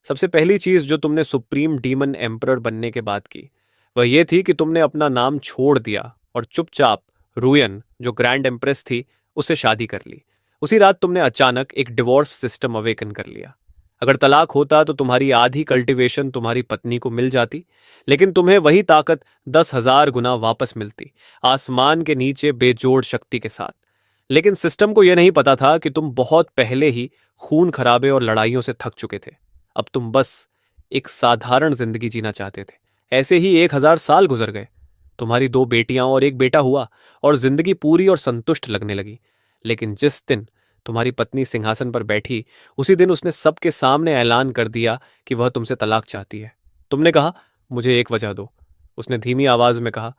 सबसे पहली चीज जो तुमने सुप्रीम डीमन एम्परर बनने के बाद की, वह ये थी कि तुमने अपना नाम छोड़ दिया और चुपचाप रुयन, जो ग्रैंड एम्प्रेस थी, उससे शादी कर ली। उसी रात तुमने अचानक एक डिवोर्स सिस्टम अवेकन कर लिया। अगर तलाक होता तो तुम्हारी आधी कल्टीवेशन तुम्हारी पत्नी को मिल जाती, लेकिन तुम्हें वही ताकत 10,000 गुना वापस मिलती, आसमान के नीचे बेजोड़ शक्ति के साथ। लेकिन सिस्टम को यह नहीं पता था कि तुम बहुत पहले ही खून खराबे और लड़ाइयों से थक चुके थे। अब तुम बस एक साधारण जिंदगी जीना चाहते थे। ऐसे ही 1,000 साल गुजर गए। तुम्हारी 2 बेटियां और एक बेटा हुआ और जिंदगी पूरी और संतुष्ट लगने लगी। लेकिन जिस दिन तुम्हारी पत्नी सिंहासन पर बैठी, उसी दिन उसने सबके सामने ऐलान कर दिया कि वह तुमसे तलाक चाहती है। तुमने कहा, मुझे एक वजह दो। उसने धीमी आवाज में कहा,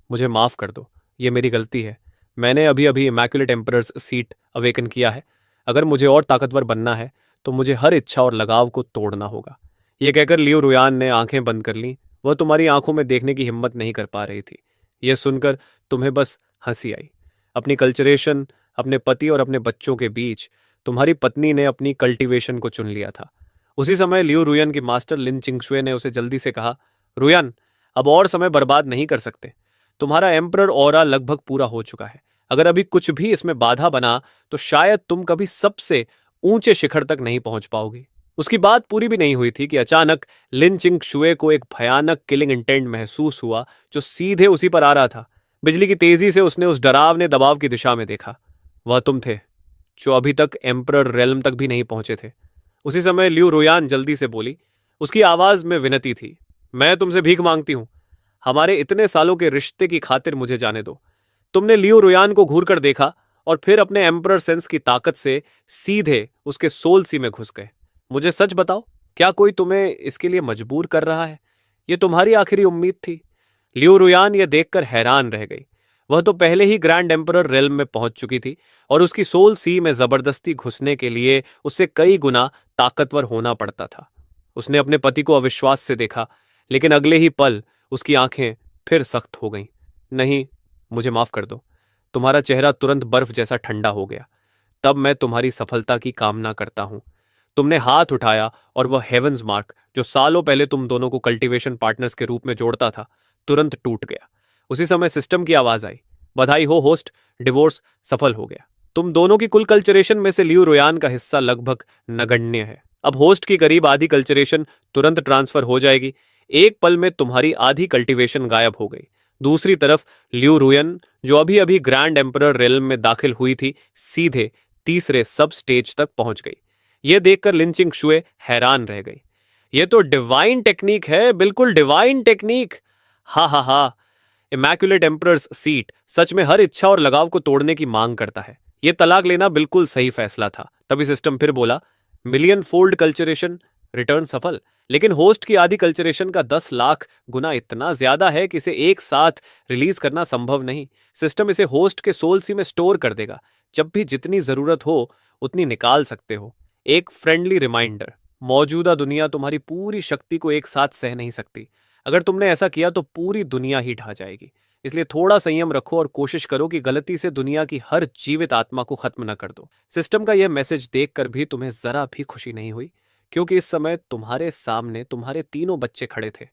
मुझे माफ कर दो, ये मेरी गलती है। मैंने अभी अभी इमैक्युलेट एम्परर्स सीट अवेकन किया है। अगर मुझे और ताकतवर बनना है तो मुझे हर इच्छा और लगाव को तोड़ना होगा। यह कहकर लियो रुयान ने आंखें बंद कर लीं। वह तुम्हारी आंखों में देखने की हिम्मत नहीं कर पा रही थी। यह सुनकर तुम्हें बस हंसी आई। अपनी कल्चरेशन, अपने पति और अपने बच्चों के बीच तुम्हारी पत्नी ने अपनी कल्टीवेशन को चुन लिया था। उसी समय लियो रुयन की मास्टर लिन चिंगशुए ने उसे जल्दी से कहा, रुयन, अब और समय बर्बाद नहीं कर सकते। तुम्हारा एम्परर ऑरा लगभग पूरा हो चुका है। अगर अभी कुछ भी इसमें बाधा बना तो शायद तुम कभी सबसे ऊंचे शिखर तक नहीं पहुंच पाओगी। उसकी बात पूरी भी नहीं हुई थी कि अचानक लिन चिंगशुए को एक भयानक किलिंग इंटेंट महसूस हुआ जो सीधे उसी पर आ रहा था। बिजली की तेजी से उसने उस डरावने दबाव की दिशा में देखा। वह तुम थे, जो अभी तक एम्परर रेल्म तक भी नहीं पहुंचे थे। उसी समय लियू रोयान जल्दी से बोली। उसकी आवाज में विनती थी, मैं तुमसे भीख मांगती हूं। हमारे इतने सालों के रिश्ते की खातिर मुझे जाने दो। तुमने लियो रुयान को घूर कर देखा और फिर अपने एम्परर सेंस की ताकत से सीधे उसके सोल सी में घुस गए। मुझे सच बताओ, क्या कोई तुम्हें इसके लिए मजबूर कर रहा है? यह तुम्हारी आखिरी उम्मीद थी। लियो रुयान यह देखकर हैरान रह गई। वह तो पहले ही ग्रैंड एम्परर रेल्म में पहुंच चुकी थी और उसकी सोल सी में जबरदस्ती घुसने के लिए उससे कई गुना ताकतवर होना पड़ता था। उसने अपने पति को अविश्वास से देखा, लेकिन अगले ही पल उसकी आंखें फिर सख्त हो गईं। नहीं, मुझे माफ कर दो। तुम्हारा चेहरा तुरंत बर्फ जैसा ठंडा हो गया। तब मैं तुम्हारी सफलता की कामना करता हूं। तुमने हाथ उठाया और वह हेवंस मार्क, जो सालों पहले तुम दोनों को कल्टीवेशन पार्टनर्स के रूप में जोड़ता था, तुरंत टूट गया। उसी समय सिस्टम की आवाज आई, बधाई हो होस्ट, डिवोर्स सफल हो गया। तुम दोनों की कुल कल्चरेशन में से लियो रोयान का हिस्सा लगभग नगण्य है। अब होस्ट की करीब आधी कल्चरेशन तुरंत ट्रांसफर हो जाएगी। एक पल में तुम्हारी आधी कल्टीवेशन गायब हो गई। दूसरी तरफ लियू रुयन, जो अभी अभी ग्रैंड एम्परर रेल्म में दाखिल हुई थी, सीधे तीसरे सब स्टेज तक पहुंच गई। यह देखकर लिंचिंग शुए हैरान रह गई। यह तो डिवाइन टेक्निक है, बिल्कुल डिवाइन टेक्निक। हा हा हा। इमैक्युलेट एम्परर्स सीट सच में हर इच्छा और लगाव को तोड़ने की मांग करता है। यह तलाक लेना बिल्कुल सही फैसला था। तभी सिस्टम फिर बोला, मिलियन फोल्ड कल्चरेशन, रिटर्न सफल। लेकिन होस्ट की आधी कल्चरेशन का 10 लाख गुना इतना ज्यादा है कि इसे एक साथ रिलीज करना संभव नहीं। सिस्टम इसे होस्ट के सोल सी में स्टोर कर देगा। जब भी जितनी जरूरत हो उतनी निकाल सकते हो। एक फ्रेंडली रिमाइंडर, मौजूदा दुनिया तुम्हारी पूरी शक्ति को एक साथ सह नहीं सकती। अगर तुमने ऐसा किया तो पूरी दुनिया ही ढह जाएगी। इसलिए थोड़ा संयम रखो और कोशिश करो कि गलती से दुनिया की हर जीवित आत्मा को खत्म न कर दो। सिस्टम का यह मैसेज देखकर भी तुम्हें जरा भी खुशी नहीं हुई, क्योंकि इस समय तुम्हारे सामने तुम्हारे तीनों बच्चे खड़े थे।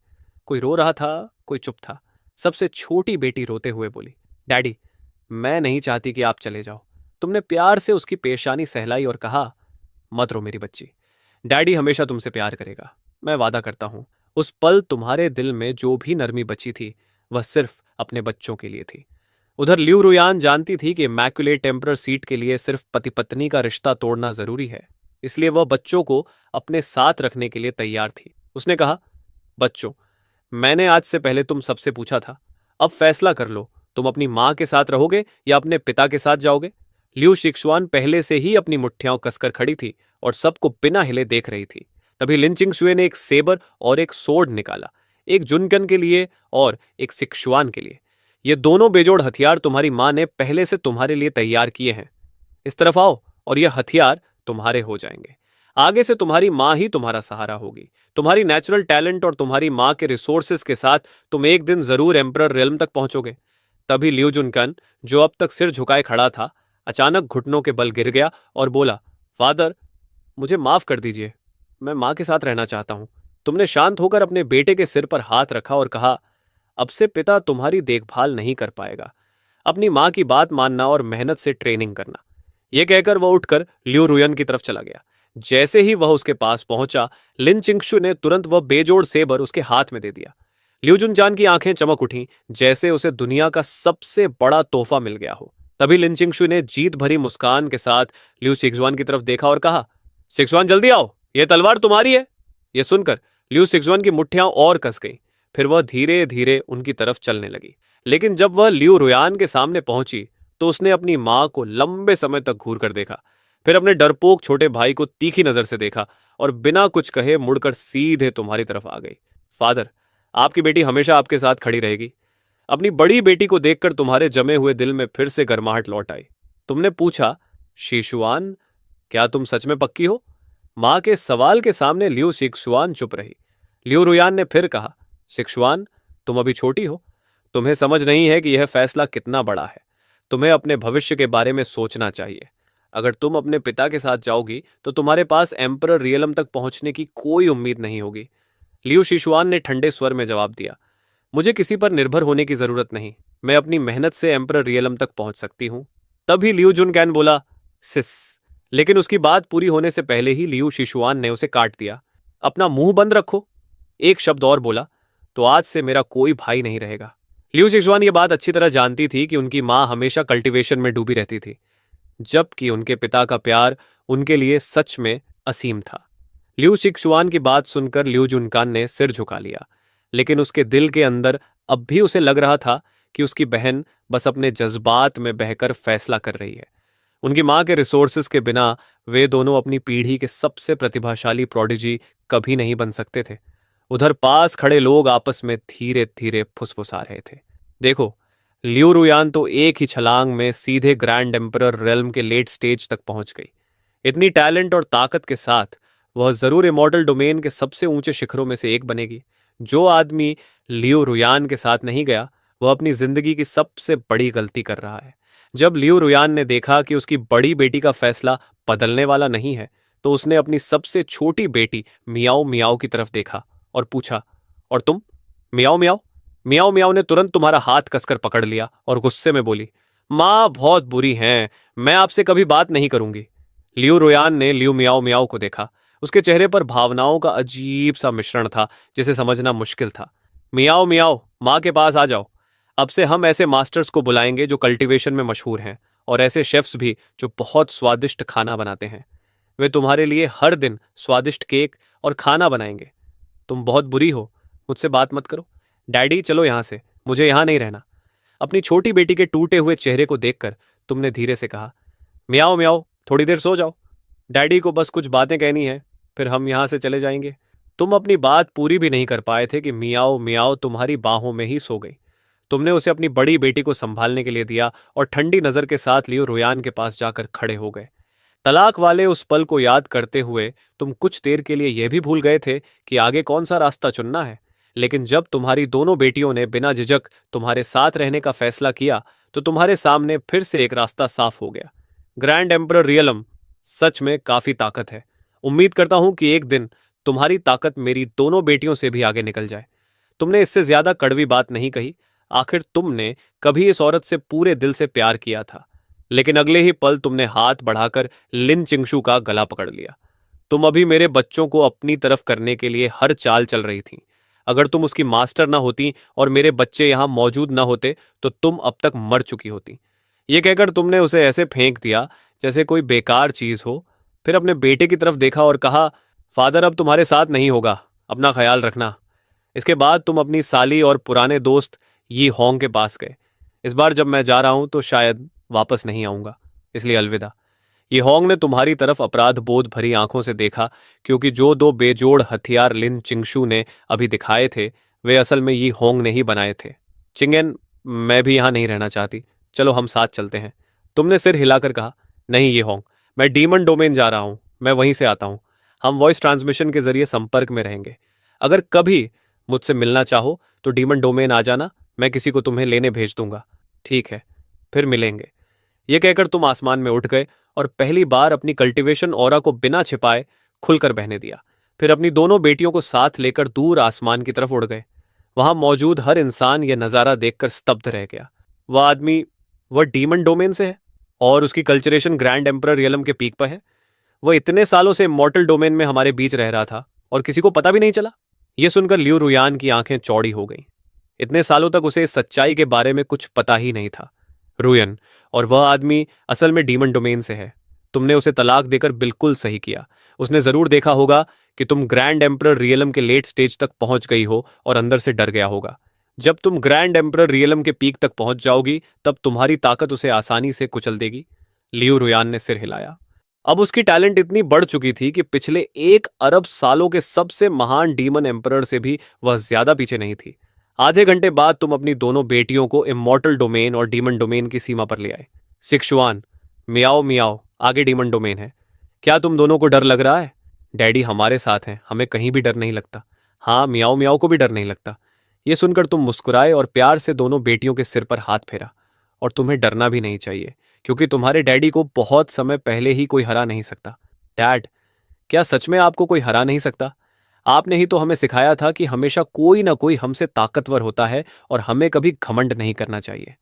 कोई रो रहा था, कोई चुप था। सबसे छोटी बेटी रोते हुए बोली, डैडी, मैं नहीं चाहती कि आप चले जाओ। तुमने प्यार से उसकी पेशानी सहलाई और कहा, मत रो मेरी बच्ची, डैडी हमेशा तुमसे प्यार करेगा। मैं वादा करता हूं। उस पल तुम्हारे दिल में जो भी नरमी बची थी, वह सिर्फ अपने बच्चों के लिए थी। उधर ल्यू रुयान जानती थी कि इमैक्युलेट टेम्परर सीट के लिए सिर्फ पति पत्नी का रिश्ता तोड़ना जरूरी है। इसलिए वह बच्चों को अपने साथ रखने के लिए तैयार थी। उसने कहा, बच्चों, मैंने आज से पहले तुम सबसे पूछा था। अब फैसला कर लो, तुम अपनी माँ के साथ रहोगे या अपने पिता के साथ जाओगे? लियू शिक्सुआन पहले से ही अपनी मुट्ठियां कसकर खड़ी थी और सबको बिना हिले देख रही थी। तभी लिंचिंग शुए ने एक सेबर और एक सोर्ड निकाला, एक जुनकन के लिए और एक सिक्सुआन के लिए। ये दोनों बेजोड़ हथियार तुम्हारी माँ ने पहले से तुम्हारे लिए तैयार किए हैं। इस तरफ आओ और ये हथियार तुम्हारे हो जाएंगे। आगे से तुम्हारी माँ ही तुम्हारा सहारा होगी। तुम्हारी नेचुरल टैलेंट और तुम्हारी माँ के रिसोर्सेज के साथ तुम एक दिन जरूर एम्परर रेल्म तक पहुंचोगे। तभी लियू जुनकन, जो अब तक सिर झुकाए खड़ा था, अचानक घुटनों के बल गिर गया और बोला, फादर, मुझे माफ कर दीजिए। मैं माँ के साथ रहना चाहता हूँ। तुमने शांत होकर अपने बेटे के सिर पर हाथ रखा और कहा, अब से पिता तुम्हारी देखभाल नहीं कर पाएगा। अपनी माँ की बात मानना और मेहनत से ट्रेनिंग करना। यह कहकर वह उठकर लियो रुयन की तरफ चला गया। जैसे ही वह उसके पास पहुंचा, लिन चिंगशु ने तुरंत वह बेजोड़ सेबर उसके हाथ में दे दिया। लिu जुनचान की आंखें चमक उठीं, जैसे उसे दुनिया का सबसे बड़ा तोहफा मिल गया हो। तभी लिन चिंगशु ने जीत भरी मुस्कान के साथ लिu शिक्सुआन की तरफ देखा और कहा, शिक्सुआन जल्दी आओ, यह तलवार तुम्हारी है। यह सुनकर लिu शिक्सुआन की मुट्ठियां और कस गईं। फिर वह धीरे धीरे उनकी तरफ चलने लगी। लेकिन जब वह लिu रुयान के सामने पहुंची तो उसने अपनी मां को लंबे समय तक घूर कर देखा, फिर अपने डरपोक छोटे भाई को तीखी नजर से देखा और बिना कुछ कहे मुड़कर सीधे तुम्हारी तरफ आ गई। फादर, आपकी बेटी हमेशा आपके साथ खड़ी रहेगी। अपनी बड़ी बेटी को देखकर तुम्हारे जमे हुए दिल में फिर से गर्माहट लौट आई। तुमने पूछा, शीशुआन, क्या तुम सच में पक्की हो? मां के सवाल के सामने लिu शिक्सुआन चुप रही। लिu रुयान ने फिर कहा, शिक्सुआन, तुम अभी छोटी हो। तुम्हें समझ नहीं है कि यह फैसला कितना बड़ा है। तुम्हें अपने भविष्य के बारे में सोचना चाहिए। अगर तुम अपने पिता के साथ जाओगी तो तुम्हारे पास एम्परर रियलम तक पहुंचने की कोई उम्मीद नहीं होगी। लिu शिशुआन ने ठंडे स्वर में जवाब दिया, मुझे किसी पर निर्भर होने की जरूरत नहीं। मैं अपनी मेहनत से एम्परर रियलम तक पहुंच सकती हूं। तभी लिu जुनकैन बोला, सिस। लेकिन उसकी बात पूरी होने से पहले ही लिu शिशुआन ने उसे काट दिया। अपना मुंह बंद रखो। एक शब्द और बोला तो आज से मेरा कोई भाई नहीं रहेगा। लिu शिशुआन ये बात अच्छी तरह जानती थी कि उनकी मां हमेशा कल्टीवेशन में डूबी रहती थी, जबकि उनके पिता का प्यार उनके लिए सच में असीम था। लिu शिक्सुआन की बात सुनकर लिu जुनकान ने सिर झुका लिया, लेकिन उसके दिल के अंदर अब भी उसे लग रहा था कि उसकी बहन बस अपने जज्बात में बहकर फैसला कर रही है। उनकी मां के रिसोर्सेज के बिना वे दोनों अपनी पीढ़ी के सबसे प्रतिभाशाली प्रोडिजी कभी नहीं बन सकते थे। उधर पास खड़े लोग आपस में धीरे धीरे फुसफुसा रहे थे। देखो, लिu रुयान तो एक ही छलांग में सीधे ग्रैंड एम्परर रेल्म के लेट स्टेज तक पहुंच गई। इतनी टैलेंट और ताकत के साथ वह जरूर इमॉर्टल डोमेन के सबसे ऊंचे शिखरों में से एक बनेगी। जो आदमी लिu रुयान के साथ नहीं गया, वह अपनी जिंदगी की सबसे बड़ी गलती कर रहा है। जब लिu रुयान ने देखा कि उसकी बड़ी बेटी का फैसला बदलने वाला नहीं है, तो उसने अपनी सबसे छोटी बेटी मियाओ मियाओ की तरफ देखा और पूछा, और तुम? मियाओ मियाओ? मियाओ मियाओ ने तुरंत तुम्हारा हाथ कसकर पकड़ लिया और गुस्से में बोली, माँ बहुत बुरी हैं, मैं आपसे कभी बात नहीं करूंगी। लिu रुयान ने लिu मियाओ मियाओ को देखा। उसके चेहरे पर भावनाओं का अजीब सा मिश्रण था, जिसे समझना मुश्किल था। मियाओ मियाओ, माँ के पास आ जाओ। अब से हम ऐसे मास्टर्स को बुलाएंगे जो कल्टीवेशन में मशहूर हैं, और ऐसे शेफ्स भी जो बहुत स्वादिष्ट खाना बनाते हैं। वे तुम्हारे लिए हर दिन स्वादिष्ट केक और खाना बनाएंगे। तुम बहुत बुरी हो, मुझसे बात मत करो। डैडी, चलो यहां से, मुझे यहां नहीं रहना। अपनी छोटी बेटी के टूटे हुए चेहरे को देखकर तुमने धीरे से कहा, मियाओ मियाओ, थोड़ी देर सो जाओ। डैडी को बस कुछ बातें कहनी है, फिर हम यहां से चले जाएंगे। तुम अपनी बात पूरी भी नहीं कर पाए थे कि मियाओ मियाओ तुम्हारी बाहों में ही सो गई। तुमने उसे अपनी बड़ी बेटी को संभालने के लिए दिया और ठंडी नजर के साथ लियो रुयान के पास जाकर खड़े हो गए। तलाक वाले उस पल को याद करते हुए तुम कुछ देर के लिए यह भी भूल गए थे कि आगे कौन सा रास्ता चुनना है। लेकिन जब तुम्हारी दोनों बेटियों ने बिना झिझक तुम्हारे साथ रहने का फैसला किया, तो तुम्हारे सामने फिर से एक रास्ता साफ हो गया। ग्रैंड एम्परर रियलम सच में काफी ताकत है। उम्मीद करता हूं कि एक दिन तुम्हारी ताकत मेरी दोनों बेटियों से भी आगे निकल जाए। तुमने इससे ज्यादा कड़वी बात नहीं कही। आखिर तुमने कभी इस औरत से पूरे दिल से प्यार किया था, लेकिन अगले ही पल तुमने हाथ बढ़ाकर लिन चिंगशू का गला पकड़ लिया। तुम अभी मेरे बच्चों को अपनी तरफ करने के लिए हर चाल चल रही थी। अगर तुम उसकी मास्टर ना होती और मेरे बच्चे यहां मौजूद ना होते, तो तुम अब तक मर चुकी होती। ये कहकर तुमने उसे ऐसे फेंक दिया जैसे कोई बेकार चीज हो। फिर अपने बेटे की तरफ देखा और कहा, फादर अब तुम्हारे साथ नहीं होगा, अपना ख्याल रखना। इसके बाद तुम अपनी साली और पुराने दोस्त यी होंग के पास गए। इस बार जब मैं जा रहा हूं तो शायद वापस नहीं आऊंगा, इसलिए अलविदा। ये होंग ने तुम्हारी तरफ अपराध बोध भरी आंखों से देखा, क्योंकि जो दो बेजोड़ हथियार लिन चिंगशू ने अभी दिखाए थे, वे असल में ये होंग ने ही बनाए थे। चिंगेन, मैं भी यहां नहीं रहना चाहती, चलो हम साथ चलते हैं। तुमने सिर हिलाकर कहा, नहीं ये होंग, मैं डीमन डोमेन जा रहा हूं, मैं वहीं से आता हूं। हम वॉइस ट्रांसमिशन के जरिए संपर्क में रहेंगे। अगर कभी मुझसे मिलना चाहो तो डीमन डोमेन आ जाना, मैं किसी को तुम्हें लेने भेज दूंगा। ठीक है, फिर मिलेंगे। यह कहकर तुम आसमान में उठ गए और पहली बार अपनी कल्टीवेशन ऑरा को बिना छिपाए खुलकर बहने दिया। फिर अपनी दोनों बेटियों को साथ लेकर दूर आसमान की तरफ उड़ गए। वहां मौजूद हर इंसान यह नजारा देखकर स्तब्ध रह गया। वह आदमी, वह डीमन डोमेन से है और उसकी कल्चरेशन ग्रैंड एम्परर रियलम के पीक पर है। वह इतने सालों से इमॉर्टल डोमेन में हमारे बीच रह रहा था और किसी को पता भी नहीं चला। यह सुनकर लियू रुयान की आंखें चौड़ी हो गईं। इतने सालों तक उसे इस सच्चाई के बारे में कुछ पता ही नहीं था। रुयन, और वह आदमी असल में डीमन डोमेन से है। तुमने उसे तलाक देकर बिल्कुल सही किया। उसने जरूर देखा होगा कि तुम ग्रैंड एम्परर रियलम के लेट स्टेज तक पहुंच गई हो और अंदर से डर गया होगा। जब तुम ग्रैंड एम्परर रियलम के पीक तक पहुंच जाओगी तब तुम्हारी ताकत उसे आसानी से कुचल देगी। लियू रुयान ने सिर हिलाया। अब उसकी टैलेंट इतनी बढ़ चुकी थी कि पिछले 1 अरब सालों के सबसे महान डीमन एम्परर से भी वह ज्यादा पीछे नहीं थी। आधे घंटे बाद तुम अपनी दोनों बेटियों को इमॉर्टल डोमेन और डीमन डोमेन की सीमा पर ले आए। सिक्सुआन, मियाओ मियाओ आगे डीमन डोमेन है। क्या तुम दोनों को डर लग रहा है? डैडी हमारे साथ हैं, हमें कहीं भी डर नहीं लगता। हाँ, मियाओ मियाओ को भी डर नहीं लगता। ये सुनकर तुम मुस्कुराए और प्यार से दोनों बेटियों के सिर पर हाथ फेरा। और तुम्हें डरना भी नहीं चाहिए, क्योंकि तुम्हारे डैडी को बहुत समय पहले ही कोई हरा नहीं सकता। डैड, क्या सच में आपको कोई हरा नहीं सकता? आपने ही तो हमें सिखाया था कि हमेशा कोई ना कोई हमसे ताकतवर होता है और हमें कभी घमंड नहीं करना चाहिए।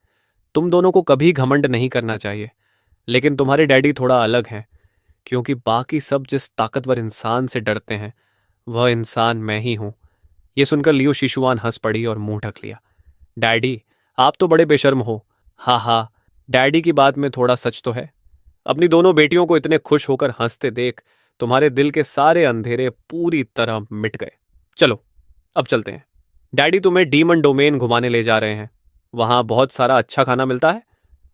तुम दोनों को कभी घमंड नहीं करना चाहिए। लेकिन तुम्हारे डैडी थोड़ा अलग हैं, क्योंकि बाकी सब जिस ताकतवर इंसान से डरते हैं वह इंसान मैं ही हूं। यह सुनकर लियो शिशुआन हंस पड़ी और मुंह ढक लिया। डैडी, आप तो बड़े बेशर्म हो। हाँ हाँ, डैडी की बात में थोड़ा सच तो है। अपनी दोनों बेटियों को इतने खुश होकर हंसते देख तुम्हारे दिल के सारे अंधेरे पूरी तरह मिट गए। चलो, अब चलते हैं। डैडी तुम्हें डीमन डोमेन घुमाने ले जा रहे हैं। वहां बहुत सारा अच्छा खाना मिलता है।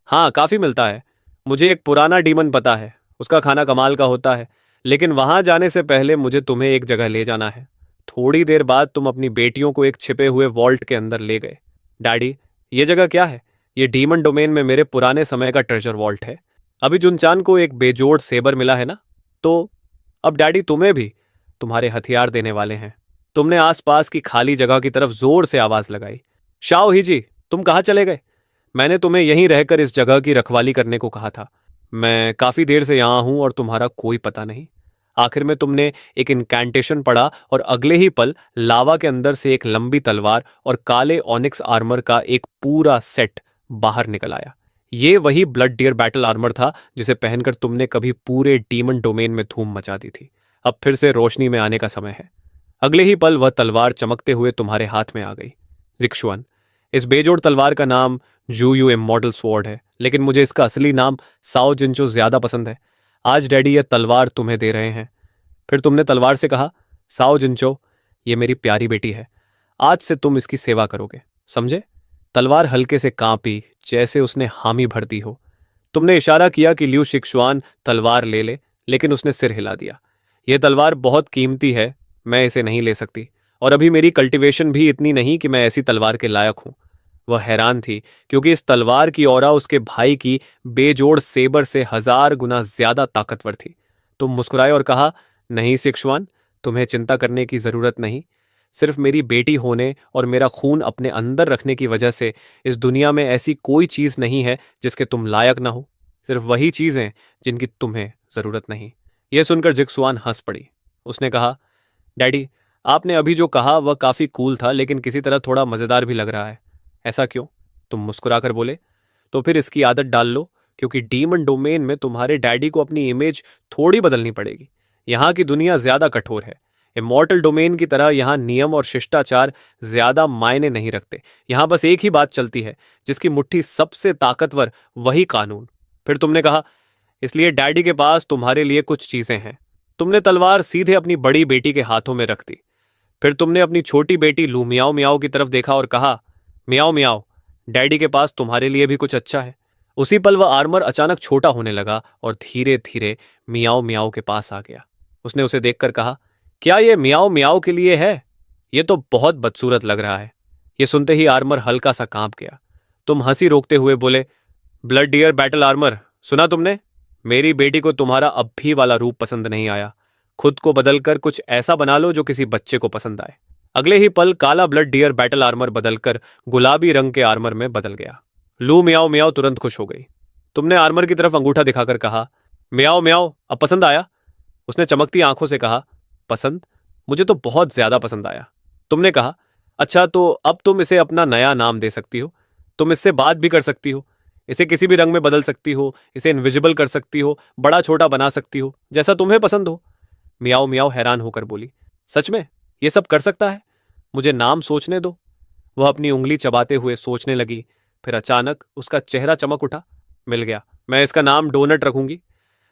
हाँ, काफी मिलता है। मुझे एक पुराना डीमन पता है, उसका खाना कमाल का होता है। लेकिन वहां जाने से पहले मुझे तुम्हें एक जगह ले जाना है। थोड़ी देर बाद तुम अपनी बेटियों को एक छिपे हुए वॉल्ट के अंदर ले गए। डैडी, ये जगह क्या है? ये डीमन डोमेन में मेरे पुराने समय का ट्रेजर वॉल्ट है। अभी जुनचान को एक बेजोड़ सेबर मिला है ना, तो अब डैडी तुम्हें भी तुम्हारे हथियार देने वाले हैं। तुमने आसपास की खाली जगह की तरफ जोर से आवाज लगाई। शाओ ही जी, तुम कहाँ चले गए? मैंने तुम्हें यहीं रहकर इस जगह की रखवाली करने को कहा था। मैं काफी देर से यहां हूं और तुम्हारा कोई पता नहीं। आखिर में तुमने एक इनकैंटेशन पढ़ा और अगले ही पल लावा के अंदर से एक लंबी तलवार और काले ऑनिक्स आर्मर का एक पूरा सेट बाहर निकल आया। ये वही ब्लड डियर बैटल आर्मर था जिसे पहनकर तुमने कभी पूरे डीमन डोमेन में धूम मचा दी थी। अब फिर से रोशनी में आने का समय है। अगले ही पल वह तलवार चमकते हुए तुम्हारे हाथ में आ गई। जिक्शुआन, इस बेजोड़ तलवार का नाम जू यू इमॉर्टल स्वॉर्ड है, लेकिन मुझे इसका असली नाम साओ जिंचो ज्यादा पसंद है। आज डैडी यह तलवार तुम्हें दे रहे हैं। फिर तुमने तलवार से कहा, साओ जिंचो, ये मेरी प्यारी बेटी है। आज से तुम इसकी सेवा करोगे, समझे? तलवार हल्के से कांपी, जैसे उसने हामी भर दी हो। तुमने इशारा किया कि लियू शिक्सुआन तलवार ले ले, लेकिन उसने सिर हिला दिया। यह तलवार बहुत कीमती है, मैं इसे नहीं ले सकती। और अभी मेरी कल्टीवेशन भी इतनी नहीं कि मैं ऐसी तलवार के लायक हूं। वह हैरान थी, क्योंकि इस तलवार की औरा उसके भाई की बेजोड़ सेबर से 1000 गुना ज्यादा ताकतवर थी। तुम मुस्कुराए और कहा, नहीं शिक्सुआन, तुम्हें चिंता करने की जरूरत नहीं। सिर्फ मेरी बेटी होने और मेरा खून अपने अंदर रखने की वजह से इस दुनिया में ऐसी कोई चीज नहीं है जिसके तुम लायक ना हो। सिर्फ वही चीजें जिनकी तुम्हें जरूरत नहीं। यह सुनकर जिक्सुआन हंस पड़ी। उसने कहा, डैडी, आपने अभी जो कहा वह काफी कूल था, लेकिन किसी तरह थोड़ा मजेदार भी लग रहा है। ऐसा क्यों? तुम मुस्कुराकर बोले। तो फिर इसकी आदत डाल लो, क्योंकि डीमन डोमेन में तुम्हारे डैडी को अपनी इमेज थोड़ी बदलनी पड़ेगी। यहाँ की दुनिया ज्यादा कठोर है। इमॉर्टल डोमेन की तरह यहाँ नियम और शिष्टाचार ज्यादा मायने नहीं रखते। यहाँ बस एक ही बात चलती है, जिसकी मुट्ठी सबसे ताकतवर वही कानून। फिर तुमने कहा, इसलिए डैडी के पास तुम्हारे लिए कुछ चीजें हैं। तुमने तलवार सीधे अपनी बड़ी बेटी के हाथों में रख दी। फिर तुमने अपनी छोटी बेटी लू मियाओ मियाओ की तरफ देखा और कहा, मियाओ मियाओ, डैडी के पास तुम्हारे लिए भी कुछ अच्छा है। उसी पल वह आर्मर अचानक छोटा होने लगा और धीरे धीरे मियाओ मियाओ के पास आ गया। उसने उसे देखकर कहा, क्या ये मियाओ मियाओ के लिए है? ये तो बहुत बदसूरत लग रहा है। ये सुनते ही आर्मर हल्का सा कांप गया। तुम हंसी रोकते हुए बोले, ब्लड डियर बैटल आर्मर, सुना तुमने? मेरी बेटी को तुम्हारा अब भी वाला रूप पसंद नहीं आया। खुद को बदलकर कुछ ऐसा बना लो जो किसी बच्चे को पसंद आए। अगले ही पल काला ब्लड डियर बैटल आर्मर बदलकर गुलाबी रंग के आर्मर में बदल गया। लू मियाओ मियाओ तुरंत खुश हो गई। तुमने आर्मर की तरफ अंगूठा दिखाकर कहा, मियाओ मियाओ, अब पसंद आया? उसने चमकती आंखों से कहा, पसंद? मुझे तो बहुत ज्यादा पसंद आया। तुमने कहा, अच्छा तो अब तुम इसे अपना नया नाम दे सकती हो। तुम इससे बात भी कर सकती हो, इसे किसी भी रंग में बदल सकती हो, इसे इनविजिबल कर सकती हो, बड़ा छोटा बना सकती हो, जैसा तुम्हें पसंद हो। मियाओ मियाओ हैरान होकर बोली, सच में ये सब कर सकता है? मुझे नाम सोचने दो। वह अपनी उंगली चबाते हुए सोचने लगी। फिर अचानक उसका चेहरा चमक उठा। मिल गया, मैं इसका नाम डोनट रखूंगी।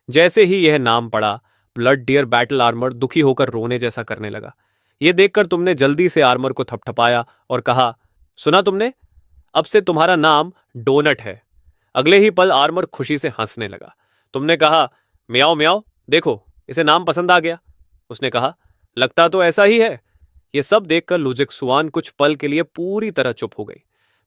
जैसे ही यह नाम पड़ा, ब्लड डियर बैटल आर्मर दुखी होकर रोने जैसा करने लगा। यह देखकर तुमने जल्दी से आर्मर को थपथपाया और कहा, सुना तुमने, अब से तुम्हारा नाम डोनट है। अगले ही पल आर्मर खुशी से हंसने लगा। तुमने कहा, म्याओ म्याओ, देखो इसे नाम पसंद आ गया। उसने कहा, लगता तो ऐसा ही है। यह सब देखकर लुजिक सुआन कुछ पल के लिए पूरी तरह चुप हो गई।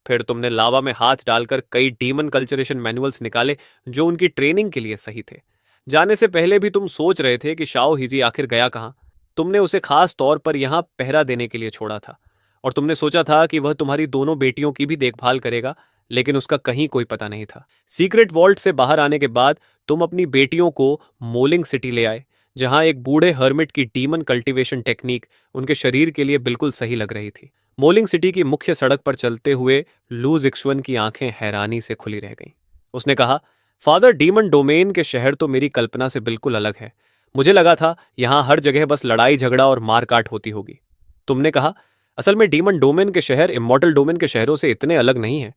फिर तुमने लावा में हाथ डालकर कई डीमन कल्चरेशन मैनुअल्स निकाले जो उनकी ट्रेनिंग के लिए सही थे। जाने से पहले भी तुम सोच रहे थे कि शाओ हिजी आखिर गया कहाँ। तुमने उसे खास तौर पर यहाँ पहरा देने के लिए छोड़ा था और तुमने सोचा था कि वह तुम्हारी दोनों बेटियों की भी देखभाल करेगा, लेकिन उसका कहीं कोई पता नहीं था। सीक्रेट वॉल्ट से बाहर आने के बाद तुम अपनी बेटियों को मोलिंग सिटी ले आए, जहां एक बूढ़े हर्मिट की डीमन कल्टीवेशन टेक्निक उनके शरीर के लिए बिल्कुल सही लग रही थी। मोलिंग सिटी की मुख्य सड़क पर चलते हुए लू जिक्सुअन की आंखें हैरानी से खुली रह गईं। उसने कहा, फादर, डीमन डोमेन के शहर तो मेरी कल्पना से बिल्कुल अलग है। मुझे लगा था यहां हर जगह बस लड़ाई झगड़ा और मारकाट होती होगी। तुमने कहा, असल में डीमन डोमेन के शहर इमॉर्टल डोमेन के शहरों से इतने अलग नहीं है,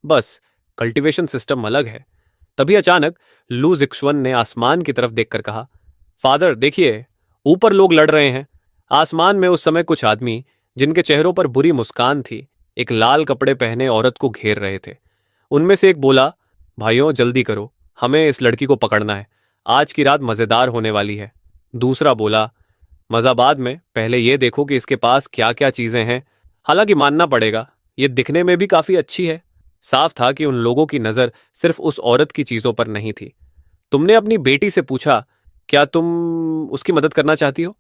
बस कल्टीवेशन सिस्टम अलग है। तभी अचानक लू जिक्सुअन ने आसमान की तरफ देखकर कहा, फादर देखिए, ऊपर लोग लड़ रहे हैं। आसमान में उस समय कुछ आदमी, जिनके चेहरों पर बुरी मुस्कान थी, एक लाल कपड़े पहने औरत को घेर रहे थे। उनमें से एक बोला, भाइयों जल्दी करो, हमें इस लड़की को पकड़ना है, आज की रात मजेदार होने वाली है। दूसरा बोला, मजा बाद में, पहले ये देखो कि इसके पास क्या क्या चीजें हैं। हालांकि मानना पड़ेगा, ये दिखने में भी काफी अच्छी है। साफ था कि उन लोगों की नजर सिर्फ उस औरत की चीजों पर नहीं थी। तुमने अपनी बेटी से पूछा, क्या तुम उसकी मदद करना चाहती हो?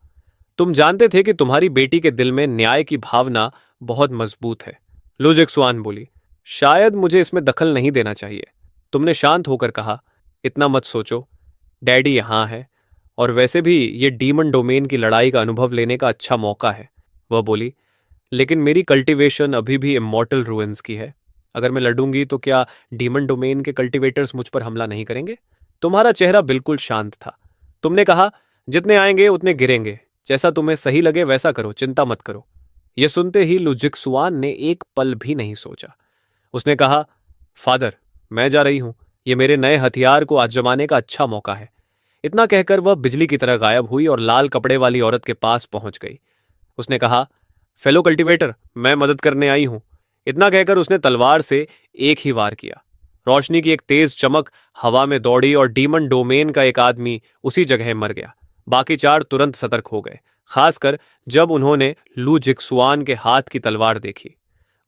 तुम जानते थे कि तुम्हारी बेटी के दिल में न्याय की भावना बहुत मजबूत है। लुजिक सुआन बोली, शायद मुझे इसमें दखल नहीं देना चाहिए। तुमने शांत होकर कहा, इतना मत सोचो, डैडी यहां है, और वैसे भी ये डीमन डोमेन की लड़ाई का अनुभव लेने का अच्छा मौका है। वह बोली, लेकिन मेरी कल्टीवेशन अभी भी इमॉर्टल रूइंस की है। अगर मैं लड़ूंगी तो क्या डीमन डोमेन के कल्टीवेटर्स मुझ पर हमला नहीं करेंगे? तुम्हारा चेहरा बिल्कुल शांत था। तुमने कहा, जितने आएंगे उतने गिरेंगे, जैसा तुम्हें सही लगे वैसा करो, चिंता मत करो। यह सुनते ही लुजिक्सुआन ने एक पल भी नहीं सोचा। उसने कहा, फादर, मैं जा रही हूं, यह मेरे नए हथियार को आजमाने का अच्छा मौका है। इतना कहकर वह बिजली की तरह गायब हुई और लाल कपड़े वाली औरत के पास पहुंच गई। उसने कहा, फेलो कल्टीवेटर, मैं मदद करने आई हूं। इतना कहकर उसने तलवार से एक ही वार किया। रोशनी की एक तेज चमक हवा में दौड़ी और डीमन डोमेन का एक आदमी उसी जगह मर गया। बाकी चार तुरंत सतर्क हो गए, खासकर जब उन्होंने लू जिक्सुआन के हाथ की तलवार देखी।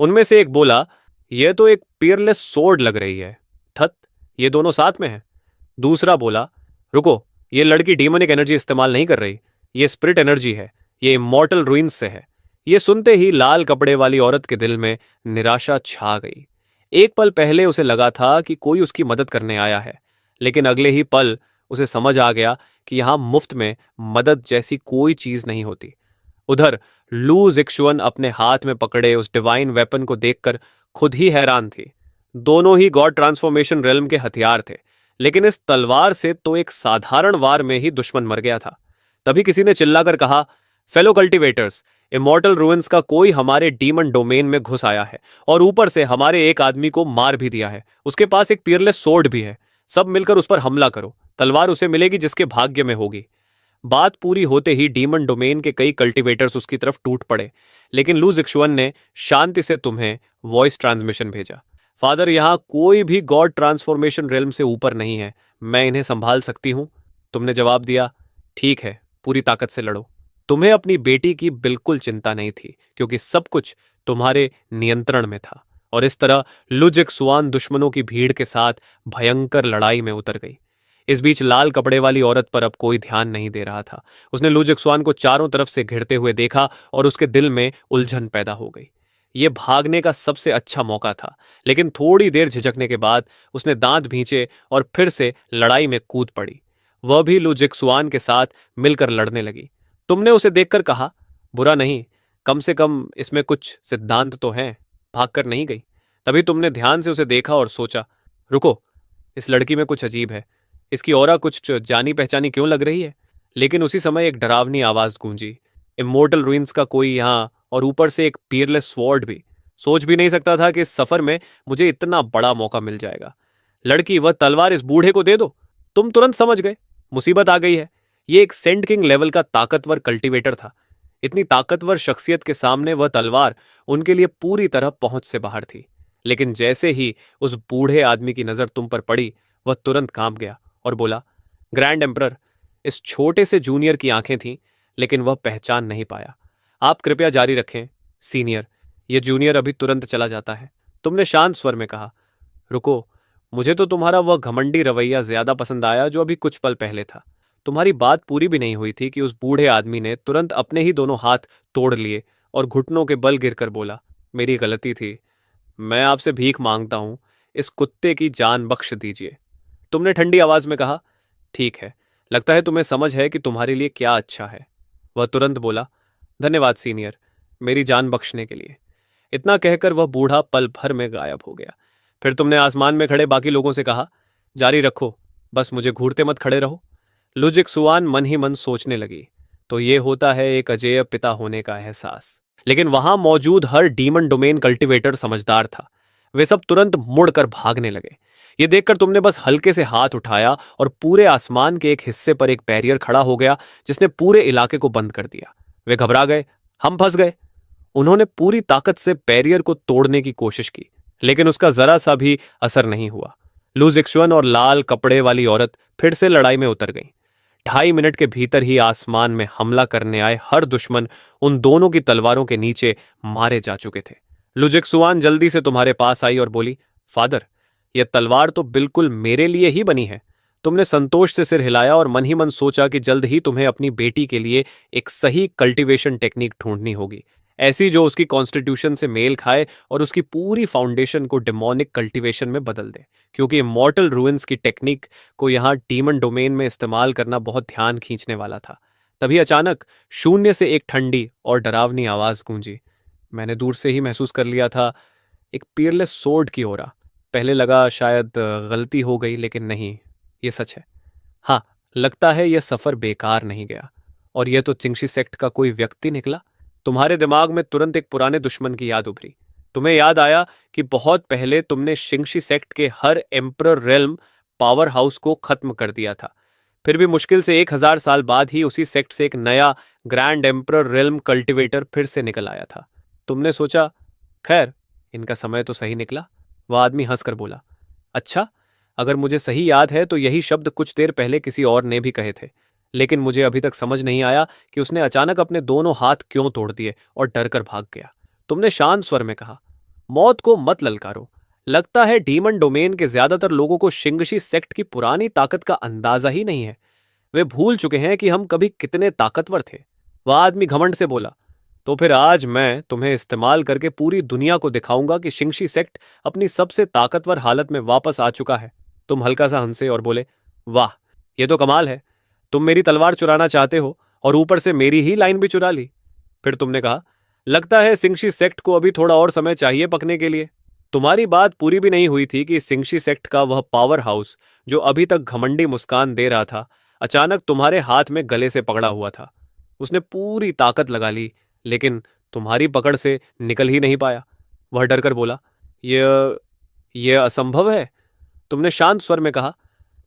उनमें से एक बोला, यह तो एक पियरलेस सोर्ड लग रही है। थत, ये दोनों साथ में हैं। दूसरा बोला, रुको, ये लड़की डीमनिक एनर्जी इस्तेमाल नहीं कर रही, ये स्पिरिट एनर्जी है, ये इमॉर्टल रूइंस से है। ये सुनते ही लाल कपड़े वाली औरत के दिल में निराशा छा गई। एक पल पहले उसे लगा था कि कोई उसकी मदद करने आया है, लेकिन अगले ही पल उसे समझ आ गया कि यहां मुफ्त में मदद जैसी कोई चीज नहीं होती। उधर लू जिक्सुअन अपने हाथ में पकड़े उस डिवाइन वेपन को देखकर खुद ही हैरान थी। दोनों ही गॉड ट्रांसफॉर्मेशन रेल्म के हथियार थे, लेकिन इस तलवार से तो एक साधारण वार में ही दुश्मन मर गया था। तभी किसी ने चिल्लाकर कहा, फेलो कल्टीवेटर्स, इमॉर्टल रूइंस का कोई हमारे डीमन डोमेन में घुस आया है और ऊपर से हमारे एक आदमी को मार भी दिया है। उसके पास एक पियरलेस सोर्ड भी है। सब मिलकर उस पर हमला करो, तलवार उसे मिलेगी जिसके भाग्य में होगी। बात पूरी होते ही डीमन डोमेन के कई कल्टीवेटर्स उसकी तरफ टूट पड़े, लेकिन लू जिक्सुअन ने शांति से तुम्हें वॉइस ट्रांसमिशन भेजा। फादर, यहां कोई भी गॉड ट्रांसफॉर्मेशन रेल्म से ऊपर नहीं है, मैं इन्हें संभाल सकती हूं। तुमने जवाब दिया, ठीक है, पूरी ताकत से लड़ो। तुम्हें अपनी बेटी की बिल्कुल चिंता नहीं थी, क्योंकि सब कुछ तुम्हारे नियंत्रण में था। और इस तरह लू जिक्सुआन दुश्मनों की भीड़ के साथ भयंकर लड़ाई में उतर गई। इस बीच लाल कपड़े वाली औरत पर अब कोई ध्यान नहीं दे रहा था। उसने लू जिक्सुआन को चारों तरफ से घिरते हुए देखा और उसके दिल में उलझन पैदा हो गई। यह भागने का सबसे अच्छा मौका था, लेकिन थोड़ी देर झिझकने के बाद उसने दांत भींचे और फिर से लड़ाई में कूद पड़ी। वह भी लू जिक्सुआन के साथ मिलकर लड़ने लगी। तुमने उसे देखकर कहा, बुरा नहीं, कम से कम इसमें कुछ सिद्धांत तो हैं। भागकर नहीं गई। तभी तुमने ध्यान से उसे देखा और सोचा, रुको, इस लड़की में कुछ अजीब है। इसकी ऑरा कुछ जानी पहचानी क्यों लग रही है? लेकिन उसी समय एक डरावनी आवाज गूंजी। इमोर्टल रूइंस का कोई यहाँ, और ऊपर से एक पीयरलेस स्वॉर्ड भी। सोच भी नहीं सकता था कि इस सफर में मुझे इतना बड़ा मौका मिल जाएगा। लड़की, वह तलवार इस बूढ़े को दे दो। तुम तुरंत समझ गए, मुसीबत आ गई है। ये एक सेंट किंग लेवल का ताकतवर कल्टीवेटर था। इतनी ताकतवर शख्सियत के सामने वह तलवार उनके लिए पूरी तरह पहुंच से बाहर थी। लेकिन जैसे ही उस बूढ़े आदमी की नजर तुम पर पड़ी, वह तुरंत कांप गया और बोला, ग्रैंड एम्परर। इस छोटे से जूनियर की आंखें थीं, लेकिन वह पहचान नहीं पाया। आप कृपया जारी रखें, सीनियर। यह जूनियर अभी तुरंत चला जाता है। तुमने शांत स्वर में कहा। रुको, मुझे तो तुम्हारा वह घमंडी रवैया ज्यादा पसंद आया जो अभी कुछ पल पहले था। तुम्हारी बात पूरी भी नहीं हुई थी कि उस बूढ़े आदमी ने तुरंत अपने ही दोनों हाथ तोड़ लिए और घुटनों के बल गिरकर बोला, मेरी गलती थी। मैं आपसे भीख मांगता हूं, इस कुत्ते की जान बख्श दीजिए। तुमने ठंडी आवाज में कहा, ठीक है, लगता है तुम्हें समझ है कि तुम्हारे लिए क्या अच्छा है। वह तुरंत बोला, धन्यवाद सीनियर, मेरी जान बख्शने के लिए। इतना कहकर वह बूढ़ा पल भर में गायब हो गया। फिर तुमने आसमान में खड़े बाकी लोगों से कहा, जारी रखो, बस मुझे घूरते मत खड़े रहो। लुजिक सुआन मन ही मन सोचने लगी, तो ये होता है एक अजेय पिता होने का एहसास। लेकिन वहां मौजूद हर डीमन डोमेन कल्टीवेटर समझदार था। वे सब तुरंत मुड़कर भागने लगे। ये देखकर तुमने बस हल्के से हाथ उठाया और पूरे आसमान के एक हिस्से पर एक बैरियर खड़ा हो गया जिसने पूरे इलाके को बंद कर दिया। वे घबरा गए, हम फंस गए। उन्होंने पूरी ताकत से बैरियर को तोड़ने की कोशिश की, लेकिन उसका जरा सा भी असर नहीं हुआ। लुजिक्सुअन और लाल कपड़े वाली औरत फिर से लड़ाई में उतर गई। 2.5 मिनट के भीतर ही आसमान में हमला करने आए हर दुश्मन उन दोनों की तलवारों के नीचे मारे जा चुके थे। लुजिक्सुआन जल्दी से तुम्हारे पास आई और बोली, फादर, यह तलवार तो बिल्कुल मेरे लिए ही बनी है। तुमने संतोष से सिर हिलाया और मन ही मन सोचा कि जल्द ही तुम्हें अपनी बेटी के लिए एक सही कल्टीवेशन टेक्निक ढूंढनी होगी, ऐसी जो उसकी कॉन्स्टिट्यूशन से मेल खाए और उसकी पूरी फाउंडेशन को डेमोनिक कल्टीवेशन में बदल दे, क्योंकि इमॉर्टल रूइंस की टेक्निक को यहाँ डीमन डोमेन में इस्तेमाल करना बहुत ध्यान खींचने वाला था। तभी अचानक शून्य से एक ठंडी और डरावनी आवाज गूंजी। मैंने दूर से ही महसूस कर लिया था, एक पीयरलेस सोर्ड की ओर। पहले लगा शायद गलती हो गई, लेकिन नहीं, ये सच है। हाँ, लगता है यह सफर बेकार नहीं गया, और यह तो चिंगशी सेक्ट का कोई व्यक्ति निकला। तुम्हारे दिमाग में तुरंत एक पुराने दुश्मन की याद उभरी। तुम्हें याद आया कि बहुत पहले तुमने शिंगशी सेक्ट के हर एम्परर रेल्म पावर हाउस को खत्म कर दिया था। फिर भी मुश्किल से 1000 साल बाद ही उसी सेक्ट से एक नया ग्रैंड एम्परर रेल्म कल्टीवेटर फिर से निकल आया था। तुमने सोचा, खैर, इनका समय तो सही निकला। वह आदमी हंसकर बोला, अच्छा, अगर मुझे सही याद है तो यही शब्द कुछ देर पहले किसी और ने भी कहे थे, लेकिन मुझे अभी तक समझ नहीं आया कि उसने अचानक अपने दोनों हाथ क्यों तोड़ दिए और डरकर भाग गया। तुमने शांत स्वर में कहा, मौत को मत ललकारो। लगता है डीमन डोमेन के ज्यादातर लोगों को शिंगशी सेक्ट की पुरानी ताकत का अंदाजा ही नहीं है। वे भूल चुके हैं कि हम कभी कितने ताकतवर थे। वह आदमी घमंड से बोला, तो फिर आज मैं तुम्हें इस्तेमाल करके पूरी दुनिया को दिखाऊंगा कि शिंगशी सेक्ट अपनी सबसे ताकतवर हालत में वापस आ चुका है। तुम हल्का सा हंसे और बोले, वाह, यह तो कमाल है। तुम मेरी तलवार चुराना चाहते हो और ऊपर से मेरी ही लाइन भी चुरा ली। फिर तुमने कहा, लगता है सिंगशी सेक्ट को अभी थोड़ा और समय चाहिए पकने के लिए। तुम्हारी बात पूरी भी नहीं हुई थी कि सिंगशी सेक्ट का वह पावर हाउस जो अभी तक घमंडी मुस्कान दे रहा था, अचानक तुम्हारे हाथ में गले से पकड़ा हुआ था। उसने पूरी ताकत लगा ली, लेकिन तुम्हारी पकड़ से निकल ही नहीं पाया। वह डरकर बोला, यह असंभव है। तुमने शांत स्वर में कहा,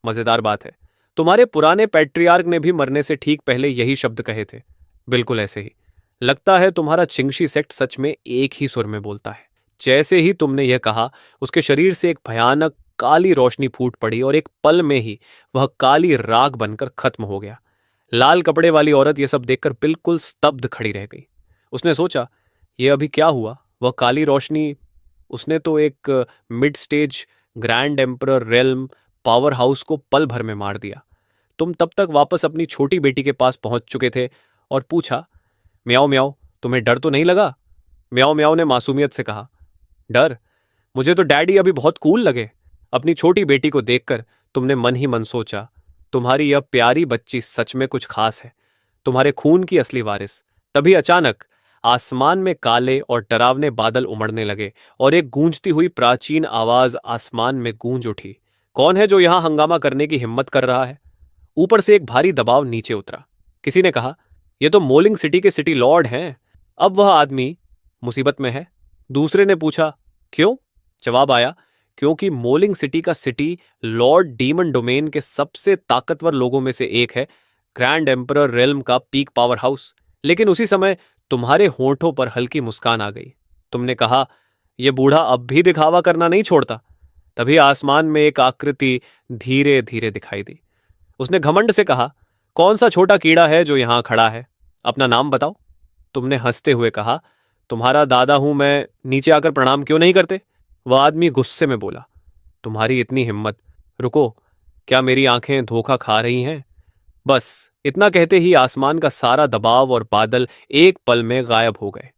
मजेदार बात है, तुम्हारे पुराने पैट्रियार्क ने भी मरने से ठीक पहले यही शब्द कहे थे, बिल्कुल ऐसे ही। लगता है तुम्हारा चिंगशी सेक्ट सच में एक ही सुर में बोलता है। जैसे ही तुमने यह कहा, उसके शरीर से एक भयानक काली रोशनी फूट पड़ी और एक पल में ही वह काली राख बनकर खत्म हो गया। लाल कपड़े वाली औरत यह सब देखकर बिल्कुल स्तब्ध खड़ी रह गई। उसने सोचा, यह अभी क्या हुआ? वह काली रोशनी, उसने तो एक mid stage grand emperor realm power house को पल भर में मार दिया। तुम तब तक वापस अपनी छोटी बेटी के पास पहुंच चुके थे और पूछा, म्याओ म्याओ, तुम्हें डर तो नहीं लगा? म्याओ म्याओ ने मासूमियत से कहा, डर? मुझे तो डैडी अभी बहुत कूल लगे। अपनी छोटी बेटी को देखकर तुमने मन ही मन सोचा, तुम्हारी यह प्यारी बच्ची सच में कुछ खास है, तुम्हारे खून की असली वारिस। तभी अचानक आसमान में काले और डरावने बादल उमड़ने लगे और एक गूंजती हुई प्राचीन आवाज आसमान में गूंज उठी। कौन है जो यहां हंगामा करने की हिम्मत कर रहा है? ऊपर से एक भारी दबाव नीचे उतरा। किसी ने कहा, यह तो मोलिंग सिटी के सिटी लॉर्ड हैं। अब वह आदमी मुसीबत में है। दूसरे ने पूछा, क्यों? जवाब आया, क्योंकि मोलिंग सिटी का सिटी लॉर्ड डीमन डोमेन के सबसे ताकतवर लोगों में से एक है, ग्रैंड एम्परर रेल्म का पीक पावर हाउस। लेकिन उसी समय तुम्हारे होंठों पर हल्की मुस्कान आ गई। तुमने कहा, यह बूढ़ा अब भी दिखावा करना नहीं छोड़ता। तभी आसमान में एक आकृति धीरे धीरे दिखाई दी। उसने घमंड से कहा, कौन सा छोटा कीड़ा है जो यहां खड़ा है? अपना नाम बताओ। तुमने हंसते हुए कहा, तुम्हारा दादा हूं मैं, नीचे आकर प्रणाम क्यों नहीं करते? वह आदमी गुस्से में बोला, तुम्हारी इतनी हिम्मत! रुको, क्या मेरी आंखें धोखा खा रही हैं? बस इतना कहते ही आसमान का सारा दबाव और बादल एक पल में गायब हो गए।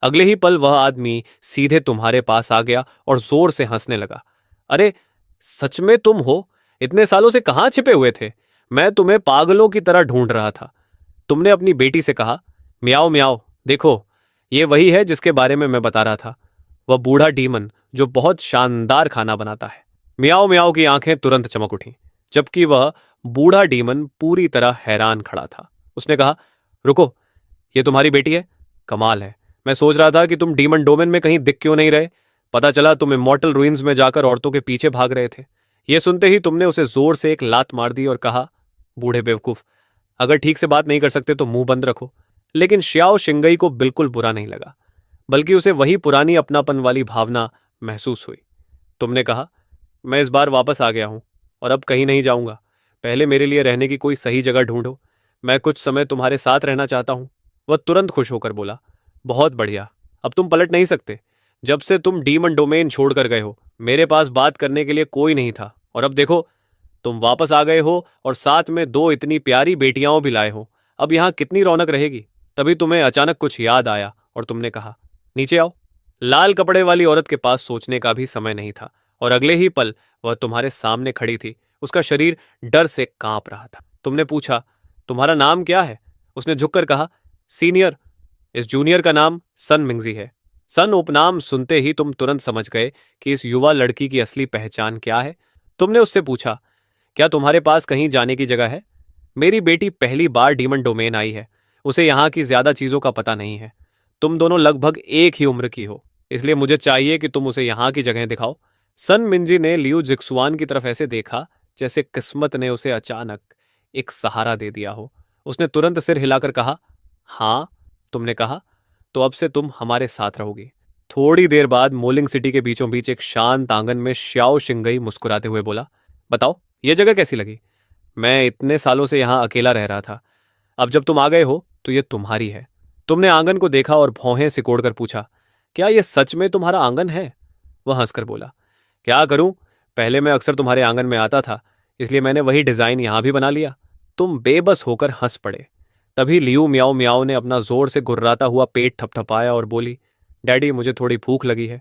अगले ही पल वह आदमी सीधे तुम्हारे पास आ गया और जोर से हंसने लगा। अरे, सच में तुम हो? इतने सालों से कहां छिपे हुए थे? मैं तुम्हें पागलों की तरह ढूंढ रहा था। तुमने अपनी बेटी से कहा, म्याओ म्याओ, देखो, ये वही है जिसके बारे में मैं बता रहा था। वह बूढ़ा डीमन जो बहुत शानदार खाना बनाता है। म्याओ म्याओ की आंखें तुरंत चमक उठीं, जबकि वह बूढ़ा डीमन पूरी तरह हैरान खड़ा था। उसने कहा, रुको, ये तुम्हारी बेटी है? कमाल है। मैं सोच रहा था कि तुम डीमन डोमेन में कहीं दिख क्यों नहीं रहे। पता चला तुम इमॉर्टल रूइंस में जाकर औरतों के पीछे भाग रहे थे। यह सुनते ही तुमने उसे जोर से एक लात मार दी और कहा, बूढ़े बेवकूफ, अगर ठीक से बात नहीं कर सकते तो मुंह बंद रखो। लेकिन श्याओ शिंगई को बिल्कुल बुरा नहीं लगा, बल्कि उसे वही पुरानी अपनापन वाली भावना महसूस हुई। तुमने कहा, मैं इस बार वापस आ गया हूं और अब कहीं नहीं जाऊंगा। पहले मेरे लिए रहने की कोई सही जगह ढूंढो। मैं कुछ समय तुम्हारे साथ रहना चाहता हूं। वह तुरंत खुश होकर बोला, बहुत बढ़िया। अब तुम पलट नहीं सकते। जब से तुम डीमन डोमेन छोड़कर गए हो, मेरे पास बात करने के लिए कोई नहीं था, और अब देखो, तुम वापस आ गए हो और साथ में दो इतनी प्यारी बेटियां भी लाए हो। अब यहां कितनी रौनक रहेगी। तभी तुम्हें अचानक कुछ याद आया और तुमने कहा, नीचे आओ। लाल कपड़े वाली औरत के पास सोचने का भी समय नहीं था और अगले ही पल वह तुम्हारे सामने खड़ी थी। उसका शरीर डर से कांप रहा था। तुमने पूछा, तुम्हारा नाम क्या है? उसने झुककर कहा, सीनियर। इस जूनियर का नाम सन मिंगजी है। सन उपनाम सुनते ही तुम तुरंत समझ गए कि इस युवा लड़की की असली पहचान क्या है। तुमने उससे पूछा, क्या तुम्हारे पास कहीं जाने की जगह है? मेरी बेटी पहली बार डीमन डोमेन आई है। उसे यहाँ की ज्यादा चीजों का पता नहीं है। तुम दोनों लगभग एक ही उम्र की हो, इसलिए मुझे चाहिए कि तुम उसे यहाँ की जगह दिखाओ। सन मिंजी ने लियू जिक्सुआन की तरफ ऐसे देखा जैसे किस्मत ने उसे अचानक एक सहारा दे दिया हो। उसने तुरंत सिर हिलाकर कहा, हाँ। तुमने कहा, तो अब से तुम हमारे साथ रहोगी। थोड़ी देर बाद मोलिंग सिटी के बीचों बीच एक शांत आंगन में श्याओ शिंगई मुस्कुराते हुए बोला, बताओ, यह जगह कैसी लगी? मैं इतने सालों से यहां अकेला रह रहा था। अब जब तुम आ गए हो तो यह तुम्हारी है। तुमने आंगन को देखा और भौहें सिकोड़कर पूछा, क्या यह सच में तुम्हारा आंगन है? वह हंसकर बोला, क्या करूं, पहले मैं अक्सर तुम्हारे आंगन में आता था, इसलिए मैंने वही डिजाइन यहां भी बना लिया। तुम बेबस होकर हंस पड़े। तभी लियू म्याओ म्याओ ने अपना जोर से गुर्राता हुआ पेट थपथपाया और बोली, डैडी, मुझे थोड़ी भूख लगी है।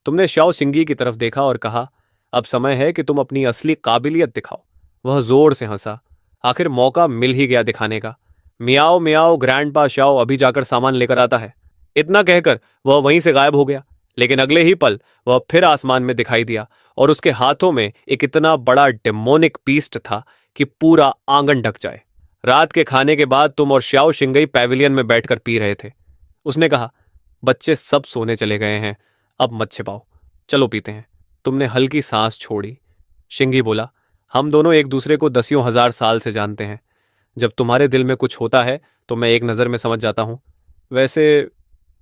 तुमने श्याओ सिंगी की तरफ देखा और कहा, अब समय है कि तुम अपनी असली काबिलियत दिखाओ। वह जोर से हंसा। आखिर मौका मिल ही गया दिखाने का। मियाओ मियाओ, ग्रैंडपा श्याओ अभी जाकर सामान लेकर आता है। इतना कहकर वह वहीं से गायब हो गया। लेकिन अगले ही पल वह फिर आसमान में दिखाई दिया और उसके हाथों में एक इतना बड़ा डेमोनिक पीस्ट था कि पूरा आंगन ढक जाए। रात के खाने के बाद तुम और श्याओ शिंगई पैविलियन में बैठकर पी रहे थे। उसने कहा, बच्चे सब सोने चले गए हैं, अब मत छिपाओ, चलो पीते हैं। तुमने हल्की सांस छोड़ी। शिंगी बोला, हम दोनों एक दूसरे को दसियों हजार साल से जानते हैं। जब तुम्हारे दिल में कुछ होता है तो मैं एक नज़र में समझ जाता हूं। वैसे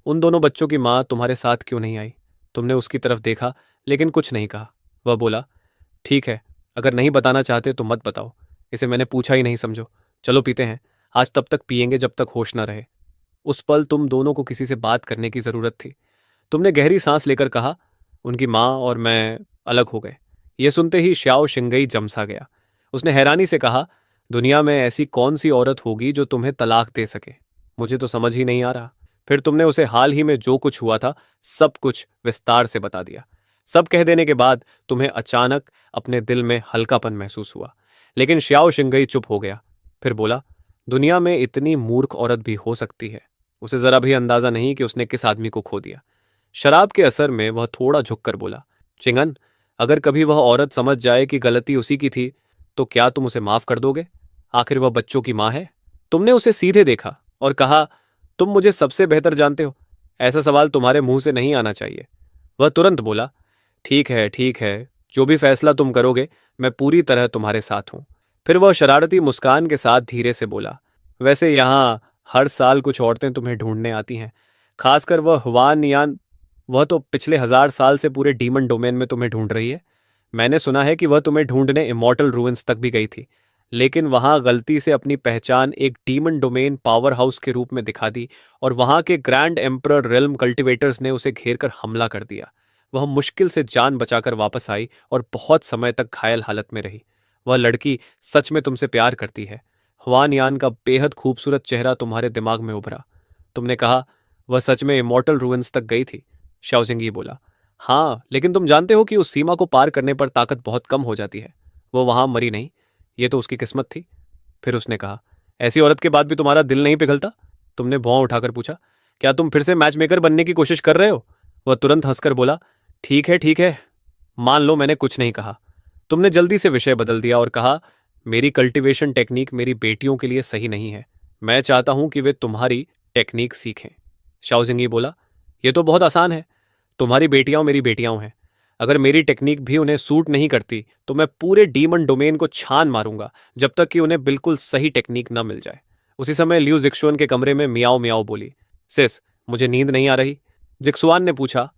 उन दोनों बच्चों की माँ तुम्हारे साथ क्यों नहीं आई? तुमने उसकी तरफ देखा लेकिन कुछ नहीं कहा। वह बोला, ठीक है, अगर नहीं बताना चाहते तो मत बताओ। इसे मैंने पूछा ही नहीं समझो। चलो पीते हैं। आज तब तक पिएंगे जब तक होश न रहे। उस पल तुम दोनों को किसी से बात करने की जरूरत थी। तुमने गहरी सांस लेकर कहा, उनकी माँ और मैं अलग हो गए। यह सुनते ही श्याओ शिंगई जमसा गया। उसने हैरानी से कहा, दुनिया में ऐसी कौन सी औरत होगी जो तुम्हें तलाक दे सके? मुझे तो समझ ही नहीं आ रहा। फिर तुमने उसे हाल ही में जो कुछ हुआ था सब कुछ विस्तार से बता दिया। सब कह देने के बाद तुम्हें अचानक अपने दिल में हल्कापन महसूस हुआ। लेकिन श्याओ शिंगई चुप हो गया। फिर बोला, दुनिया में इतनी मूर्ख औरत भी हो सकती है। उसे जरा भी अंदाजा नहीं कि उसने किस आदमी को खो दिया। शराब के असर में वह थोड़ा झुककर बोला, चिंगन, अगर कभी वह औरत समझ जाए कि गलती उसी की थी, तो क्या तुम उसे माफ कर दोगे? आखिर वह बच्चों की माँ है। तुमने उसे सीधे देखा और कहा, तुम मुझे सबसे बेहतर जानते हो। ऐसा सवाल तुम्हारे मुंह से नहीं आना चाहिए। वह तुरंत बोला, ठीक है, जो भी फैसला तुम करोगे, मैं पूरी तरह तुम्हारे साथ हूं। फिर वह शरारती मुस्कान के साथ धीरे से बोला, वैसे यहाँ हर साल कुछ औरतें तुम्हें ढूंढने आती हैं, खासकर वह हवान यान। वह तो पिछले 1000 साल से पूरे डीमन डोमेन में तुम्हें ढूंढ रही है। मैंने सुना है कि वह तुम्हें ढूंढने इमॉर्टल रूइंस तक भी गई थी, लेकिन वहां गलती से अपनी पहचान एक डीमन डोमेन पावर हाउस के रूप में दिखा दी और वहां के ग्रैंड एम्परर रेल्म कल्टिवेटर्स ने उसे घेर कर हमला कर दिया। वह मुश्किल से जान बचाकर वापस आई और बहुत समय तक घायल हालत में रही। वह लड़की सच में तुमसे प्यार करती है। हुआन यान का बेहद खूबसूरत चेहरा तुम्हारे दिमाग में उभरा। तुमने कहा, वह सच में इमॉर्टल रूइंस तक गई थी। शाओजिंगी बोला, हाँ, लेकिन तुम जानते हो कि उस सीमा को पार करने पर ताकत बहुत कम हो जाती है। वो वहां मरी नहीं, ये तो उसकी किस्मत थी। फिर उसने कहा, ऐसी औरत के बाद भी तुम्हारा दिल नहीं पिघलता? तुमने भौं उठाकर पूछा, क्या तुम फिर से मैच मेकर बनने की कोशिश कर रहे हो? वह तुरंत हंसकर बोला, ठीक है, मान लो मैंने कुछ नहीं कहा। तुमने जल्दी से विषय बदल दिया और कहा, मेरी कल्टीवेशन टेक्निक मेरी बेटियों के लिए सही नहीं है। मैं चाहता हूं कि वे तुम्हारी टेक्निक सीखें। शाओजिंगी बोला, यह तो बहुत आसान है। तुम्हारी बेटियां मेरी बेटियां हैं। अगर मेरी टेक्निक भी उन्हें सूट नहीं करती, तो मैं पूरे डीमन डोमेन को छान मारूंगा जब तक कि उन्हें बिल्कुल सही टेक्निक न मिल जाए। उसी समय लियू जिक्सुआन के कमरे में मियाओ मियाओ बोली, सिस, मुझे नींद नहीं आ रही। जिक्सुआन ने पूछा,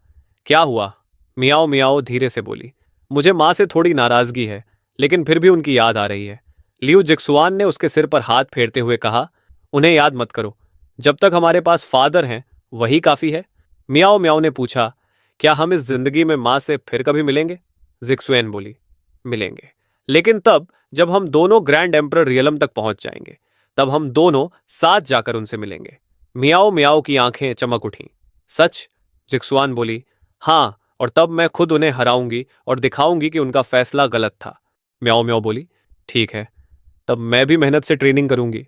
क्या हुआ? मियाओ मियाओ धीरे से बोली, मुझे माँ से थोड़ी नाराजगी है, लेकिन फिर भी उनकी याद आ रही है। लियू जिक्सुआन ने उसके सिर पर हाथ फेरते हुए कहा, उन्हें याद मत करो। जब तक हमारे पास फादर हैं, वही काफी है। मियाओ मियाओ ने पूछा, क्या हम इस जिंदगी में माँ से फिर कभी मिलेंगे? जिक्सुएन बोली, मिलेंगे, लेकिन तब जब हम दोनों ग्रैंड एम्परर रियलम तक पहुंच जाएंगे। तब हम दोनों साथ जाकर उनसे मिलेंगे। मियाओ मियाओ की आंखें चमक उठीं। सच? जिक्सुआन बोली, हाँ, और तब मैं खुद उन्हें हराऊंगी और दिखाऊंगी कि उनका फैसला गलत था। म्याओ म्याओ बोली, ठीक है, तब मैं भी मेहनत से ट्रेनिंग करूंगी।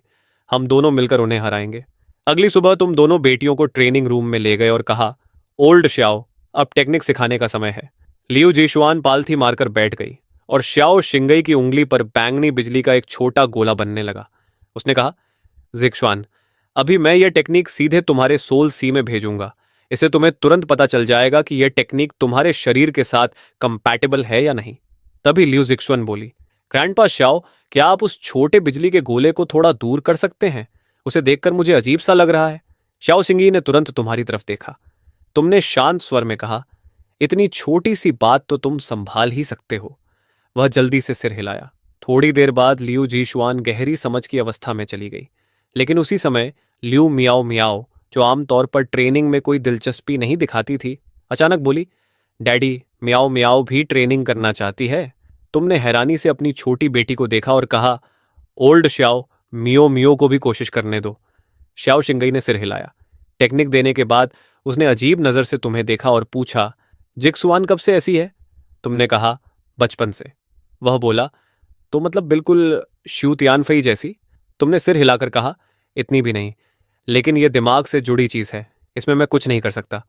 हम दोनों मिलकर उन्हें हराएंगे। अगली सुबह तुम दोनों बेटियों को ट्रेनिंग रूम में ले गए और कहा, ओल्ड श्याओ, अब टेक्निक सिखाने का समय है। लियू जीशुआन पालथी मारकर बैठ गई और श्याओ शिंगई की उंगली पर बैंगनी बिजली का एक छोटा गोला बनने लगा। उसने कहा, जिक्सुआन, अभी मैं यह टेक्निक सीधे तुम्हारे सोल सी में भेजूंगा। इससे तुम्हें तुरंत पता चल जाएगा कि यह टेक्निक तुम्हारे शरीर के साथ कंपैटिबल है या नहीं। तभी लियू जिक्सुआन बोली, ग्रैंडपा श्याओ, क्या आप उस छोटे बिजली के गोले को थोड़ा दूर कर सकते हैं? उसे देखकर मुझे अजीब सा लग रहा है। श्याओ शिंगी ने तुरंत तुम्हारी तरफ देखा। तुमने शांत स्वर में कहा, इतनी छोटी सी बात तो तुम संभाल ही सकते हो। वह जल्दी से सिर हिलाया। थोड़ी देर बाद लियू जीशुआन गहरी समझ की अवस्था में चली गई। लेकिन उसी समय लियू मियाओ मियाओ, जो आमतौर पर ट्रेनिंग में कोई दिलचस्पी नहीं दिखाती थी, अचानक बोली, डैडी, मियाओ मियाओ भी ट्रेनिंग करना चाहती है। तुमने हैरानी से अपनी छोटी बेटी को देखा और कहा, ओल्ड श्याओ, मियो मियो को भी कोशिश करने दो। श्याओ शिंगई ने सिर हिलाया। टेक्निक देने के बाद उसने अजीब नजर से तुम्हें देखा और पूछा, जिक्सुआन कब से ऐसी है? तुमने कहा, बचपन से। वह बोला, तो मतलब बिल्कुल शू तियानफई जैसी? तुमने सिर हिलाकर कहा, इतनी भी नहीं, लेकिन यह दिमाग से जुड़ी चीज है, इसमें मैं कुछ नहीं कर सकता।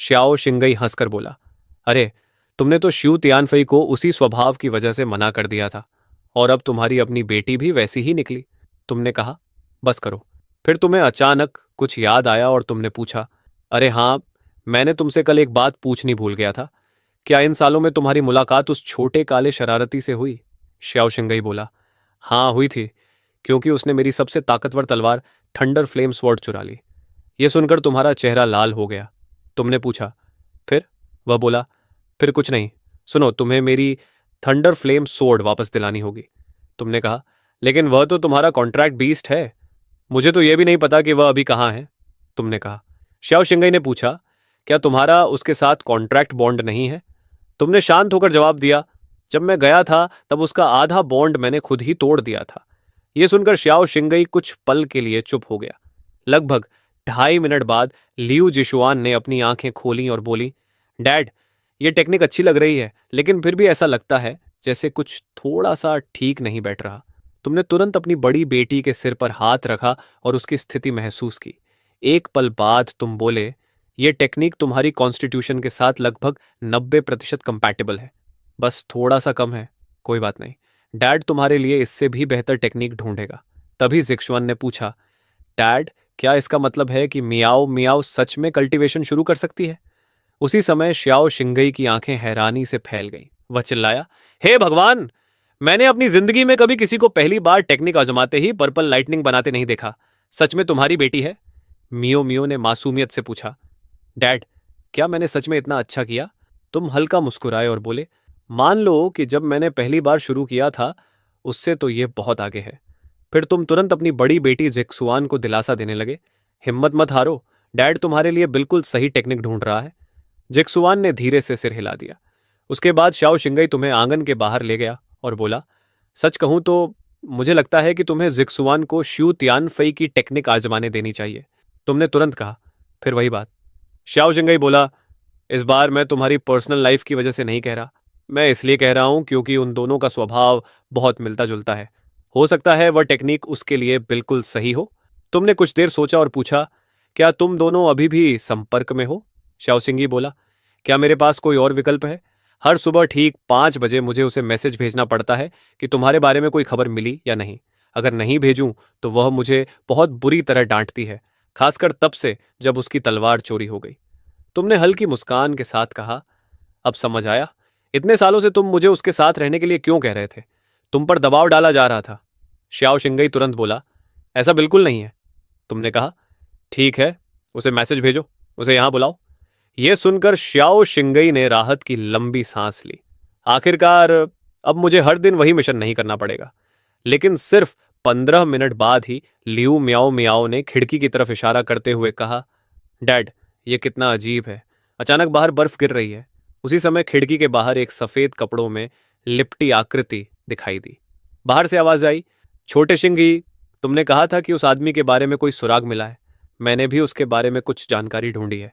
श्याओ शिंगई हंसकर बोला, अरे, तुमने तो शू तियानफई को उसी स्वभाव की वजह से मना कर दिया था, और अब तुम्हारी अपनी बेटी भी वैसी ही निकली। तुमने कहा, बस करो। फिर तुम्हें अचानक कुछ याद आया और तुमने पूछा, अरे हाँ, मैंने तुमसे कल एक बात पूछनी भूल गया था। क्या इन सालों में तुम्हारी मुलाकात उस छोटे काले शरारती से हुई? श्याओ शिंगई बोला, हाँ, हुई थी, क्योंकि उसने मेरी सबसे ताकतवर तलवार थंडर फ्लेम स्वॉर्ड चुरा ली। यह सुनकर तुम्हारा चेहरा लाल हो गया। तुमने पूछा, फिर? वह बोला, फिर कुछ नहीं। सुनो, तुम्हें मेरी थंडर फ्लेम स्वॉर्ड वापस दिलानी होगी। तुमने कहा, लेकिन वह तो तुम्हारा कॉन्ट्रैक्ट बीस्ट है। मुझे तो यह भी नहीं पता कि वह अभी कहाँ है। तुमने कहा। श्याओ शिंगई ने पूछा, क्या तुम्हारा उसके साथ कॉन्ट्रैक्ट बॉन्ड नहीं है? तुमने शांत होकर जवाब दिया, जब मैं गया था तब उसका आधा बॉन्ड मैंने खुद ही तोड़ दिया था। यह सुनकर श्याओ शिंगई कुछ पल के लिए चुप हो गया। लगभग 2.5 मिनट बाद लियू जिशुआन ने अपनी आंखें खोली और बोली, डैड, यह टेक्निक अच्छी लग रही है, लेकिन फिर भी ऐसा लगता है जैसे कुछ थोड़ा सा ठीक नहीं बैठ रहा। तुमने तुरंत अपनी बड़ी बेटी के सिर पर हाथ रखा और उसकी स्थिति महसूस की। एक पल बाद तुम बोले, ये टेक्निक तुम्हारी कॉन्स्टिट्यूशन के साथ लगभग 90% कंपैटिबल है, बस थोड़ा सा कम है। कोई बात नहीं, डैड तुम्हारे लिए इससे भी बेहतर टेक्निक ढूंढेगा। तभी जिक्शुआन ने पूछा, डैड, क्या इसका मतलब है कि मियाओ मियाओ सच में कल्टीवेशन शुरू कर सकती है? उसी समय श्याओ शिंगई की आंखें हैरानी से फैल गईं। वह चिल्लाया, हे भगवान, मैंने अपनी जिंदगी में कभी किसी को पहली बार टेक्निक आजमाते ही पर्पल लाइटनिंग बनाते नहीं देखा। सच में तुम्हारी बेटी है? मियो मियो ने मासूमियत से पूछा। डैड, क्या मैंने सच में इतना अच्छा किया? तुम हल्का मुस्कुराए और बोले, मान लो कि जब मैंने पहली बार शुरू किया था, उससे तो ये बहुत आगे है। फिर तुम तुरंत अपनी बड़ी बेटी जिक्सुआन को दिलासा देने लगे, हिम्मत मत हारो, डैड तुम्हारे लिए बिल्कुल सही टेक्निक ढूंढ रहा है। जिक्सुआन ने धीरे से सिर हिला दिया। उसके बाद शाओ शिंगई तुम्हें आंगन के बाहर ले गया और बोला, सच कहूं तो मुझे लगता है कि तुम्हें जिक्सुआन को श्यू तियानफई की टेक्निक आजमाने देनी चाहिए। तुमने तुरंत कहा, फिर वही बात। शाओ शिंगई बोला, इस बार मैं तुम्हारी पर्सनल लाइफ की वजह से नहीं कह रहा, मैं इसलिए कह रहा हूं क्योंकि उन दोनों का स्वभाव बहुत मिलता जुलता है। हो सकता है वह टेक्निक उसके लिए बिल्कुल सही हो। तुमने कुछ देर सोचा और पूछा, क्या तुम दोनों अभी भी संपर्क में हो? शाओसिंगी बोला, क्या मेरे पास कोई और विकल्प है? हर सुबह ठीक 5 बजे मुझे उसे मैसेज भेजना पड़ता है कि तुम्हारे बारे में कोई खबर मिली या नहीं। अगर नहीं भेजूं तो वह मुझे बहुत बुरी तरह डांटती है, खासकर तब से जब उसकी तलवार चोरी हो गई। तुमने हल्की मुस्कान के साथ कहा, अब समझ आया, इतने सालों से तुम मुझे उसके साथ रहने के लिए क्यों कह रहे थे? तुम पर दबाव डाला जा रहा था। श्याओ शिंगई तुरंत बोला, ऐसा बिल्कुल नहीं है। तुमने कहा, ठीक है, उसे मैसेज भेजो, उसे यहां बुलाओ। यह सुनकर श्याओ शिंगई ने राहत की लंबी सांस ली। आखिरकार अब मुझे हर दिन वही मिशन नहीं करना पड़ेगा। लेकिन सिर्फ 15 मिनट बाद ही लियू म्याओ म्याओ ने खिड़की की तरफ इशारा करते हुए कहा, डैड, ये कितना अजीब है, अचानक बाहर बर्फ गिर रही है। उसी समय खिड़की के बाहर एक सफेद कपड़ों में लिपटी आकृति दिखाई दी। बाहर से आवाज आई, छोटे शिंगी, तुमने कहा था कि उस आदमी के बारे में कोई सुराग मिला है। मैंने भी उसके बारे में कुछ जानकारी ढूंढी है।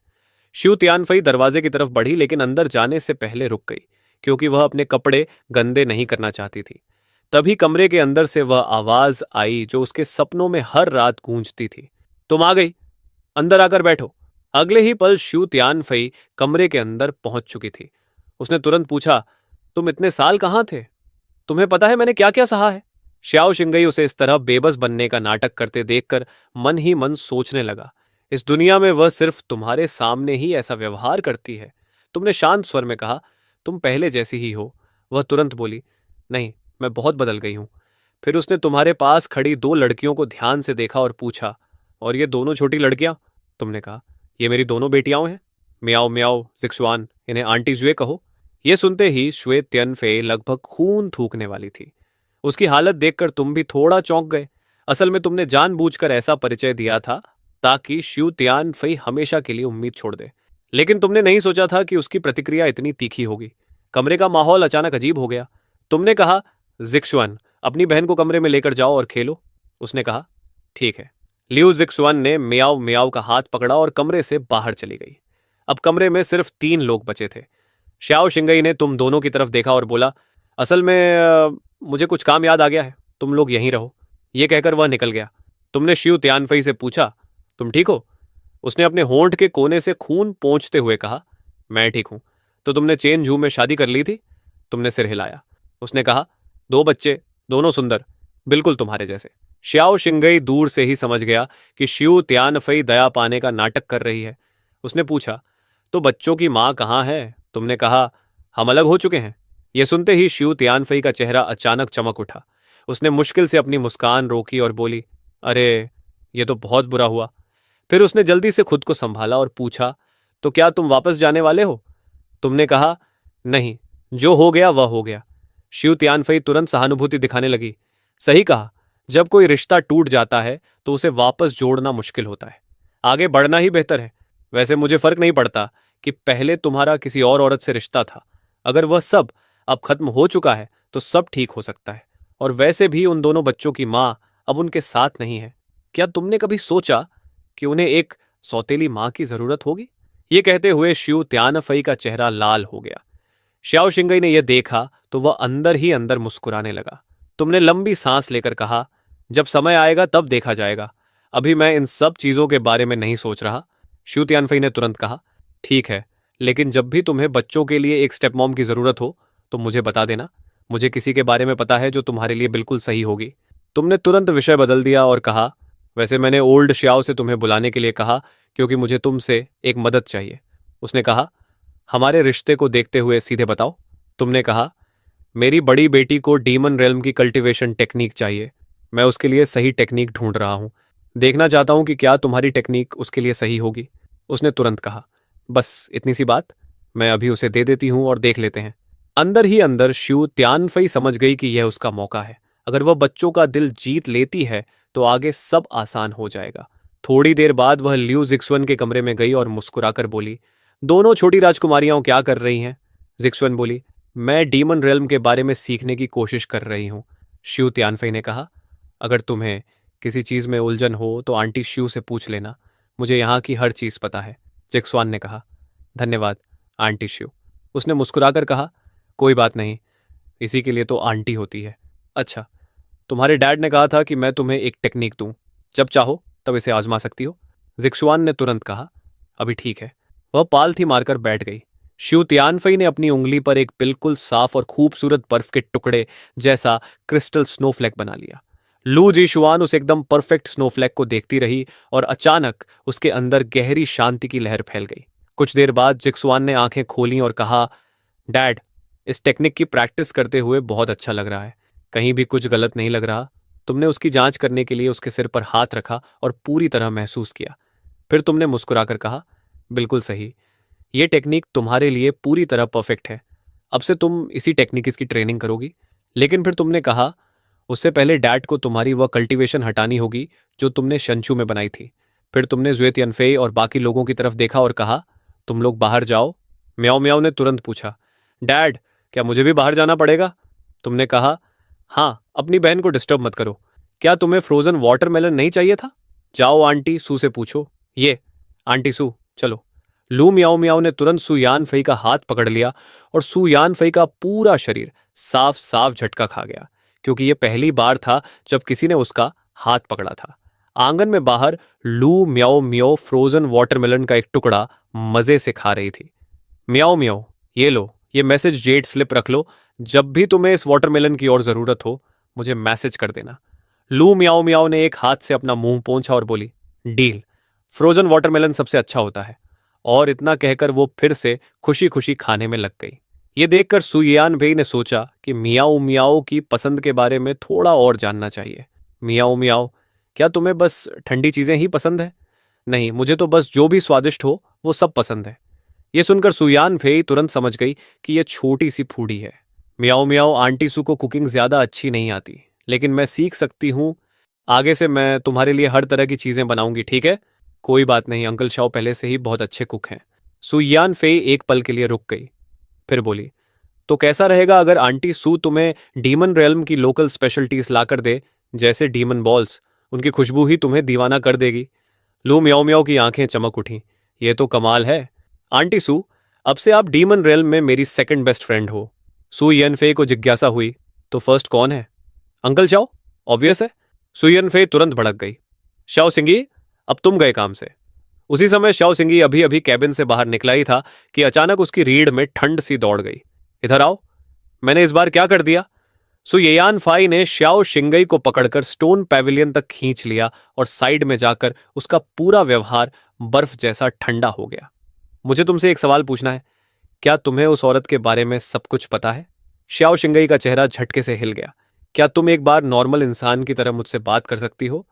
शू तियानफई दरवाजे की तरफ बढ़ी, लेकिन अंदर जाने से पहले रुक गई, क्योंकि वह अपने कपड़े गंदे नहीं करना चाहती थी। तभी कमरे के अंदर से वह आवाज आई जो उसके सपनों में हर रात गूंजती थी, तुम आ गई, अंदर आकर बैठो। अगले ही पल शू तियानफई कमरे के अंदर पहुंच चुकी थी। उसने तुरंत पूछा, तुम इतने साल कहाँ थे? तुम्हें पता है मैंने क्या क्या सहा है? श्याओ शिंगई उसे इस तरह बेबस बनने का नाटक करते देखकर मन ही मन सोचने लगा, इस दुनिया में वह सिर्फ तुम्हारे सामने ही ऐसा व्यवहार करती है। तुमने शांत स्वर में कहा, तुम पहले जैसी ही हो। वह तुरंत बोली, नहीं, मैं बहुत बदल गई हूं। फिर उसने तुम्हारे पास खड़ी 2 लड़कियों को ध्यान से देखा और पूछा, और ये दोनों छोटी लड़कियां? तुमने कहा, ये मेरी दोनों बेटियां हैं, मियाओ मियाओ जिक्सुआन, इन्हें आंटी जुए कहो। यह सुनते ही श्वे तियनफे लगभग खून थूकने वाली थी। उसकी हालत देखकर तुम भी थोड़ा चौंक गए। असल में तुमने जानबूझकर ऐसा परिचय दिया था ताकि श्यू तियानफई हमेशा के लिए उम्मीद छोड़ दे। लेकिन तुमने नहीं सोचा था कि उसकी प्रतिक्रिया इतनी तीखी होगी। कमरे का माहौल अचानक अजीब हो गया। तुमने कहा, जिक्सुआन, अपनी बहन को कमरे में लेकर जाओ और खेलो। उसने कहा, ठीक है। लियू जिक्सुआन ने मियाओ मियाओ का हाथ पकड़ा और कमरे से बाहर चली गई। अब कमरे में सिर्फ 3 लोग बचे थे। श्याओ शिंगई ने तुम दोनों की तरफ देखा और बोला, असल में मुझे कुछ काम याद आ गया है, तुम लोग यहीं रहो। यह कहकर वह निकल गया। तुमने श्यू तियानफई से पूछा, तुम ठीक हो? उसने अपने होंठ के कोने से खून पोंछते हुए कहा, मैं ठीक हूं। तो तुमने चेन झू में शादी कर ली थी? तुमने सिर हिलाया। उसने कहा, 2 बच्चे, दोनों सुंदर, बिल्कुल तुम्हारे जैसे। श्याओ शिंगई दूर से ही समझ गया कि श्यू तियानफई दया पाने का नाटक कर रही है। उसने पूछा, तो बच्चों की मां कहाँ है? तुमने कहा, हम अलग हो चुके हैं। यह सुनते ही श्यू तियानफई का चेहरा अचानक चमक उठा। उसने मुश्किल से अपनी मुस्कान रोकी और बोली, अरे, यह तो बहुत बुरा हुआ। फिर उसने जल्दी से खुद को संभाला और पूछा, तो क्या तुम वापस जाने वाले हो? तुमने कहा, नहीं, जो हो गया वह हो गया। श्यू तियानफई तुरंत सहानुभूति दिखाने लगी। सही कहा, जब कोई रिश्ता टूट जाता है तो उसे वापस जोड़ना मुश्किल होता है, आगे बढ़ना ही बेहतर है। वैसे मुझे फर्क नहीं पड़ता कि पहले तुम्हारा किसी और औरत से रिश्ता था। अगर वह सब अब खत्म हो चुका है तो सब ठीक हो सकता है। और वैसे भी उन दोनों बच्चों की मां अब उनके साथ नहीं है। क्या तुमने कभी सोचा कि उन्हें एक सौतेली मां की जरूरत होगी? ये कहते हुए श्यू तियानफई का चेहरा लाल हो गया। श्याओ शिंगई ने यह देखा तो वह अंदर ही अंदर मुस्कुराने लगा। तुमने लंबी सांस लेकर कहा, जब समय आएगा तब देखा जाएगा। अभी मैं इन सब चीज़ों के बारे में नहीं सोच रहा। शू तियानफई ने तुरंत कहा। ठीक है, लेकिन जब भी तुम्हें बच्चों के लिए एक स्टेप मॉम की ज़रूरत हो तो मुझे बता देना। मुझे किसी के बारे में पता है जो तुम्हारे लिए बिल्कुल सही होगी। तुमने तुरंत विषय बदल दिया और कहा, वैसे मैंने ओल्ड श्याओ से तुम्हें बुलाने के लिए कहा क्योंकि मुझे तुमसे एक मदद चाहिए। उसने कहा, हमारे रिश्ते को देखते हुए सीधे बताओ। तुमने कहा, मेरी बड़ी बेटी को डीमन रेल्म की कल्टीवेशन टेक्निक चाहिए। मैं उसके लिए सही टेक्निक ढूंढ रहा हूँ। देखना चाहता हूँ कि क्या तुम्हारी टेक्निक उसके लिए सही होगी। उसने तुरंत कहा, बस इतनी सी बात, मैं अभी उसे दे देती हूँ और देख लेते हैं। अंदर ही अंदर श्यू त्यानफई समझ गई कि यह उसका मौका है। अगर वह बच्चों का दिल जीत लेती है तो आगे सब आसान हो जाएगा। थोड़ी देर बाद वह लियू जिक्सवन के कमरे में गई और मुस्कुराकर बोली, दोनों छोटी राजकुमारियां क्या कर रही हैं? जिक्सवन बोली, मैं डीमन रेल्म के बारे में सीखने की कोशिश कर रही हूँ। श्यू त्यानफई ने कहा, अगर तुम्हें किसी चीज़ में उलझन हो तो आंटी श्यू से पूछ लेना। मुझे यहाँ की हर चीज़ पता है। जिक्सवान ने कहा, धन्यवाद आंटी श्यू। उसने मुस्कुराकर कहा, कोई बात नहीं, इसी के लिए तो आंटी होती है। अच्छा, तुम्हारे डैड ने कहा था कि मैं तुम्हें एक टेक्निक दूं, जब चाहो तब इसे आजमा सकती हो। जिक्सुआन ने तुरंत कहा, अभी ठीक है। वह पालथी मारकर बैठ गई। शू तियानफई ने अपनी उंगली पर एक बिल्कुल साफ और खूबसूरत बर्फ के टुकड़े जैसा क्रिस्टल स्नोफ्लैक बना लिया। लू जी शुआन उस एकदम परफेक्ट स्नोफ्लैक को देखती रही और अचानक उसके अंदर गहरी शांति की लहर फैल गई। कुछ देर बाद जिक्सुआन ने आंखें खोलीं और कहा, डैड, इस टेक्निक की प्रैक्टिस करते हुए बहुत अच्छा लग रहा है। कहीं भी कुछ गलत नहीं लग रहा। तुमने उसकी जांच करने के लिए उसके सिर पर हाथ रखा और पूरी तरह महसूस किया। फिर तुमने मुस्कुराकर कहा, बिल्कुल सही, ये टेक्निक तुम्हारे लिए पूरी तरह परफेक्ट है। अब से तुम इसी टेक्निक की ट्रेनिंग करोगी। लेकिन फिर तुमने कहा, उससे पहले डैड को तुम्हारी वह कल्टीवेशन हटानी होगी जो तुमने शंचू में बनाई थी। फिर तुमने जुए तियनफे और बाकी लोगों की तरफ देखा और कहा, तुम लोग बाहर जाओ। म्याओ म्याओ ने तुरंत पूछा, डैड, क्या मुझे भी बाहर जाना पड़ेगा? तुमने कहा, हाँ, अपनी बहन को डिस्टर्ब मत करो। क्या तुम्हें फ्रोजन वाटरमेलन नहीं चाहिए था? जाओ आंटी सू से पूछो। ये आंटी सू, चलो। लू मियाओ मियाओ ने तुरंत सू यान फई का हाथ पकड़ लिया और सू यान फई का पूरा शरीर साफ साफ झटका खा गया, क्योंकि यह पहली बार था जब किसी ने उसका हाथ पकड़ा था। आंगन में बाहर लू म्याओ म्याओ फ्रोजन वाटरमेलन का एक टुकड़ा मजे से खा रही थी। म्याओ म्याओ, ये लो, ये मैसेज जेड स्लिप रख लो। जब भी तुम्हें इस वाटरमेलन की और जरूरत हो मुझे मैसेज कर देना। लू मियाओ मियाओ ने एक हाथ से अपना मुंह पोंछा और बोली, डील। फ्रोजन वाटरमेलन सबसे अच्छा होता है। और इतना कहकर वो फिर से खुशी खुशी खाने में लग गई। ये देखकर सुयान भेई ने सोचा कि मियाओ मियाओ की पसंद के बारे में थोड़ा और जानना चाहिए। मियाओ मियाओ, क्या तुम्हें बस ठंडी चीजें ही पसंद है? नहीं, मुझे तो बस जो भी स्वादिष्ट हो वो सब पसंद है। ये सुनकर सुयान फेई तुरंत समझ गई कि यह छोटी सी फूडी है। मियाओ मियाओ, आंटी सू को कुकिंग ज्यादा अच्छी नहीं आती, लेकिन मैं सीख सकती हूँ। आगे से मैं तुम्हारे लिए हर तरह की चीजें बनाऊंगी, ठीक है? कोई बात नहीं, अंकल शाओ पहले से ही बहुत अच्छे कुक हैं। सुयान फेई एक पल के लिए रुक गई, फिर बोली, तो कैसा रहेगा अगर आंटी सू तुम्हें डीमन रेल्म की लोकल स्पेशलिटीज लाकर दे, जैसे डीमन बॉल्स? उनकी खुशबू ही तुम्हें दीवाना कर देगी। लू मियाओ मियाओ की आंखें चमक उठी। ये तो कमाल है। आंटी सू, अब से आप डीमन रेल्म में मेरी सेकंड बेस्ट फ्रेंड हो। सू यनफे को जिज्ञासा हुई, तो फर्स्ट कौन है? अंकल शाओ, ऑब्वियस है। सू यनफे तुरंत भड़क गई। शाओ सिंगी, अब तुम गए काम से। उसी समय शाओ सिंगी अभी अभी कैबिन से बाहर निकला ही था कि अचानक उसकी रीढ़ में ठंड सी दौड़ गई। इधर आओ, मैंने इस बार क्या कर दिया? सो येयान फाई ने श्याओ शिंगई को पकड़कर स्टोन पैविलियन तक खींच लिया और साइड में जाकर उसका पूरा व्यवहार बर्फ जैसा ठंडा हो गया। मुझे तुमसे एक सवाल पूछना है, क्या तुम्हें उस औरत के बारे में सब कुछ पता है? श्याओ शिंगई का चेहरा झटके से हिल गया। क्या तुम एक बार नॉर्मल इंसान की तरह मुझसे बात कर सकती हो?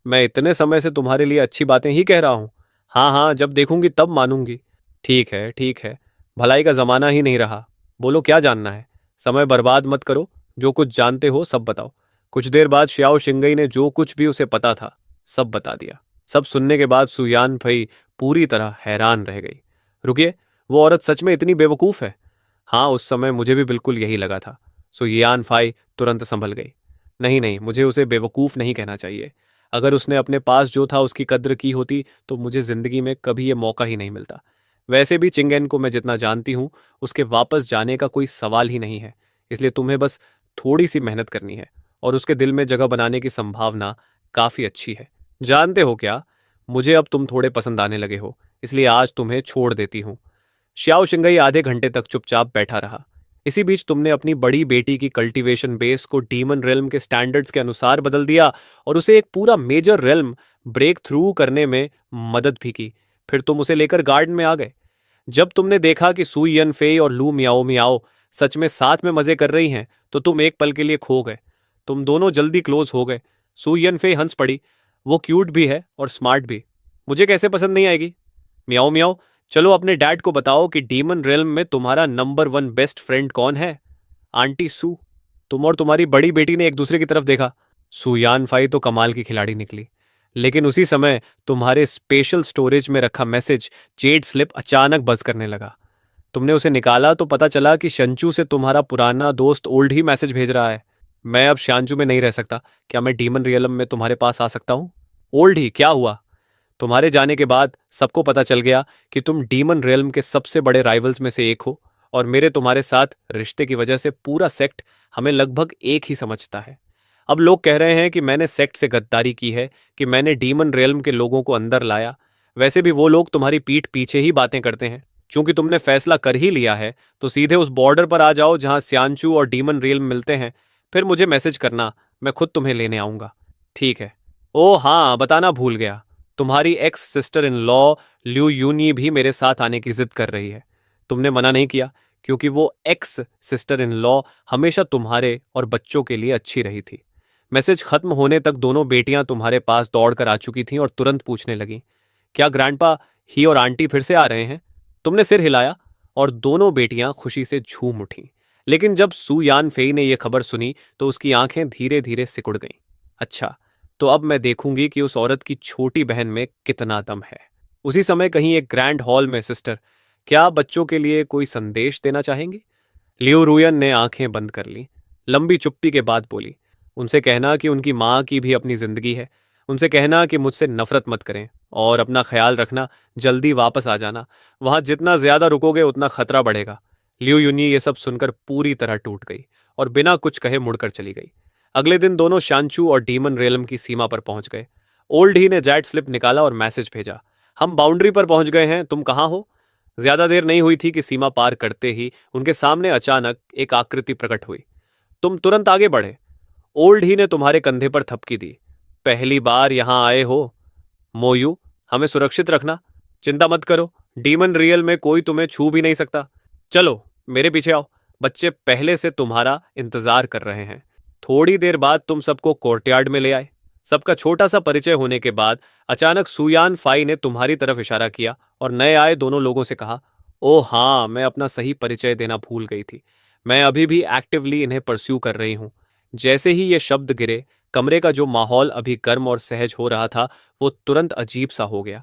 मैं इतने समय से तुम्हारे लिए अच्छी बातें ही कह रहा हूं। हाँ हाँ, जब देखूंगी तब मानूंगी। ठीक है ठीक है, भलाई का जमाना ही नहीं रहा। बोलो क्या जानना है? समय बर्बाद मत करो, जो कुछ जानते हो सब बताओ। कुछ देर बाद श्याओ शिंगई ने जो कुछ भी उसे पता था सब बता दिया। सब सुनने के बाद सुयान फई पूरी तरह हैरान रह गई। रुकिए, वो औरत सच में इतनी बेवकूफ है? हाँ, उस समय मुझे भी बिल्कुल यही लगा था। सुयान फाई तुरंत संभल गई। नहीं नहीं, मुझे उसे बेवकूफ नहीं कहना चाहिए। अगर उसने अपने पास जो था उसकी कद्र की होती तो मुझे जिंदगी में कभी ये मौका ही नहीं मिलता। वैसे भी चिंगेन को मैं जितना जानती हूँ उसके वापस जाने का कोई सवाल ही नहीं है। इसलिए तुम्हें बस थोड़ी सी मेहनत करनी है और उसके दिल में जगह बनाने की संभावना काफी अच्छी है। जानते हो क्या, मुझे अब तुम थोड़े पसंद आने लगे हो, इसलिए आज तुम्हें छोड़ देती हूँ। श्याओ शिंगई आधे घंटे तक चुपचाप बैठा रहा। इसी बीच तुमने अपनी बड़ी बेटी की कल्टीवेशन बेस को डीमन रेल्म के स्टैंडर्ड्स के अनुसार बदल दिया और उसे एक पूरा मेजर रेल्म ब्रेक थ्रू करने में मदद भी की। फिर तुम उसे लेकर गार्डन में आ गए। जब तुमने देखा कि सुई यन फेई और लू मियाओ मियाओ सच में साथ में मजे कर रही हैं, तो तुम एक पल के लिए खो गए। तुम दोनों जल्दी क्लोज हो गए। सुई यन फेई हंस पड़ी। वो क्यूट भी है और स्मार्ट भी। मुझे कैसे पसंद नहीं आएगी? मियाओ मियाओ, चलो अपने डैड को बताओ कि डीमन रेल्म में तुम्हारा नंबर वन बेस्ट फ्रेंड कौन है। आंटी सू। तुम और तुम्हारी बड़ी बेटी ने एक दूसरे की तरफ देखा। सुयान फाई तो कमाल की खिलाड़ी निकली। लेकिन उसी समय तुम्हारे स्पेशल स्टोरेज में रखा मैसेज जेड स्लिप अचानक बज करने लगा। तुमने उसे निकाला तो पता चला कि शंचू से तुम्हारा पुराना दोस्त ओल्ड ही मैसेज भेज रहा है। मैं अब शांचू में नहीं रह सकता। क्या मैं डीमन रियलम में तुम्हारे पास आ सकता हूँ? ओल्ड ही क्या हुआ? तुम्हारे जाने के बाद सबको पता चल गया कि तुम डीमन रियल्म के सबसे बड़े राइवल्स में से एक हो, और मेरे तुम्हारे साथ रिश्ते की वजह से पूरा सेक्ट हमें लगभग एक ही समझता है। अब लोग कह रहे हैं कि मैंने सेक्ट से गद्दारी की है, कि मैंने डीमन रियल्म के लोगों को अंदर लाया। वैसे भी वो लोग तुम्हारी पीठ पीछे ही बातें करते हैं। चूंकि तुमने फैसला कर ही लिया है, तो सीधे उस बॉर्डर पर आ जाओ जहां स्यानचू और डीमन रियल्म मिलते हैं। फिर मुझे मैसेज करना, मैं खुद तुम्हें लेने आऊंगा। ठीक है। ओ हाँ, बताना भूल गया, तुम्हारी ex sister in law Liu Yuni भी मेरे साथ आने की जिद कर रही है। तुमने मना नहीं किया, क्योंकि वो एक्स सिस्टर इन लॉ हमेशा तुम्हारे और बच्चों के लिए अच्छी रही थी। मैसेज खत्म होने तक दोनों बेटियां तुम्हारे पास दौड़कर आ चुकी थीं और तुरंत पूछने लगीं, क्या ग्रैंडपा ही और आंटी फिर से आ रहे हैं? तुमने सिर हिलाया और दोनों बेटियां खुशी से झूम उठीं। लेकिन जब सू यान फेई ने यह खबर सुनी तो उसकी आंखें धीरे धीरे सिकुड़ गईं। अच्छा, तो अब मैं देखूंगी कि उस औरत की छोटी बहन में कितना दम है। उसी समय कहीं एक ग्रैंड हॉल में सिस्टर, क्या आप बच्चों के लिए कोई संदेश देना चाहेंगी? लियो रुयन ने आंखें बंद कर ली। लंबी चुप्पी के बाद बोली, उनसे कहना कि उनकी माँ की भी अपनी जिंदगी है। उनसे कहना कि मुझसे नफरत मत करें और अपना ख्याल रखना। जल्दी वापस आ जाना। वहां जितना ज्यादा रुकोगे उतना खतरा बढ़ेगा। लियो यूनी ये सब सुनकर पूरी तरह टूट गई और बिना कुछ कहे मुड़कर चली गई। अगले दिन दोनों शांचू और डीमन रेलम की सीमा पर पहुंच गए। ओल्ड ही ने जैट स्लिप निकाला और मैसेज भेजा, हम बाउंड्री पर पहुंच गए हैं, तुम कहाँ हो? ज्यादा देर नहीं हुई थी कि सीमा पार करते ही उनके सामने अचानक एक आकृति प्रकट हुई। तुम तुरंत आगे बढ़े। ओल्ड ही ने तुम्हारे कंधे पर थपकी दी। पहली बार यहां आए हो मोयू, हमें सुरक्षित रखना। चिंता मत करो, डीमन रियल में कोई तुम्हें छू भी नहीं सकता। चलो मेरे पीछे आओ, बच्चे पहले से तुम्हारा इंतजार कर रहे हैं। थोड़ी देर बाद तुम सबको कोर्टयार्ड में ले आए। सबका छोटा सा परिचय होने के बाद अचानक सुयान फाई ने तुम्हारी तरफ इशारा किया और नए आए दोनों लोगों से कहा, ओ हाँ, मैं अपना सही परिचय देना भूल गई थी। मैं अभी भी एक्टिवली इन्हें परस्यू कर रही हूँ। जैसे ही ये शब्द गिरे, कमरे का जो माहौल अभी गर्म और सहज हो रहा था, वो तुरंत अजीब सा हो गया।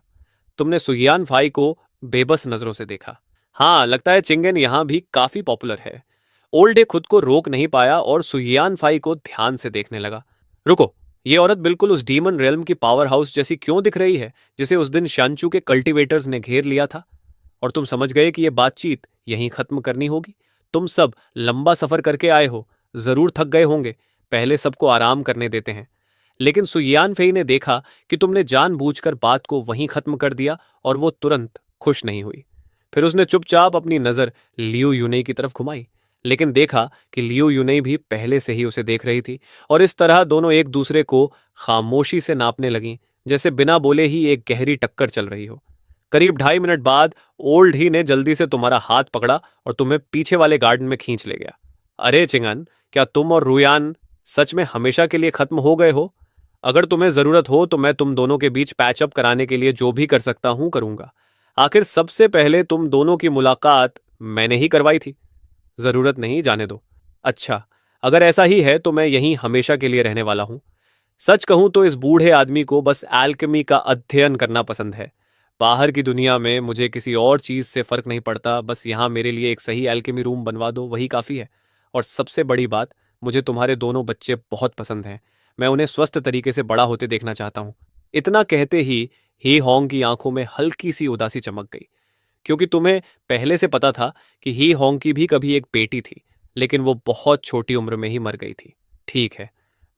तुमने सुयान फाई को बेबस नजरों से देखा। हाँ, लगता है चिंगन यहाँ भी काफी पॉपुलर है। ओल्डे खुद को रोक नहीं पाया और सुयान फाई को ध्यान से देखने लगा। रुको, ये औरत बिल्कुल उस डीमन रेल्म की पावर हाउस जैसी क्यों दिख रही है जिसे उस दिन शांचू के कल्टीवेटर्स ने घेर लिया था? और तुम समझ गए कि यह बातचीत यहीं खत्म करनी होगी। तुम सब लंबा सफर करके आए हो, जरूर थक गए होंगे। पहले सबको आराम करने देते हैं। लेकिन सुयान फेई ने देखा कि तुमने जानबूझकर बात को वहीं खत्म कर दिया और वो तुरंत खुश नहीं हुई। फिर उसने चुपचाप अपनी नजर लियो यूने की तरफ घुमाई, लेकिन देखा कि लियो यूने भी पहले से ही उसे देख रही थी और इस तरह दोनों एक दूसरे को खामोशी से नापने लगीं, जैसे बिना बोले ही एक गहरी टक्कर चल रही हो। करीब 2.5 मिनट बाद ओल्ड ही ने जल्दी से तुम्हारा हाथ पकड़ा और तुम्हें पीछे वाले गार्डन में खींच ले गया। अरे चिंगन, क्या तुम और रुयान सच में हमेशा के लिए खत्म हो गए हो? अगर तुम्हें जरूरत हो तो मैं तुम दोनों के बीच पैचअप कराने के लिए जो भी कर सकता हूं करूंगा। आखिर सबसे पहले तुम दोनों की मुलाकात मैंने ही करवाई थी। जरूरत नहीं, जाने दो। अच्छा, अगर ऐसा ही है तो मैं यहीं हमेशा के लिए रहने वाला हूं। सच कहूं तो इस बूढ़े आदमी को बस एल्केमी का अध्ययन करना पसंद है। बाहर की दुनिया में मुझे किसी और चीज से फर्क नहीं पड़ता, बस यहाँ मेरे लिए एक सही एल्केमी रूम बनवा दो, वही काफी है। और सबसे बड़ी बात, मुझे तुम्हारे दोनों बच्चे बहुत पसंद हैं। मैं उन्हें स्वस्थ तरीके से बड़ा होते देखना चाहता हूँ। इतना कहते ही होंग की आंखों में हल्की सी उदासी चमक गई, क्योंकि तुम्हें पहले से पता था कि ही होंग की भी कभी एक बेटी थी, लेकिन वो बहुत छोटी उम्र में ही मर गई थी। ठीक है,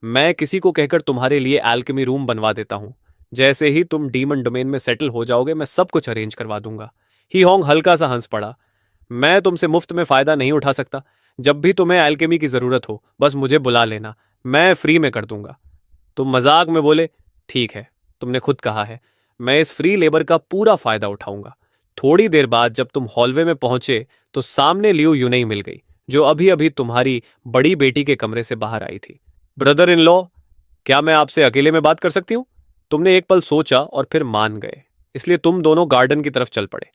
मैं किसी को कहकर तुम्हारे लिए एल्केमी रूम बनवा देता हूँ। जैसे ही तुम डीमन डोमेन में सेटल हो जाओगे मैं सब कुछ अरेंज करवा दूंगा। ही होंग हल्का सा हंस पड़ा। मैं तुमसे मुफ्त में फायदा नहीं उठा सकता। जब भी तुम्हें एल्केमी की जरूरत हो बस मुझे बुला लेना, मैं फ्री में कर दूंगा। तुम मजाक में बोले, ठीक है, तुमने खुद कहा है, मैं इस फ्री लेबर का पूरा फायदा उठाऊंगा। थोड़ी देर बाद जब तुम हॉलवे में पहुंचे तो सामने लियू यूनई मिल गई, जो अभी अभी तुम्हारी बड़ी बेटी के कमरे से बाहर आई थी। ब्रदर इन लॉ, क्या मैं आपसे अकेले में बात कर सकती हूँ? तुमने एक पल सोचा और फिर मान गए, इसलिए तुम दोनों गार्डन की तरफ चल पड़े।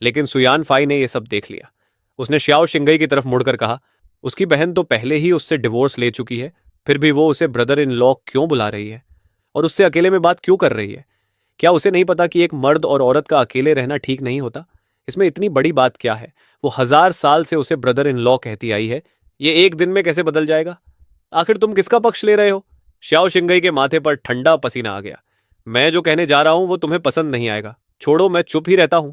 लेकिन सुयान फाई ने यह सब देख लिया। उसने श्याओ शिंगई की तरफ मुड़कर कहा, उसकी बहन तो पहले ही उससे डिवोर्स ले चुकी है, फिर भी वो उसे ब्रदर इन लॉ क्यों बुला रही है और उससे अकेले में बात क्यों कर रही है? क्या उसे नहीं पता कि एक मर्द और औरत का अकेले रहना ठीक नहीं होता? इसमें इतनी बड़ी बात क्या है? वो 1000 साल से उसे ब्रदर इन लॉ कहती आई है, ये एक दिन में कैसे बदल जाएगा? आखिर तुम किसका पक्ष ले रहे हो? श्याओ शिंगई के माथे पर ठंडा पसीना आ गया। मैं जो कहने जा रहा हूं वो तुम्हें पसंद नहीं आएगा, छोड़ो, मैं चुप ही रहता हूं।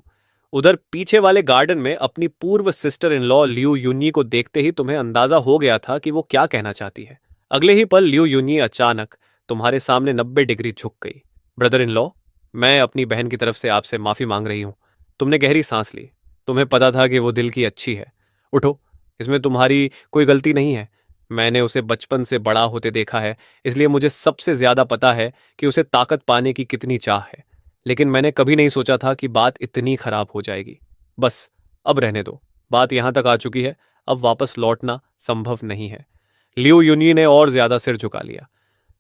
उधर पीछे वाले गार्डन में अपनी पूर्व sister in law Liu Yuni को देखते ही तुम्हें अंदाजा हो गया था कि वो क्या कहना चाहती है। अगले ही पल लियू यूनी अचानक तुम्हारे सामने 90 डिग्री झुक गई। ब्रदर इन लॉ, मैं अपनी बहन की तरफ से आपसे माफी मांग रही हूं। तुमने गहरी सांस ली। तुम्हें पता था कि वो दिल की अच्छी है। उठो, इसमें तुम्हारी कोई गलती नहीं है। मैंने उसे बचपन से बड़ा होते देखा है, इसलिए मुझे सबसे ज्यादा पता है कि उसे ताकत पाने की कितनी चाह है। लेकिन मैंने कभी नहीं सोचा था कि बात इतनी खराब हो जाएगी। बस अब रहने दो, बात यहां तक आ चुकी है, अब वापस लौटना संभव नहीं है। लियू यूनी ने और ज्यादा सिर झुका लिया।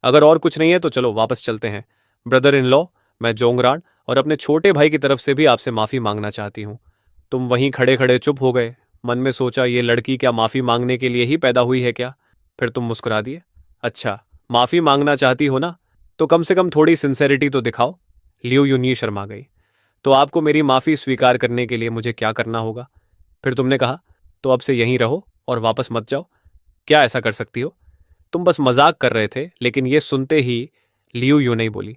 अगर और कुछ नहीं है तो चलो वापस चलते हैं। ब्रदर इन लॉ, मैं जोंगरान और अपने छोटे भाई की तरफ से भी आपसे माफी मांगना चाहती हूँ। तुम वहीं खड़े खड़े चुप हो गए। मन में सोचा ये लड़की क्या माफी मांगने के लिए ही पैदा हुई है क्या? फिर तुम मुस्कुरा दिए। अच्छा, माफी मांगना चाहती हो ना, तो कम से कम थोड़ी सिंसेरिटी तो दिखाओ। लियू यूनी शर्मा गई। तो आपको मेरी माफी स्वीकार करने के लिए मुझे क्या करना होगा? फिर तुमने कहा, तो अब से यहीं रहो और वापस मत जाओ। क्या ऐसा कर सकती हो? तुम बस मजाक कर रहे थे, लेकिन ये सुनते ही लियू यूं नहीं बोली,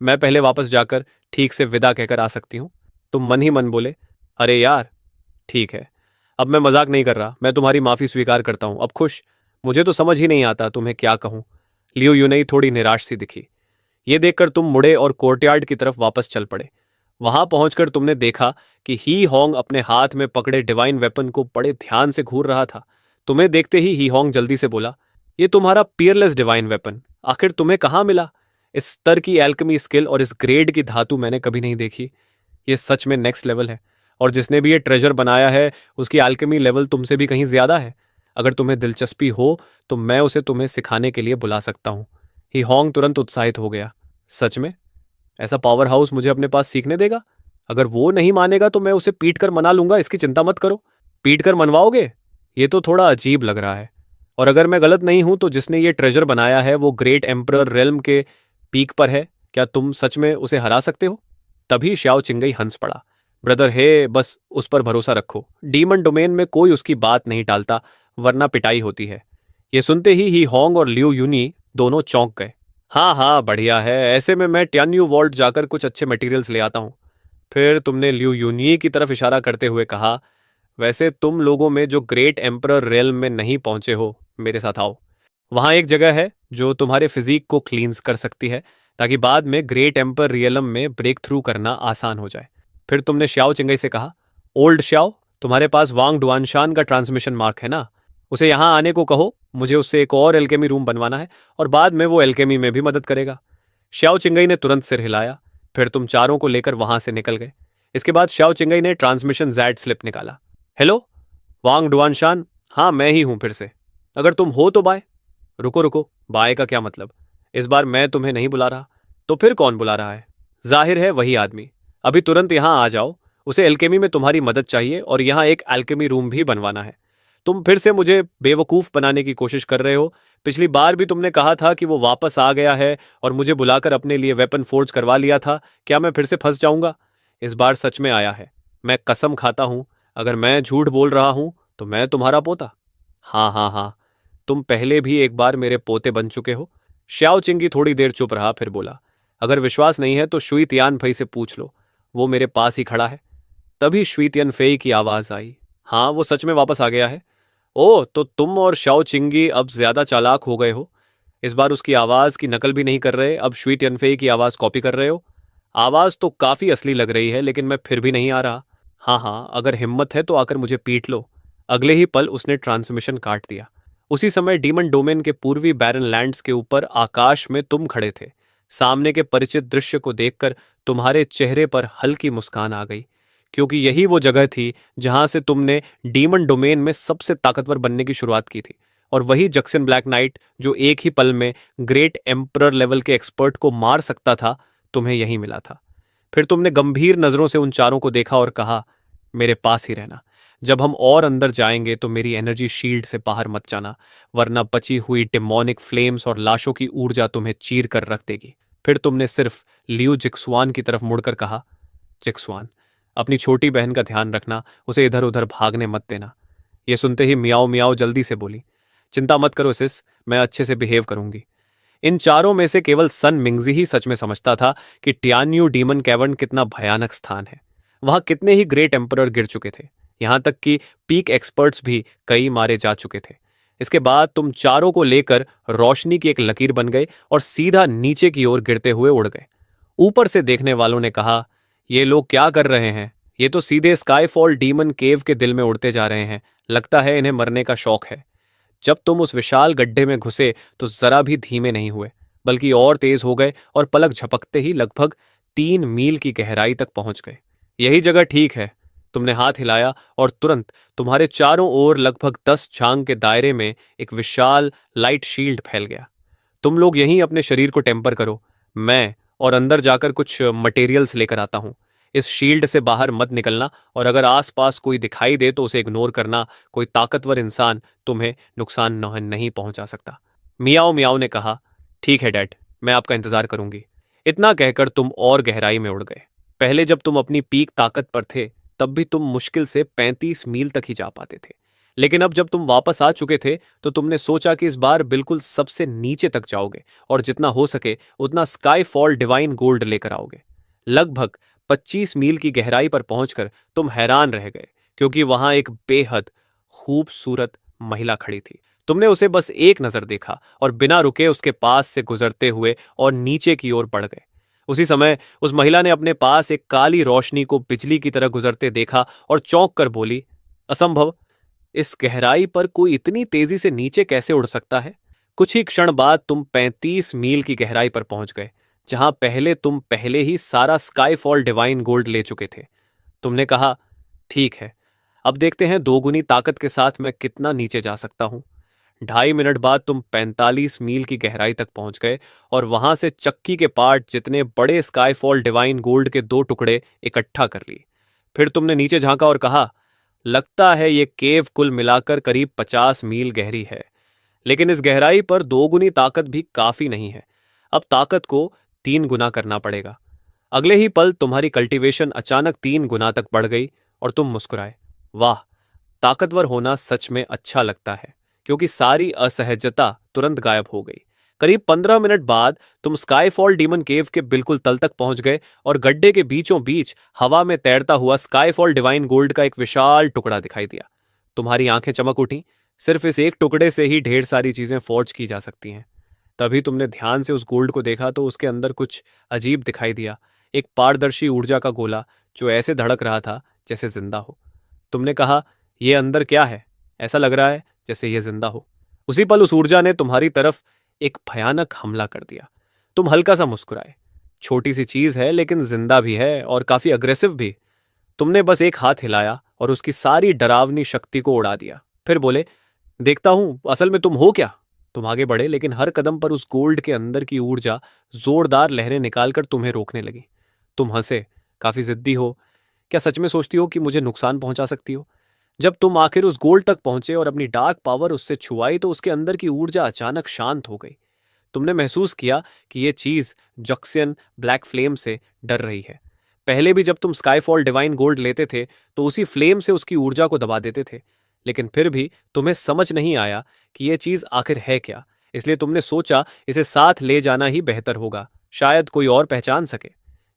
मैं पहले वापस जाकर ठीक से विदा कहकर आ सकती हूँ। तुम मन ही मन बोले, अरे यार, ठीक है, अब मैं मजाक नहीं कर रहा, मैं तुम्हारी माफी स्वीकार करता हूँ, अब खुश? मुझे तो समझ ही नहीं आता तुम्हें क्या कहूँ। लियू यूनई थोड़ी निराश सी दिखी। ये देखकर तुम मुड़े और कोर्टयार्ड की तरफ वापस चल पड़े। वहां पहुंचकर तुमने देखा कि ही होंग अपने हाथ में पकड़े डिवाइन वेपन को बड़े ध्यान से घूर रहा था। तुम्हें देखते ही होंग जल्दी से बोला, ये तुम्हारा पियरलेस डिवाइन वेपन आखिर तुम्हें कहाँ मिला? इस स्तर की एल्केमी स्किल और इस ग्रेड की धातु मैंने कभी नहीं देखी। ये सच में नेक्स्ट लेवल है, और जिसने भी ये ट्रेजर बनाया है उसकी एल्केमी लेवल तुमसे भी कहीं ज्यादा है। अगर तुम्हें दिलचस्पी हो तो मैं उसे तुम्हें सिखाने के लिए बुला सकता हूँ। ही होंग तुरंत उत्साहित हो गया। सच में? ऐसा पावर हाउस मुझे अपने पास सीखने देगा? अगर वो नहीं मानेगा तो मैं उसे पीट कर मना लूंगा, इसकी चिंता मत करो। पीट कर मनवाओगे? ये तो थोड़ा अजीब लग रहा है। और अगर मैं गलत नहीं हूं तो जिसने ये ट्रेजर बनाया है वो ग्रेट एम्परर रेल्म के पीक पर है। क्या तुम सच में उसे हरा सकते हो? तभी श्याओ चिंगई हंस पड़ा। ब्रदर हे, बस उस पर भरोसा रखो। डीमन डोमेन में कोई उसकी बात नहीं टालता, वरना पिटाई होती है। ये सुनते ही होंग और लियू यूनी दोनों चौंक गए। हाँ हाँ, बढ़िया है, ऐसे में मैं ट्यान्यू वॉल्ट जाकर कुछ अच्छे मटेरियल्स ले आता हूँ। फिर तुमने लियू यूनी की तरफ इशारा करते हुए कहा, वैसे तुम लोगों में जो ग्रेट एम्परर रेल्म में नहीं पहुंचे हो, मेरे साथ आओ। वहां एक जगह है जो तुम्हारे फिजिक को क्लींस कर सकती है, ताकि बाद में ग्रेट एम्पर रियलम में ब्रेक थ्रू करना आसान हो जाए। फिर तुमने श्याओ चिंगई से कहा, ओल्ड श्याओ, तुम्हारे पास वांग डुआनशान का ट्रांसमिशन मार्क है ना? उसे यहां आने को कहो, मुझे उससे एक और एल्केमी रूम बनवाना है और बाद में वो एल्केमी में भी मदद करेगा। श्याओ चिंगई ने तुरंत सिर हिलाया। फिर तुम चारों को लेकर वहां से निकल गए। इसके बाद श्याओ चिंगई ने ट्रांसमिशन जैड स्लिप निकाला। हेलो वांग डुआनशान, हाँ मैं ही हूं फिर से। अगर तुम हो तो बाय। रुको रुको, बाय का क्या मतलब? इस बार मैं तुम्हें नहीं बुला रहा। तो फिर कौन बुला रहा है? जाहिर है वही आदमी। अभी तुरंत यहां आ जाओ, उसे एल्केमी में तुम्हारी मदद चाहिए और यहां एक एल्केमी रूम भी बनवाना है। तुम फिर से मुझे बेवकूफ बनाने की कोशिश कर रहे हो। पिछली बार भी तुमने कहा था कि वो वापस आ गया है और मुझे बुलाकर अपने लिए वेपन फोर्ज करवा लिया था। क्या मैं फिर से फंस जाऊंगा? इस बार सच में आया है। मैं कसम खाता हूं, अगर मैं झूठ बोल रहा हूं तो मैं तुम्हारा पोता। हाँ हाँ हाँ, तुम पहले भी एक बार मेरे पोते बन चुके हो। श्याओ चिंगी थोड़ी देर चुप रहा, फिर बोला, अगर विश्वास नहीं है तो शुई तियान फई से पूछ लो, वो मेरे पास ही खड़ा है। तभी शुई तियान फेई की आवाज आई, हाँ वो सच में वापस आ गया है। ओ, तो तुम और शाओ चिंगी अब ज्यादा चालाक हो गए हो। इस बार उसकी आवाज की नकल भी नहीं कर रहे, अब श्वी तियनफेई की आवाज कॉपी कर रहे हो? आवाज तो काफी असली लग रही है, लेकिन मैं फिर भी नहीं आ रहा। हाँ हाँ, अगर हिम्मत है तो आकर मुझे पीट लो। अगले ही पल उसने ट्रांसमिशन काट दिया। उसी समय डीमन डोमेन के पूर्वी बैरन लैंड्स के ऊपर आकाश में तुम खड़े थे। सामने के परिचित दृश्य को देखकर तुम्हारे चेहरे पर हल्की मुस्कान आ गई, क्योंकि यही वो जगह थी जहां से तुमने डीमन डोमेन में सबसे ताकतवर बनने की शुरुआत की थी। और वही जक्सन ब्लैक नाइट जो एक ही पल में ग्रेट एम्परर लेवल के एक्सपर्ट को मार सकता था, तुम्हें यही मिला था। फिर तुमने गंभीर नजरों से उन चारों को देखा और कहा, मेरे पास ही रहना। जब हम और अंदर जाएंगे तो मेरी एनर्जी शील्ड से बाहर मत जाना, वरना बची हुई डेमोनिक फ्लेम्स और लाशों की ऊर्जा तुम्हें चीर कर रख देगी। फिर तुमने सिर्फ लियू जिक्सवान की तरफ मुड़कर कहा, जिक्सवान, अपनी छोटी बहन का ध्यान रखना, उसे इधर उधर भागने मत देना। ये सुनते ही मियाओ मियाओ जल्दी से बोली, चिंता मत करो सिस, मैं अच्छे से बिहेव करूंगी। इन चारों में से केवल सन मिंगजी ही सच में समझता था कि टियान्यू डीमन कैवर्न कितना भयानक स्थान है। वहां कितने ही ग्रेट एम्परर गिर चुके थे, यहां तक कि पीक एक्सपर्ट्स भी कई मारे जा चुके थे। इसके बाद तुम चारों को लेकर रोशनी की एक लकीर बन गए और सीधा नीचे की ओर गिरते हुए उड़ गए। ऊपर से देखने वालों ने कहा, ये लोग क्या कर रहे हैं? ये तो सीधे स्काईफॉल डीमन केव के दिल में उड़ते जा रहे हैं। लगता है इन्हें मरने का शौक है। जब तुम उस विशाल गड्ढे में घुसे तो जरा भी धीमे नहीं हुए, बल्कि और तेज हो गए और पलक झपकते ही लगभग 3 मील की गहराई तक पहुंच गए। यही जगह ठीक है। तुमने हाथ हिलाया और तुरंत तुम्हारे चारों ओर लगभग 10 झांग के दायरे में एक विशाल लाइट शील्ड फैल गया। तुम लोग यहीं अपने शरीर को टेम्पर करो, मैं और अंदर जाकर कुछ मटेरियल्स लेकर आता हूं। इस शील्ड से बाहर मत निकलना, और अगर आसपास कोई दिखाई दे तो उसे इग्नोर करना। कोई ताकतवर इंसान तुम्हें नुकसान नहीं पहुंचा सकता। मियाओ मियाओ ने कहा, ठीक है डैड, मैं आपका इंतजार करूंगी। इतना कहकर तुम और गहराई में उड़ गए। पहले जब तुम अपनी पीक ताकत पर थे तब भी तुम मुश्किल से 35 मील तक ही जा पाते थे, लेकिन अब जब तुम वापस आ चुके थे तो तुमने सोचा कि इस बार बिल्कुल सबसे नीचे तक जाओगे और जितना हो सके उतना स्काई फॉल डिवाइन गोल्ड लेकर आओगे। लगभग 25 मील की गहराई पर पहुंचकर तुम हैरान रह गए, क्योंकि वहां एक बेहद खूबसूरत महिला खड़ी थी। तुमने उसे बस एक नजर देखा और बिना रुके उसके पास से गुजरते हुए और नीचे की ओर बढ़ गए। उसी समय उस महिला ने अपने पास एक काली रोशनी को बिजली की तरह गुजरते देखा और चौंक कर बोली, असंभव, इस गहराई पर कोई इतनी तेजी से नीचे कैसे उड़ सकता है? कुछ ही क्षण बाद तुम 35 मील की गहराई पर पहुंच गए, जहां तुम पहले ही सारा स्काईफॉल डिवाइन गोल्ड ले चुके थे। तुमने कहा, ठीक है, अब देखते हैं दोगुनी ताकत के साथ मैं कितना नीचे जा सकता हूं। 2.5 मिनट बाद तुम 45 मील की गहराई तक पहुंच गए और वहां से चक्की के पार्ट जितने बड़े स्काईफॉल डिवाइन गोल्ड के 2 टुकड़े इकट्ठा कर लिए। फिर तुमने नीचे झांका और कहा, लगता है ये केव कुल मिलाकर करीब 50 मील गहरी है, लेकिन इस गहराई पर दोगुनी ताकत भी काफी नहीं है। अब ताकत को 3 गुना करना पड़ेगा। अगले ही पल तुम्हारी कल्टीवेशन अचानक 3 गुना तक बढ़ गई और तुम मुस्कुराए। वाह, ताकतवर होना सच में अच्छा लगता है, क्योंकि सारी असहजता तुरंत गायब हो गई। करीब 15 मिनट बाद तुम स्काईफॉल डीमन केव के बिल्कुल तल तक पहुंच गए और गड्ढे के बीचों बीच हवा में तैरता हुआ स्काईफॉल डिवाइन गोल्ड का एक विशाल टुकड़ा दिखाई दिया। तुम्हारी आंखें चमक उठी। सिर्फ इस एक टुकड़े से ही ढेर सारी चीजें फॉर्ज की जा सकती हैं। तभी तुमने ध्यान से उस गोल्ड को देखा तो उसके अंदर कुछ अजीब दिखाई दिया, एक पारदर्शी ऊर्जा का गोला जो ऐसे धड़क रहा था जैसे जिंदा हो। तुमने कहा, यह अंदर क्या है? ऐसा लग रहा है जैसे यह जिंदा हो। उसी पल उस ऊर्जा ने तुम्हारी तरफ एक भयानक हमला कर दिया। तुम हल्का सा मुस्कुराए। छोटी सी चीज है, लेकिन जिंदा भी है और काफी अग्रेसिव भी। तुमने बस एक हाथ हिलाया और उसकी सारी डरावनी शक्ति को उड़ा दिया। फिर बोले, देखता हूं असल में तुम हो क्या। तुम आगे बढ़े, लेकिन हर कदम पर उस गोल्ड के अंदर की ऊर्जा जोरदार लहरें निकालकर तुम्हें रोकने लगी। तुम हंसे, काफी जिद्दी हो। क्या सच में सोचती हो कि मुझे नुकसान पहुंचा सकती हो? जब तुम आखिर उस गोल्ड तक पहुंचे और अपनी डार्क पावर उससे छुआई तो उसके अंदर की ऊर्जा अचानक शांत हो गई। तुमने महसूस किया कि यह चीज जक्सियन ब्लैक फ्लेम से डर रही है। पहले भी जब तुम स्काईफॉल डिवाइन गोल्ड लेते थे तो उसी फ्लेम से उसकी ऊर्जा को दबा देते थे, लेकिन फिर भी तुम्हें समझ नहीं आया कि यह चीज आखिर है क्या। इसलिए तुमने सोचा इसे साथ ले जाना ही बेहतर होगा, शायद कोई और पहचान सके।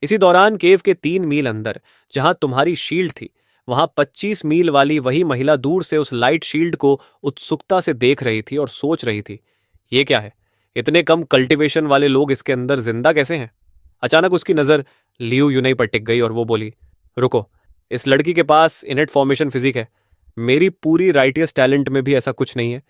इसी दौरान केव के 3 मील अंदर जहां तुम्हारी शील्ड थी, वहां 25 मील वाली वही महिला दूर से उस लाइट शील्ड को उत्सुकता से देख रही थी और सोच रही थी, ये क्या है? इतने कम कल्टीवेशन वाले लोग इसके अंदर जिंदा कैसे हैं? अचानक उसकी नज़र लियू यूनई पर टिक गई और वो बोली, रुको, इस लड़की के पास इनेट फॉर्मेशन फिजिक है। मेरी पूरी राइटियस टैलेंट में भी ऐसा कुछ नहीं है।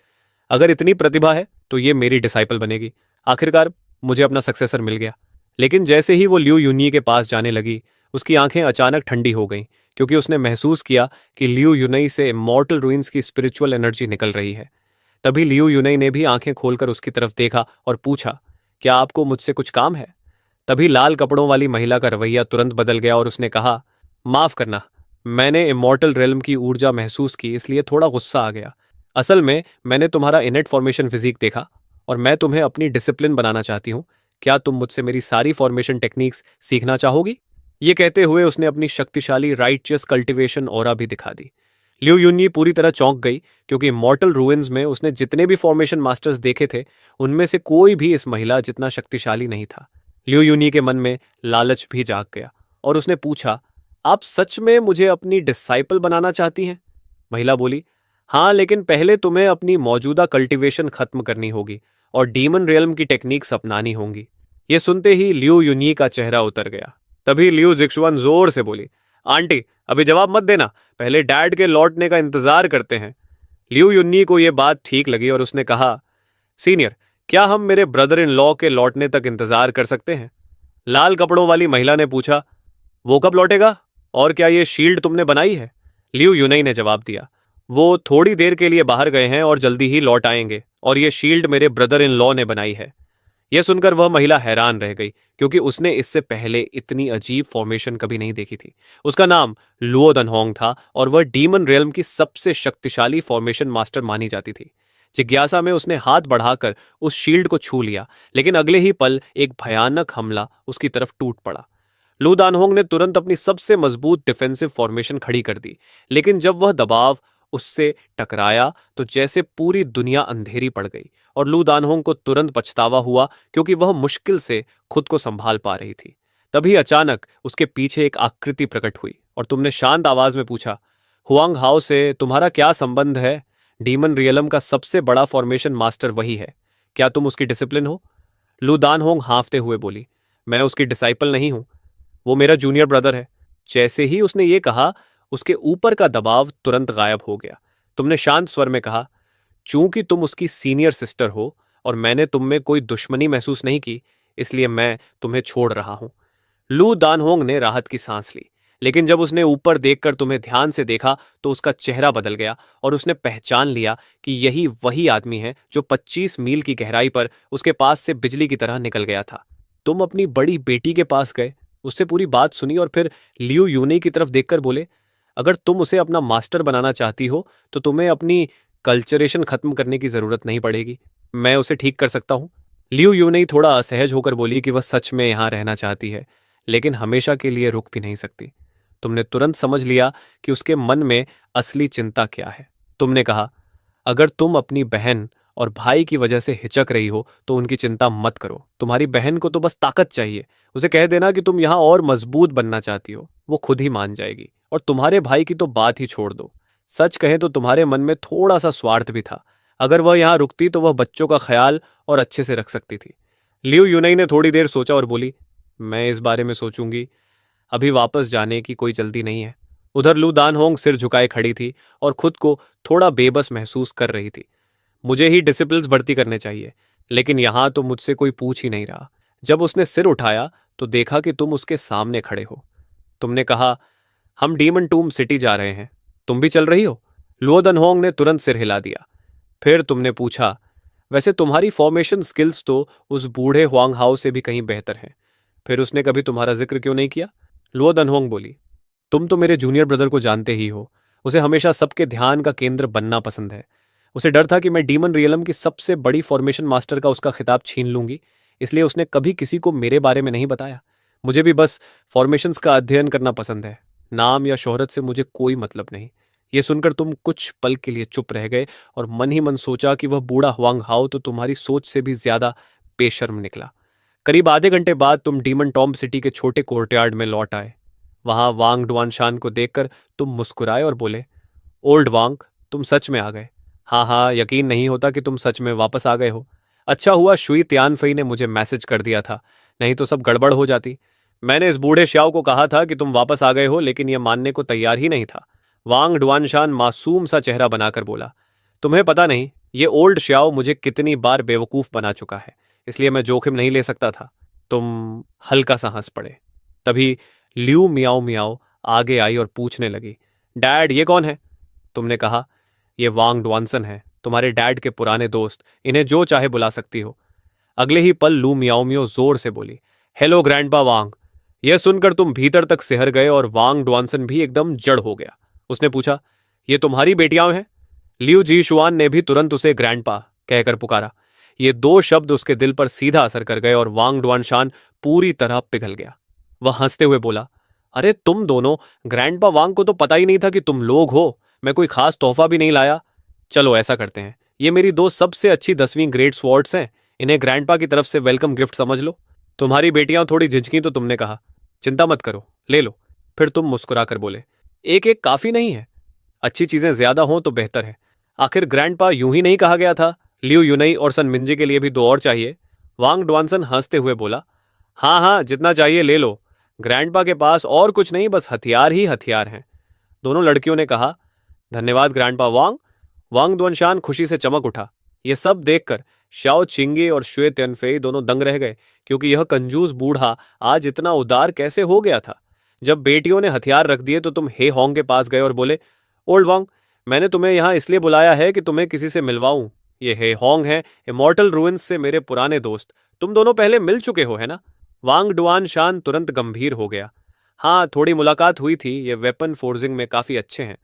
अगर इतनी प्रतिभा है तो ये मेरी डिसाइपल बनेगी। आखिरकार मुझे अपना सक्सेसर मिल गया। लेकिन जैसे ही वो लियू यूनी के पास जाने लगी, उसकी आंखें अचानक ठंडी हो गईं, क्योंकि उसने महसूस किया कि लियू यूनई से इमॉर्टल रूइंस की स्पिरिचुअल एनर्जी निकल रही है। तभी लियू यूनई ने भी आंखें खोलकर उसकी तरफ देखा और पूछा, क्या आपको मुझसे कुछ काम है? तभी लाल कपड़ों वाली महिला का रवैया तुरंत बदल गया और उसने कहा, माफ करना, मैंने इमॉर्टल रेल्म की ऊर्जा महसूस की, इसलिए थोड़ा गुस्सा आ गया। असल में मैंने तुम्हारा इनेट फॉर्मेशन फिजिक देखा और मैं तुम्हें अपनी डिसिप्लिन बनाना चाहती हूँ। क्या तुम मुझसे मेरी सारी फॉर्मेशन टेक्निक्स सीखना चाहोगी? ये कहते हुए उसने अपनी शक्तिशाली राइटियस कल्टीवेशन ऑरा भी दिखा दी। लिu यूनी पूरी तरह चौंक गई, क्योंकि मॉर्टल रूइंस में उसने जितने भी फॉर्मेशन मास्टर्स देखे थे, उनमें से कोई भी इस महिला जितना शक्तिशाली नहीं था। लिu यूनी के मन में लालच भी जाग गया और उसने पूछा, आप सच में मुझे अपनी डिसाइपल बनाना चाहती हैं? महिला बोली, हाँ, लेकिन पहले तुम्हें अपनी मौजूदा कल्टीवेशन खत्म करनी होगी और डीमन रियल्म की टेक्निक्स अपनानी होंगी। ये सुनते ही लिu यूनी का चेहरा उतर गया। तभी लिu जिक्शुआन जोर से बोली, आंटी, अभी जवाब मत देना, पहले डैड के लौटने का इंतजार करते हैं। लिu यूनी को यह बात ठीक लगी और उसने कहा, सीनियर, क्या हम मेरे ब्रदर इन लॉ के लौटने तक इंतजार कर सकते हैं? लाल कपड़ों वाली महिला ने पूछा, वो कब लौटेगा और क्या ये शील्ड तुमने बनाई है? लिu यूनई ने जवाब दिया, वो थोड़ी देर के लिए बाहर गए हैं और जल्दी ही लौट आएंगे और ये शील्ड मेरे ब्रदर इन लॉ ने बनाई है। यह सुनकर वह महिला हैरान रह गई, क्योंकि उसने इससे पहले इतनी अजीब फॉर्मेशन कभी नहीं देखी थी। उसका नाम लुओ दनहोंग था और वह डीमन रियल्म की सबसे शक्तिशाली फॉर्मेशन मास्टर मानी जाती थी। जिज्ञासा में उसने हाथ बढ़ाकर उस शील्ड को छू लिया, लेकिन अगले ही पल एक भयानक हमला उसकी तरफ टूट पड़ा। लू दानहोंग ने तुरंत अपनी सबसे मजबूत डिफेंसिव फॉर्मेशन खड़ी कर दी, लेकिन जब वह दबाव उससे टकराया तो जैसे पूरी दुनिया अंधेरी पड़ गई और लू दानहोंग को तुरंत पछतावा हुआ, क्योंकि वह मुश्किल से खुद को संभाल पा रही थी। तभी अचानक उसके पीछे एक आकृति प्रकट हुई और तुमने शांत आवाज में पूछा, हुआंग हाओ से तुम्हारा क्या संबंध है? डीमन रियलम का सबसे बड़ा फॉर्मेशन मास्टर वही है। क्या तुम उसकी डिसिप्लिन हो? लू दानहोंग हाँफते हुए बोली, मैं उसकी डिसाइपल नहीं हूं, वो मेरा जूनियर ब्रदर है। जैसे ही उसने ये कहा, उसके ऊपर का दबाव तुरंत गायब हो गया। तुमने शांत स्वर में कहा, चूंकि तुम उसकी सीनियर सिस्टर हो और मैंने तुम में कोई दुश्मनी महसूस नहीं की, इसलिए मैं तुम्हें छोड़ रहा हूं। लू दानहोंग ने राहत की सांस ली, लेकिन जब उसने ऊपर देखकर तुम्हें ध्यान से देखा तो उसका चेहरा बदल गया और उसने पहचान लिया कि यही वही आदमी है जो 25 मील की गहराई पर उसके पास से बिजली की तरह निकल गया था। तुम अपनी बड़ी बेटी के पास गए, उससे पूरी बात सुनी और फिर लियू यूनी की तरफ देखकर बोले, अगर तुम उसे अपना मास्टर बनाना चाहती हो तो तुम्हें अपनी कल्चरेशन खत्म करने की जरूरत नहीं पड़ेगी, मैं उसे ठीक कर सकता हूँ। लियू यूनी थोड़ा असहज होकर बोली कि वह सच में यहाँ रहना चाहती है, लेकिन हमेशा के लिए रुक भी नहीं सकती। तुमने तुरंत समझ लिया कि उसके मन में असली चिंता क्या है। तुमने कहा, अगर तुम अपनी बहन और भाई की वजह से हिचक रही हो तो उनकी चिंता मत करो। तुम्हारी बहन को तो बस ताकत चाहिए। उसे कह देना कि तुम यहाँ और मजबूत बनना चाहती हो, वो खुद ही मान जाएगी। और तुम्हारे भाई की तो बात ही छोड़ दो। सच कहें तो तुम्हारे मन में थोड़ा सा स्वार्थ भी था। अगर वह यहाँ रुकती तो वह बच्चों का ख्याल और अच्छे से रख सकती थी। लियू यूनई ने थोड़ी देर सोचा और बोली, मैं इस बारे में सोचूंगी, अभी वापस जाने की कोई जल्दी नहीं है। उधर लू दानहोंग सिर झुकाए खड़ी थी और खुद को थोड़ा बेबस महसूस कर रही थी। मुझे ही डिसिप्लिन्स भर्ती करने चाहिए, लेकिन यहां तो मुझसे कोई पूछ ही नहीं रहा। जब उसने सिर उठाया तो देखा कि तुम उसके सामने खड़े हो। तुमने कहा, हम डीमन टूम सिटी जा रहे हैं, तुम भी चल रही हो? लुओ दनहोंग ने तुरंत सिर हिला दिया। फिर तुमने पूछा, वैसे तुम्हारी फॉर्मेशन स्किल्स तो उस बूढ़े हुआंग हाउ से भी कहीं बेहतर हैं, फिर उसने कभी तुम्हारा जिक्र क्यों नहीं किया? लुओ दनहोंग बोली, तुम तो मेरे जूनियर ब्रदर को जानते ही हो, उसे हमेशा सबके ध्यान का केंद्र बनना पसंद है। उसे डर था कि मैं डीमन रियलम की सबसे बड़ी फॉर्मेशन मास्टर का उसका खिताब छीन लूंगी, इसलिए उसने कभी किसी को मेरे बारे में नहीं बताया। मुझे भी बस फॉर्मेशंस का अध्ययन करना पसंद है, नाम या शोहरत से मुझे कोई मतलब नहीं। ये सुनकर तुम कुछ पल के लिए चुप रह गए और मन ही मन सोचा कि वह बूढ़ा हुआंग हाओ तो तुम्हारी सोच से भी ज्यादा बेशर्म निकला। करीब आधे घंटे बाद तुम डीमन टॉम सिटी के छोटे कोर्टयार्ड में लौट आए। वहां वांग डुआनशान को देखकर तुम मुस्कुराए और बोले, ओल्ड वांग, तुम सच में आ गए। हाँ हाँ, यकीन नहीं होता कि तुम सच में वापस आ गए हो। अच्छा हुआ शुई तियानफई ने मुझे मैसेज कर दिया था, नहीं तो सब गड़बड़ हो जाती। मैंने इस बूढ़े श्याओ को कहा था कि तुम वापस आ गए हो, लेकिन यह मानने को तैयार ही नहीं था। वांग डुआनशान मासूम सा चेहरा बनाकर बोला, तुम्हें पता नहीं ये ओल्ड श्याओ मुझे कितनी बार बेवकूफ बना चुका है, इसलिए मैं जोखिम नहीं ले सकता था। तुम हल्का सा हंस पड़े। तभी ल्यू मियाओ मियाओ आगे आई और पूछने लगी, डैड ये कौन है? तुमने कहा, ये वांग डुआनसन है, तुम्हारे डैड के पुराने दोस्त, इन्हें जो चाहे बुला सकती हो। अगले ही पल लू मियाओ मियाओ जोर से बोली, हेलो ग्रैंडपा वांग। यह सुनकर तुम भीतर तक सिहर गए और वांग डुआनसन भी एकदम जड़ हो गया। उसने पूछा, ये तुम्हारी बेटियां हैं? लियू जी शुआन ने भी तुरंत उसे ग्रैंडपा कहकर पुकारा। ये दो शब्द उसके दिल पर सीधा असर कर गए और वांग डुआनशान पूरी तरह पिघल गया। वह हंसते हुए बोला, अरे तुम दोनों, ग्रैंडपा वांग को तो पता ही नहीं था कि तुम लोग हो। मैं कोई खास तोहफा भी नहीं लाया। चलो ऐसा करते हैं, ये मेरी दो सबसे अच्छी 10वीं ग्रेड स्वॉर्ड्स हैं, इन्हें ग्रैंडपा की तरफ से वेलकम गिफ्ट समझ लो। तुम्हारी बेटियां थोड़ी झिझकी तो तुमने कहा, चिंता मत करो, ले लो। फिर तुम मुस्कुराकर बोले, एक एक काफी नहीं है, अच्छी चीजें ज्यादा हों तो बेहतर है। आखिर ग्रैंडपा यूं ही नहीं कहा गया था, लियू यूनई और सन मिंजे के लिए भी दो और चाहिए। वांग डुआनसन हंसते हुए बोला, हाँ हाँ, जितना चाहिए ले लो। ग्रैंडपा के पास और कुछ नहीं, बस हथियार ही हथियार हैं। दोनों लड़कियों ने कहा, धन्यवाद ग्रैंडपा वांग। वांग डुआनशान खुशी से चमक उठा। यह सब देखकर शाओ चिंगे और शुए तियानफेई दोनों दंग रह गए, क्योंकि यह कंजूस बूढ़ा आज इतना उदार कैसे हो गया था। जब बेटियों ने हथियार रख दिए तो तुम हे होंग के पास गए और बोले, ओल्ड वांग, मैंने तुम्हें यहां इसलिए बुलाया है कि तुम्हें किसी से मिलवाऊं। ये हे होंग है, इमॉर्टल रूइंस से मेरे पुराने दोस्त। तुम दोनों पहले मिल चुके हो, है ना? वांग डुआन शान तुरंत गंभीर हो गया। हाँ, थोड़ी मुलाकात हुई थी, ये वेपन फोर्जिंग में काफी अच्छे हैं।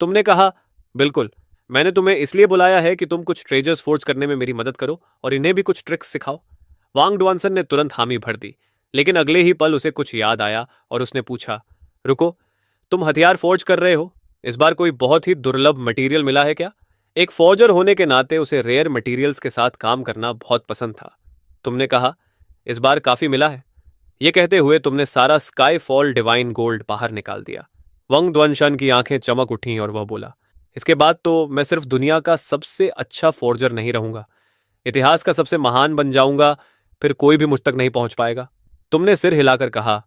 तुमने कहा, बिल्कुल। मैंने तुम्हें इसलिए बुलाया है कि तुम कुछ ट्रेजर्स फोर्ज करने में मेरी मदद करो और इन्हें भी कुछ ट्रिक्स सिखाओ। वांग डुआनसन ने तुरंत हामी भर दी, लेकिन अगले ही पल उसे कुछ याद आया और उसने पूछा, रुको, तुम हथियार फोर्ज कर रहे हो? इस बार कोई बहुत ही दुर्लभ मटेरियल मिला है क्या? एक फौजर होने के नाते उसे रेयर मटेरियल्स के साथ काम करना बहुत पसंद था। तुमने कहा, इस बार काफी मिला है। यह कहते हुए तुमने सारा स्काई फॉल डिवाइन गोल्ड बाहर निकाल दिया। वंग द्वनशन की आंखें चमक उठी और वह बोला, इसके बाद तो मैं सिर्फ दुनिया का सबसे अच्छा फोर्जर नहीं रहूंगा, इतिहास का सबसे महान बन जाऊंगा, फिर कोई भी मुझ तक नहीं पहुंच पाएगा। तुमने सिर हिलाकर कहा,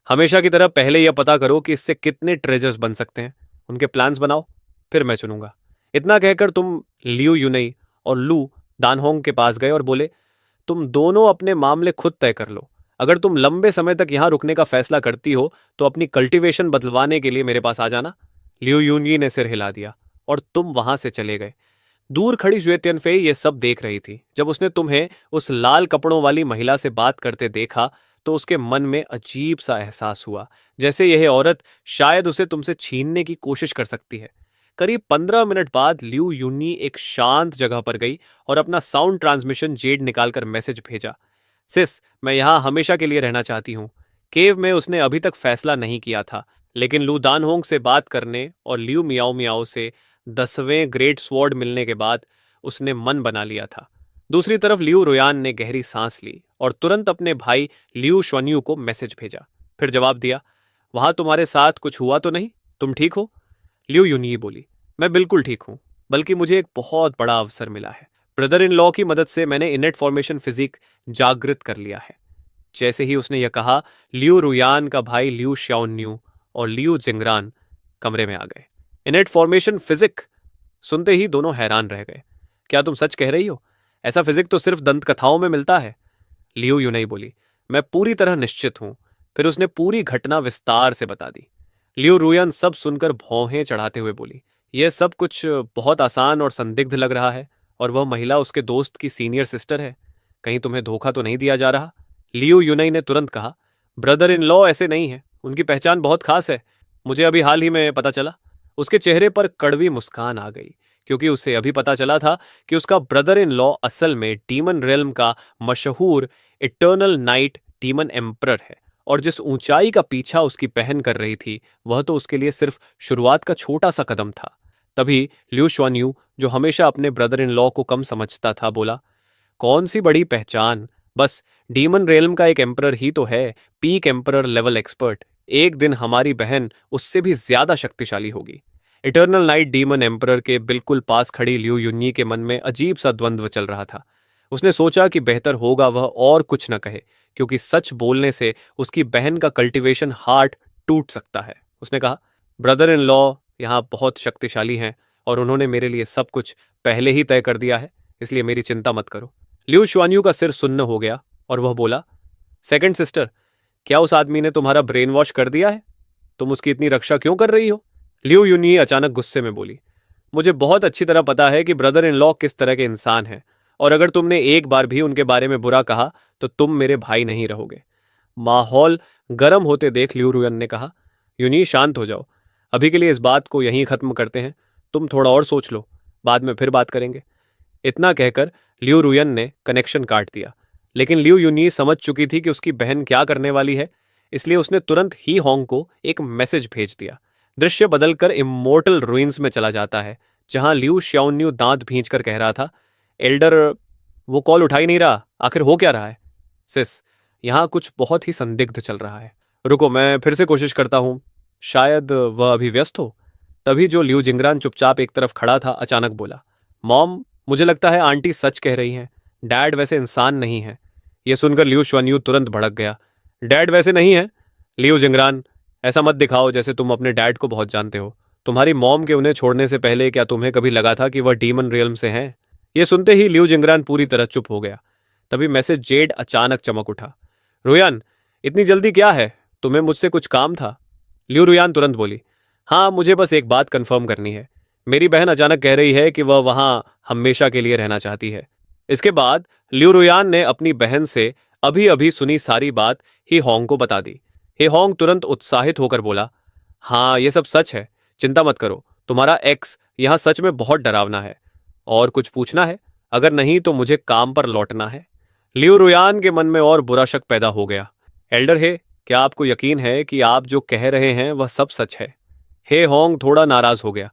हमेशा की तरह पहले यह पता करो कि इससे कितने ट्रेजर्स बन सकते हैं, उनके प्लान्स बनाओ, फिर मैं चुनूंगा। इतना कहकर तुम लियू यूनई और लू दानहोंग के पास गए और बोले, तुम दोनों अपने मामले खुद तय कर लो। अगर तुम लंबे समय तक यहां रुकने का फैसला करती हो तो अपनी कल्टीवेशन बदलवाने के लिए मेरे पास आ जाना। लियू यूनई ने सिर हिला दिया और तुम वहां से चले गए। दूर खड़ी ज्वेतियनफेई ये सब देख रही थी। जब उसने तुम्हें उस लाल कपड़ों वाली महिला से बात करते देखा तो उसके मन में अजीब सा एहसास हुआ, जैसे यह औरत शायद उसे तुमसे छीनने की कोशिश कर सकती है। करीब 15 मिनट बाद लियू यूनी एक शांत जगह पर गई और अपना साउंड ट्रांसमिशन जेड निकालकर मैसेज भेजा, सिस, मैं यहां हमेशा के लिए रहना चाहती हूँ। केव में उसने अभी तक फैसला नहीं किया था, लेकिन लू दानहोंग से बात करने और लियू मियाओ मियाओ से 10वें ग्रेट स्वॉर्ड मिलने के बाद उसने मन बना लिया था। दूसरी तरफ लियू रुयान ने गहरी सांस ली और तुरंत अपने भाई लियू श्वन्यू को मैसेज भेजा। फिर जवाब दिया, वहां तुम्हारे साथ कुछ हुआ तो नहीं? तुम ठीक हो? लियू यूनी बोली, मैं बिल्कुल ठीक हूं, बल्कि मुझे एक बहुत बड़ा अवसर मिला है। ब्रदर इन लॉ की मदद से मैंने इनेट फॉर्मेशन फिजिक जागृत कर लिया है। जैसे ही उसने यह कहा, लियू रुयान का भाई लियू श्याओन्यू और लियू जिंगरान कमरे में आ गए। इनेट फॉर्मेशन फिजिक सुनते ही दोनों हैरान रह गए। क्या तुम सच कह रही हो? ऐसा फिजिक तो सिर्फ दंत कथाओं में मिलता है। लियू यूनई बोली, मैं पूरी तरह निश्चित हूं। फिर उसने पूरी घटना विस्तार से बता दी। लियू रुयन सब सुनकर भौहें चढ़ाते हुए बोली, यह सब कुछ बहुत आसान और संदिग्ध लग रहा है, और वह महिला उसके दोस्त की सीनियर सिस्टर है। कहीं तुम्हें धोखा तो नहीं दिया जा रहा? लियू यूनई ने तुरंत कहा, ब्रदर इन लॉ ऐसे नहीं है, उनकी पहचान बहुत खास है। मुझे अभी हाल ही में पता चला। उसके चेहरे पर कड़वी मुस्कान आ गई, क्योंकि उसे अभी पता चला था कि उसका ब्रदर इन लॉ असल में डीमन रेल्म का मशहूर इटर्नल नाइट डीमन एम्परर है, और जिस ऊंचाई का पीछा उसकी बहन कर रही थी वह तो उसके लिए सिर्फ शुरुआत का छोटा सा कदम था। तभी लियू श्वान्यू, जो हमेशा अपने ब्रदर इन लॉ को कम समझता था, बोला, कौन सी बड़ी पहचान, बस डीमन रेल्म का एक एम्परर ही तो है, पीक एम्परर लेवल एक्सपर्ट। एक दिन हमारी बहन उससे भी ज्यादा शक्तिशाली होगी। इटर्नल नाइट डीमन एम्परर के बिल्कुल पास खड़ी लियू यूनी के मन में अजीब सा द्वंद्व चल रहा था। उसने सोचा कि बेहतर होगा वह और कुछ न कहे, क्योंकि सच बोलने से उसकी बहन का कल्टीवेशन हार्ट टूट सकता है। उसने कहा, ब्रदर इन लॉ यहाँ बहुत शक्तिशाली हैं और उन्होंने मेरे लिए सब कुछ पहले ही तय कर दिया है, इसलिए मेरी चिंता मत करो। लिu शुआन्यू का सिर सुन्न हो गया और वह बोला, सेकंड सिस्टर, क्या उस आदमी ने तुम्हारा ब्रेन वॉश कर दिया है? तुम उसकी इतनी रक्षा क्यों कर रही हो? लिu यूनी अचानक गुस्से में बोली, मुझे बहुत अच्छी तरह पता है कि ब्रदर इन लॉ किस तरह के इंसान हैं, और अगर तुमने एक बार भी उनके बारे में बुरा कहा तो तुम मेरे भाई नहीं रहोगे। माहौल गर्म होते देख लिu रुयन ने कहा, यूनी शांत हो जाओ, अभी के लिए इस बात को यहीं खत्म करते हैं, तुम थोड़ा और सोच लो, बाद में फिर बात करेंगे। इतना कहकर लिu रुयन ने कनेक्शन काट दिया, लेकिन लिu यूनी समझ चुकी थी कि उसकी बहन क्या करने वाली है, इसलिए उसने तुरंत ही होंग को एक मैसेज भेज दिया। दृश्य बदलकर इमोर्टल रुइंस में चला जाता है, जहां लिu श्याओन्यू दांत भींचकर कह रहा था, एल्डर, वो कॉल उठा ही नहीं रहा, आखिर हो क्या रहा है? सिस, यहां कुछ बहुत ही संदिग्ध चल रहा है, रुको मैं फिर से कोशिश करता हूं, शायद वह अभी व्यस्त हो। तभी जो लिu जिंगरान चुपचाप एक तरफ खड़ा था अचानक बोला, मॉम, मुझे लगता है आंटी सच कह रही हैं, डैड वैसे इंसान नहीं है। यह सुनकर लिu शुआन्यू तुरंत भड़क गया, डैड वैसे नहीं है? लिu जिंगरान, ऐसा मत दिखाओ जैसे तुम अपने डैड को बहुत जानते हो। तुम्हारी मॉम के उन्हें छोड़ने से पहले क्या तुम्हें कभी लगा था कि वह डीमन रियल्म से हैं? यह सुनते ही लिu जिंगरान पूरी तरह चुप हो गया। तभी मैसेज जेड अचानक चमक उठा, रुयान, इतनी जल्दी क्या है, तुम्हें मुझसे कुछ काम था? लिu रुयान तुरंत बोली, हाँ, मुझे बस एक बात कंफर्म करनी है, मेरी बहन अचानक कह रही है कि वह वहां हमेशा के लिए रहना चाहती है। इसके बाद लिu रुयान ने अपनी बहन से अभी अभी सुनी सारी बात ही होंग को बता दी। हे होंग तुरंत उत्साहित होकर बोला, हाँ, ये सब सच है, चिंता मत करो, तुम्हारा एक्स यहाँ सच में बहुत डरावना है। और कुछ पूछना है? अगर नहीं तो मुझे काम पर लौटना है। लिu रुयान के मन में और बुरा शक पैदा हो गया। एल्डर हे, क्या आपको यकीन है कि आप जो कह रहे हैं वह सब सच है? हे होंग थोड़ा नाराज हो गया,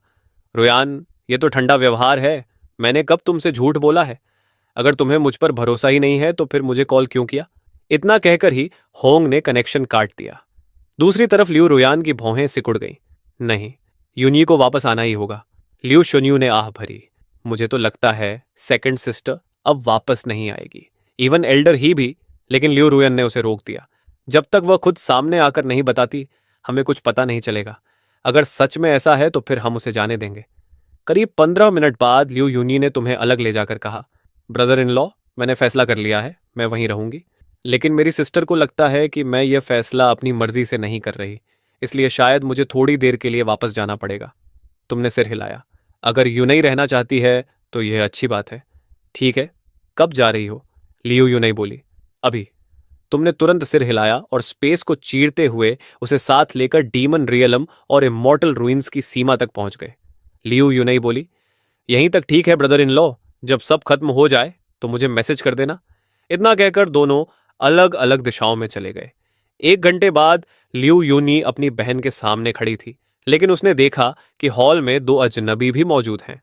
रुयान, ये तो ठंडा व्यवहार है, मैंने कब तुमसे झूठ बोला है? अगर तुम्हें मुझ पर भरोसा ही नहीं है तो फिर मुझे कॉल क्यों किया? इतना कहकर ही होंग ने कनेक्शन काट दिया। दूसरी तरफ लिu रुयान की भौहें सिकुड़ गईं। नहीं, यूनी को वापस आना ही होगा। लिu शुन्यू ने आह भरी, मुझे तो लगता है सेकंड सिस्टर अब वापस नहीं आएगी, इवन एल्डर ही भी। लेकिन लिu रुयन ने उसे रोक दिया, जब तक वह खुद सामने आकर नहीं बताती हमें कुछ पता नहीं चलेगा। अगर सच में ऐसा है तो फिर हम उसे जाने देंगे। करीब 15 मिनट बाद लिu यूनी ने तुम्हें अलग ले जाकर कहा, ब्रदर इन लॉ, मैंने फैसला कर लिया है, मैं वहीं रहूंगी, लेकिन मेरी सिस्टर को लगता है कि मैं यह फैसला अपनी मर्जी से नहीं कर रही, इसलिए शायद मुझे थोड़ी देर के लिए वापस जाना पड़ेगा। तुमने सिर हिलाया, अगर यूनई रहना चाहती है तो यह अच्छी बात है। ठीक है, कब जा रही हो? लिu यूनई बोली, अभी। तुमने तुरंत सिर हिलाया और स्पेस को चीरते हुए उसे साथ लेकर डीमन रियलम और इमॉर्टल रुइंस की सीमा तक पहुंच गए। लिu यूनई बोली, यहीं तक ठीक है ब्रदर इन लॉ, जब सब खत्म हो जाए तो मुझे मैसेज कर देना। इतना कहकर दोनों अलग अलग दिशाओं में चले गए। 1 घंटे बाद लिu यूनी अपनी बहन के सामने खड़ी थी, लेकिन उसने देखा कि हॉल में 2 अजनबी भी मौजूद हैं।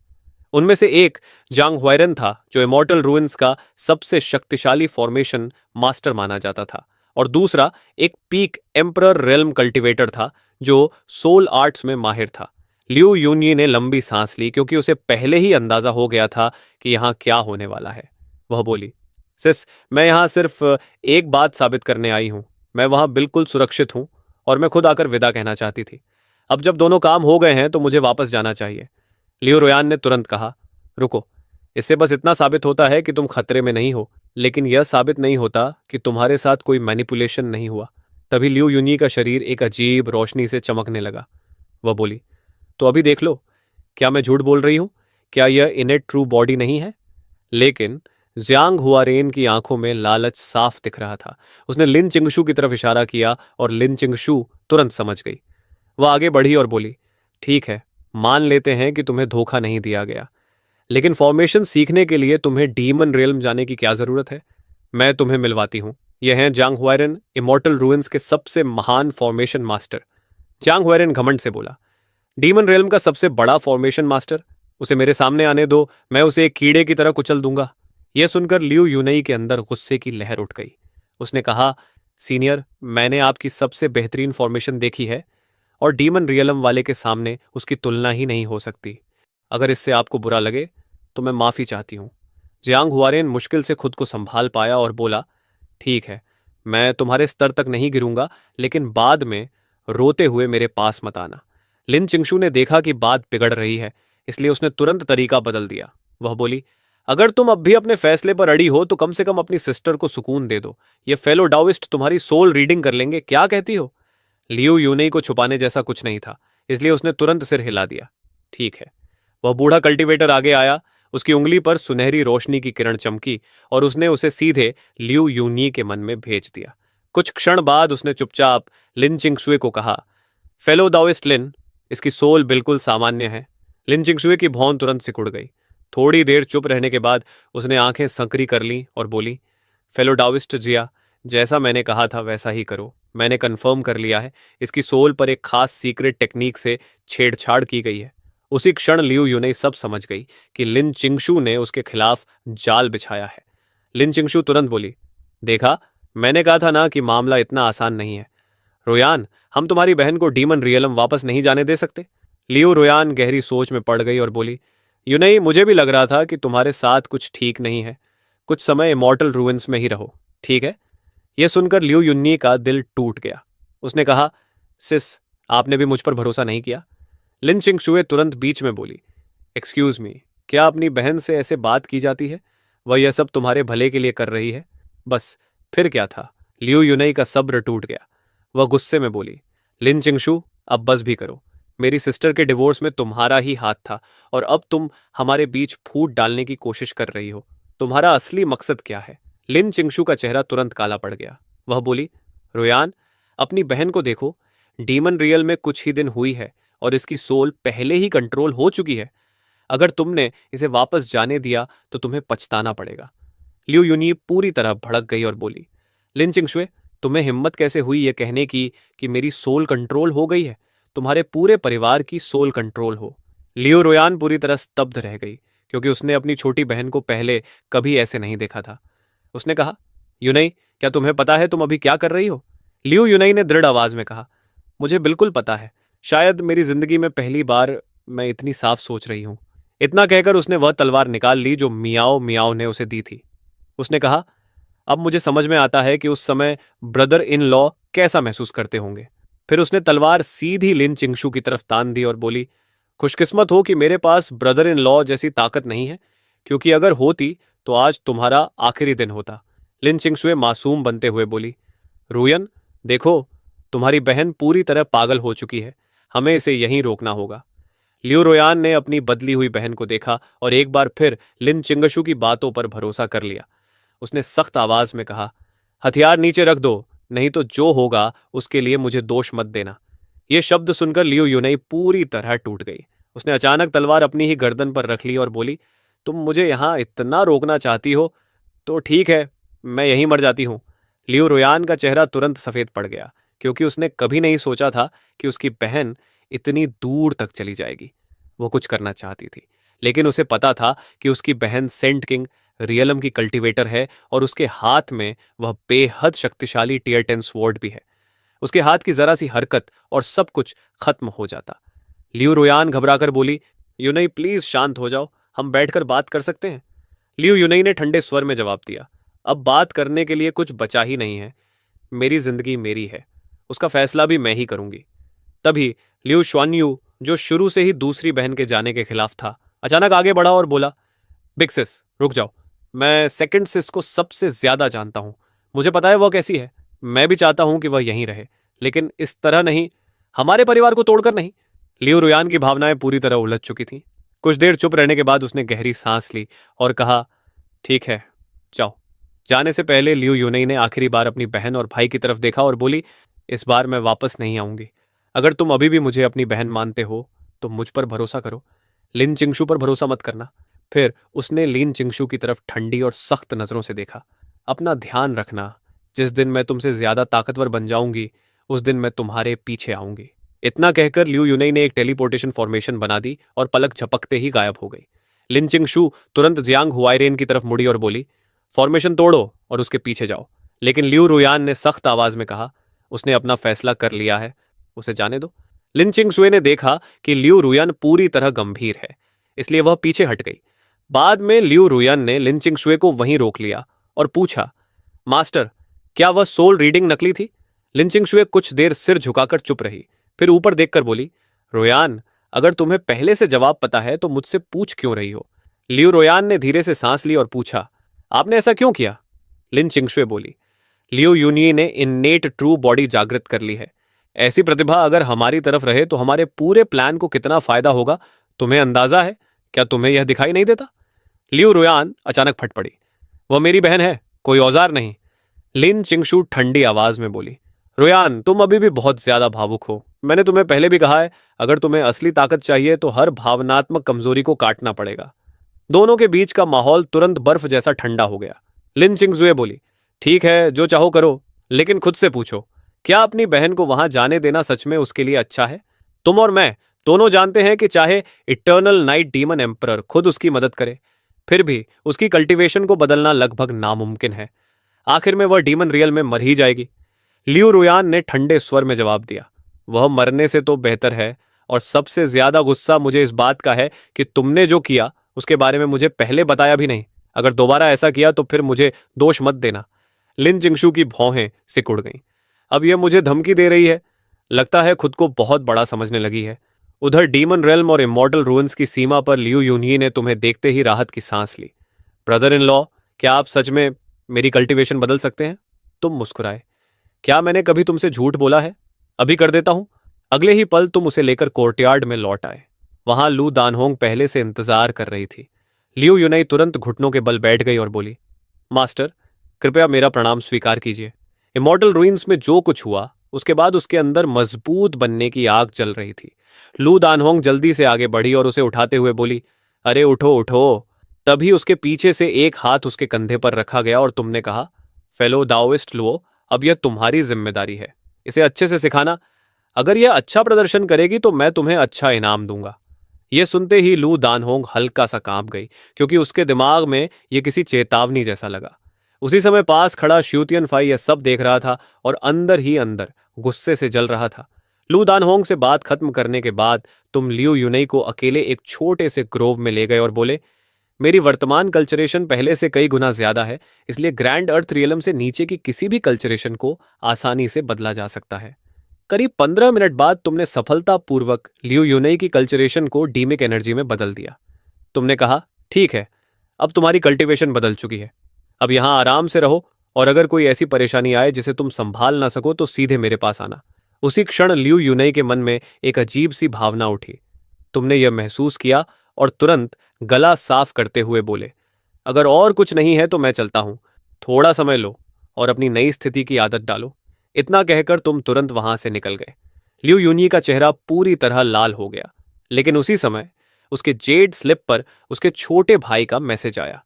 उनमें से एक जांग हुआयरन था, जो इमॉर्टल रुइंस का सबसे शक्तिशाली फॉर्मेशन मास्टर माना जाता था, और दूसरा एक पीक एम्परर रेल्म कल्टिवेटर था, जो सोल आर्ट्स में माहिर था। लिu यूनी ने लंबी सांस ली, क्योंकि उसे पहले ही अंदाजा हो गया था कि यहां क्या होने वाला है। वह बोली, सिस, मैं यहां सिर्फ एक बात साबित करने आई हूं, मैं वहां बिल्कुल सुरक्षित हूं और मैं खुद आकर विदा कहना चाहती थी। अब जब दोनों काम हो गए हैं तो मुझे वापस जाना चाहिए। लिu रुयान ने तुरंत कहा, रुको, इससे बस इतना साबित होता है कि तुम खतरे में नहीं हो, लेकिन यह साबित नहीं होता कि तुम्हारे साथ कोई मैनिपुलेशन नहीं हुआ। तभी लिu यूनी का शरीर एक अजीब रोशनी से चमकने लगा। वह बोली, तो अभी देख लो, क्या मैं झूठ बोल रही हूं? क्या यह इनेट ट्रू बॉडी नहीं है? लेकिन जियांग हुआरेन की आंखों में लालच साफ दिख रहा था। उसने लिन चिंगशू की तरफ इशारा किया और लिन चिंगशू तुरंत समझ गई। वह आगे बढ़ी और बोली, ठीक है, मान लेते हैं कि तुम्हें धोखा नहीं दिया गया, लेकिन फॉर्मेशन सीखने के लिए तुम्हें डीमन रियल्म जाने की क्या जरूरत है? मैं तुम्हें मिलवाती हूं। यह हैं जांग हुआयरन, इमॉर्टल रुइंस के सबसे महान फॉर्मेशन मास्टर। जांग हुआयरन घमंड से बोला, डीमन रियल्म का सबसे बड़ा फॉर्मेशन मास्टर? उसे मेरे सामने आने दो, मैं उसे एक कीड़े की तरह कुचल दूंगा। यह सुनकर लिu यूनई के अंदर गुस्से की लहर उठ गई। उसने कहा, सीनियर, मैंने आपकी सबसे बेहतरीन फॉर्मेशन देखी है और डीमन रियलम वाले के सामने उसकी तुलना ही नहीं हो सकती। अगर इससे आपको बुरा लगे तो मैं माफी चाहती हूं। जियांग हुआरेन मुश्किल से खुद को संभाल पाया और बोला, ठीक है, मैं तुम्हारे स्तर तक नहीं गिरूंगा, लेकिन बाद में रोते हुए मेरे पास मत आना। लिन चिंगशू ने देखा कि बात बिगड़ रही है, इसलिए उसने तुरंत तरीका बदल दिया। वह बोली, अगर तुम अब भी अपने फैसले पर अड़ी हो तो कम से कम अपनी सिस्टर को सुकून दे दो। ये फेलो डाओइस्ट तुम्हारी सोल रीडिंग कर लेंगे, क्या कहती हो? लियू यूनई को छुपाने जैसा कुछ नहीं था, इसलिए उसने तुरंत सिर हिला दिया। ठीक है। वह बूढ़ा कल्टीवेटर आगे आया, उसकी उंगली पर सुनहरी रोशनी की किरण चमकी और उसने उसे सीधे लियू यूनी के मन में भेज दिया। कुछ क्षण बाद उसने चुपचाप लिन चिंगशुए को कहा, फेलो दाओइस्ट लिन, इसकी सोल बिल्कुल सामान्य है। लिन चिंगशुए की भौं तुरंत सिकुड़ गई। थोड़ी देर चुप रहने के बाद उसने आंखें संकरी कर लीं और बोली, फेलो डाओइस्ट जिया, जैसा मैंने कहा था वैसा ही करो। मैंने कंफर्म कर लिया है, इसकी सोल पर एक खास सीक्रेट टेक्निक से छेड़छाड़ की गई है। उसी क्षण लियू यूनई सब समझ गई कि लिन चिंगशू ने उसके खिलाफ जाल बिछाया है। लिन चिंगशू तुरंत बोली, देखा, मैंने कहा था ना कि मामला इतना आसान नहीं है। रोयान, हम तुम्हारी बहन को डीमन रियलम वापस नहीं जाने दे सकते। लियू रोयान गहरी सोच में पड़ गई और बोली, यूनई, मुझे भी लग रहा था कि तुम्हारे साथ कुछ ठीक नहीं है। कुछ समय इमॉर्टल रूइंस में ही रहो, ठीक है? यह सुनकर लियू युन्नी का दिल टूट गया। उसने कहा, सिस, आपने भी मुझ पर भरोसा नहीं किया। लिन चिंगशुए तुरंत बीच में बोली, एक्सक्यूज मी, क्या अपनी बहन से ऐसे बात की जाती है? वह यह सब तुम्हारे भले के लिए कर रही है। बस, फिर क्या था? लियू यूनई का सब्र टूट गया। वह गुस्से में बोली, लिन चिंगशु, अब बस भी करो। मेरी सिस्टर के डिवोर्स में तुम्हारा ही हाथ था और अब तुम हमारे बीच फूट डालने की कोशिश कर रही हो। तुम्हारा असली मकसद क्या है? लिन चिंगशु का चेहरा तुरंत काला पड़ गया। वह बोली, रोयान, अपनी बहन को देखो, डीमन रियल में कुछ ही दिन हुई है और इसकी सोल पहले ही कंट्रोल हो चुकी है। अगर तुमने इसे वापस जाने दिया तो तुम्हें पछताना पड़ेगा। लियू यूनी पूरी तरह भड़क गई और बोली, लिन चिंगशुए, तुम्हें हिम्मत कैसे हुई यह कहने की कि मेरी सोल कंट्रोल हो गई है? तुम्हारे पूरे परिवार की सोल कंट्रोल हो। लियो रोयान पूरी तरह स्तब्ध रह गई, क्योंकि उसने अपनी छोटी बहन को पहले कभी ऐसे नहीं देखा था। उसने कहा, यूनई, क्या तुम्हें पता है तुम अभी क्या कर रही हो? लियो यूनई ने दृढ़ आवाज में कहा, मुझे बिल्कुल पता है। शायद मेरी जिंदगी में पहली बार मैं इतनी साफ सोच रही हूं। इतना कहकर उसने वह तलवार निकाल ली जो मियाओ मियाओ ने उसे दी थी। उसने कहा, अब मुझे समझ में आता है कि उस समय ब्रदर इन लॉ कैसा महसूस करते होंगे। फिर उसने तलवार सीधी लिन चिंगशू की तरफ तान दी और बोली, खुशकिस्मत हो कि मेरे पास ब्रदर इन लॉ जैसी ताकत नहीं है, क्योंकि अगर होती तो आज तुम्हारा आखिरी दिन होता। लिन चिंगशुए मासूम बनते हुए बोली, रूयन, देखो, तुम्हारी बहन पूरी तरह पागल हो चुकी है। हमें इसे यहीं रोकना होगा। लियो रोयान ने अपनी बदली हुई बहन को देखा और एक बार फिर लिन चिंगशू की बातों पर भरोसा कर लिया। उसने सख्त आवाज में कहा, हथियार नीचे रख दो, नहीं तो जो होगा उसके लिए मुझे दोष मत देना। यह शब्द सुनकर लियो यूनई पूरी तरह टूट गई। उसने अचानक तलवार अपनी ही गर्दन पर रख ली और बोली, तुम मुझे यहां इतना रोकना चाहती हो तो ठीक है, मैं यहीं मर जाती हूं। लियो रोयान का चेहरा तुरंत सफेद पड़ गया, क्योंकि उसने कभी नहीं सोचा था कि उसकी बहन इतनी दूर तक चली जाएगी। वो कुछ करना चाहती थी, लेकिन उसे पता था कि उसकी बहन सेंट किंग रियलम की कल्टीवेटर है और उसके हाथ में वह बेहद शक्तिशाली टीयर 10 स्वॉर्ड भी है। उसके हाथ की जरा सी हरकत और सब कुछ खत्म हो जाता। लियू रोयान घबराकर बोली, यूनई, प्लीज शांत हो जाओ, हम बैठकर बात कर सकते हैं। लियू यूनई ने ठंडे स्वर में जवाब दिया, अब बात करने के लिए कुछ बचा ही नहीं है। मेरी जिंदगी मेरी है, उसका फैसला भी मैं ही करूंगी। तभी लियू श्वान्यू, जो शुरू से ही दूसरी बहन के जाने के खिलाफ था, अचानक आगे बढ़ा और बोला, बिग सिस, रुक जाओ। मैं सेकंड सिस को सबसे ज्यादा जानता हूं। मुझे पता है वह कैसी है। मैं भी चाहता हूं कि वह यहीं रहे, लेकिन इस तरह नहीं, हमारे परिवार को तोड़कर नहीं। लियो रुयान की भावनाएं पूरी तरह उलझ चुकी थीं। कुछ देर चुप रहने के बाद उसने गहरी सांस ली और कहा, ठीक है, जाओ। जाने से पहले लियू यूनई ने आखिरी बार अपनी बहन और भाई की तरफ देखा और बोली, इस बार मैं वापस नहीं आऊंगी। अगर तुम अभी भी मुझे अपनी बहन मानते हो तो मुझ पर भरोसा करो, लिन चिंगशू पर भरोसा मत करना। फिर उसने लिन चिंगशू की तरफ ठंडी और सख्त नजरों से देखा, अपना ध्यान रखना, जिस दिन मैं तुमसे ज्यादा ताकतवर बन जाऊंगी उस दिन मैं तुम्हारे पीछे आऊंगी। इतना कहकर लियू यूनई ने एक टेलीपोर्टेशन फॉर्मेशन बना दी और पलक झपकते ही गायब हो गई। लिन चिंगशू तुरंत जियांग हुआइरेन की तरफ मुड़ी और बोली, फॉर्मेशन तोड़ो और उसके पीछे जाओ। लेकिन लियू रुयान ने सख्त आवाज में कहा, उसने अपना फैसला कर लिया है, उसे जाने दो। लिन चिंगशुए ने देखा कि लियू रुयान पूरी तरह गंभीर है, इसलिए वह पीछे हट गई। बाद में लिू रुयन ने लिन चिंगशुए को वहीं रोक लिया और पूछा, मास्टर, क्या वह सोल रीडिंग नकली थी? लिन चिंगशुए कुछ देर सिर झुकाकर चुप रही, फिर ऊपर देखकर बोली, रोयान, अगर तुम्हें पहले से जवाब पता है तो मुझसे पूछ क्यों रही हो? लिू रोयान ने धीरे से सांस ली और पूछा, आपने ऐसा क्यों किया? लिन चिंगशुए बोली, लियो यूनिये ने इन्नेट ट्रू बॉडी जागृत कर ली है। ऐसी प्रतिभा अगर हमारी तरफ रहे तो हमारे पूरे प्लान को कितना फायदा होगा, तुम्हें अंदाजा है? क्या तुम्हें यह दिखाई नहीं देता? लियो रोयान अचानक फट पड़ी, वह मेरी बहन है, कोई औजार नहीं। लिन चिंगशु ठंडी आवाज में बोली, रोयान, तुम अभी भी बहुत ज्यादा भावुक हो। मैंने तुम्हें पहले भी कहा है, अगर तुम्हें असली ताकत चाहिए तो हर भावनात्मक कमजोरी को काटना पड़ेगा। दोनों के बीच का माहौल तुरंत बर्फ जैसा ठंडा हो गया। लिन चिंगजुए बोली, ठीक है, जो चाहो करो, लेकिन खुद से पूछो, क्या अपनी बहन को वहां जाने देना सच में उसके लिए अच्छा है? तुम और मैं दोनों जानते हैं कि चाहे इटर्नल नाइट डीमन एम्परर खुद उसकी मदद करे, फिर भी उसकी कल्टीवेशन को बदलना लगभग नामुमकिन है। आखिर में वह डीमन रियल में मर ही जाएगी। लियू रुयान ने ठंडे स्वर में जवाब दिया, वह मरने से तो बेहतर है, और सबसे ज्यादा गुस्सा मुझे इस बात का है कि तुमने जो किया उसके बारे में मुझे पहले बताया भी नहीं। अगर दोबारा ऐसा किया तो फिर मुझे दोष मत देना। लिन चिंगशु की भौहें सिकुड़ गईं। अब यह मुझे धमकी दे रही है, लगता है खुद को बहुत बड़ा समझने लगी है। उधर डीमन रेल्म और इमॉर्टल रूइंस की सीमा पर लियू यूनिये ने तुम्हें देखते ही राहत की सांस ली। ब्रदर इन लॉ, क्या आप सच में मेरी कल्टीवेशन बदल सकते हैं? तुम मुस्कुराए, क्या मैंने कभी तुमसे झूठ बोला है? अभी कर देता हूं। अगले ही पल तुम उसे लेकर कोर्टयार्ड में लौट आए। वहां लू दानहोंग पहले से इंतजार कर रही थी। लियू यूनाई तुरंत घुटनों के बल बैठ गई और बोली, मास्टर, कृपया मेरा प्रणाम स्वीकार कीजिए। इमॉर्टल रूइंस में जो कुछ हुआ उसके बाद उसके अंदर मजबूत बनने की आग जल रही थी। लू दानहोंग जल्दी से आगे बढ़ी और उसे उठाते हुए बोली, अरे उठो उठो। तभी उसके पीछे से एक हाथ उसके कंधे पर रखा गया और तुमने कहा, फेलो दाओइस्ट लुओ, अब यह तुम्हारी जिम्मेदारी है, इसे अच्छे से सिखाना। अगर यह अच्छा प्रदर्शन करेगी तो मैं तुम्हें अच्छा इनाम दूंगा। यह सुनते ही लू दानहोंग हल्का सा कांप गई, क्योंकि उसके दिमाग में यह किसी चेतावनी जैसा लगा। उसी समय पास खड़ा श्यूतियन फाई यह सब देख रहा था और अंदर ही अंदर गुस्से से जल रहा था। लू दानहोंग से बात खत्म करने के बाद तुम लियू यूनई को अकेले एक छोटे से ग्रोव में ले गए और बोले, मेरी वर्तमान कल्चरेशन पहले से कई गुना ज्यादा है, इसलिए ग्रैंड अर्थ रियलम से नीचे की किसी भी कल्चरेशन को आसानी से बदला जा सकता है। करीब 15 मिनट बाद तुमने सफलतापूर्वक लियू यूनई की कल्चरेशन को डीमिक एनर्जी में बदल दिया। तुमने कहा, ठीक है, अब तुम्हारी कल्टीवेशन बदल चुकी है, अब यहां आराम से रहो, और अगर कोई ऐसी परेशानी आए जिसे तुम संभाल ना सको तो सीधे मेरे पास आना। उसी क्षण लियू यूनई के मन में एक अजीब सी भावना उठी। तुमने यह महसूस किया और तुरंत गला साफ करते हुए बोले, अगर और कुछ नहीं है तो मैं चलता हूं, थोड़ा समय लो और अपनी नई स्थिति की आदत डालो। इतना कहकर तुम तुरंत वहां से निकल गए। लियू यूनी का चेहरा पूरी तरह लाल हो गया, लेकिन उसी समय उसके जेड स्लिप पर उसके छोटे भाई का मैसेज आया।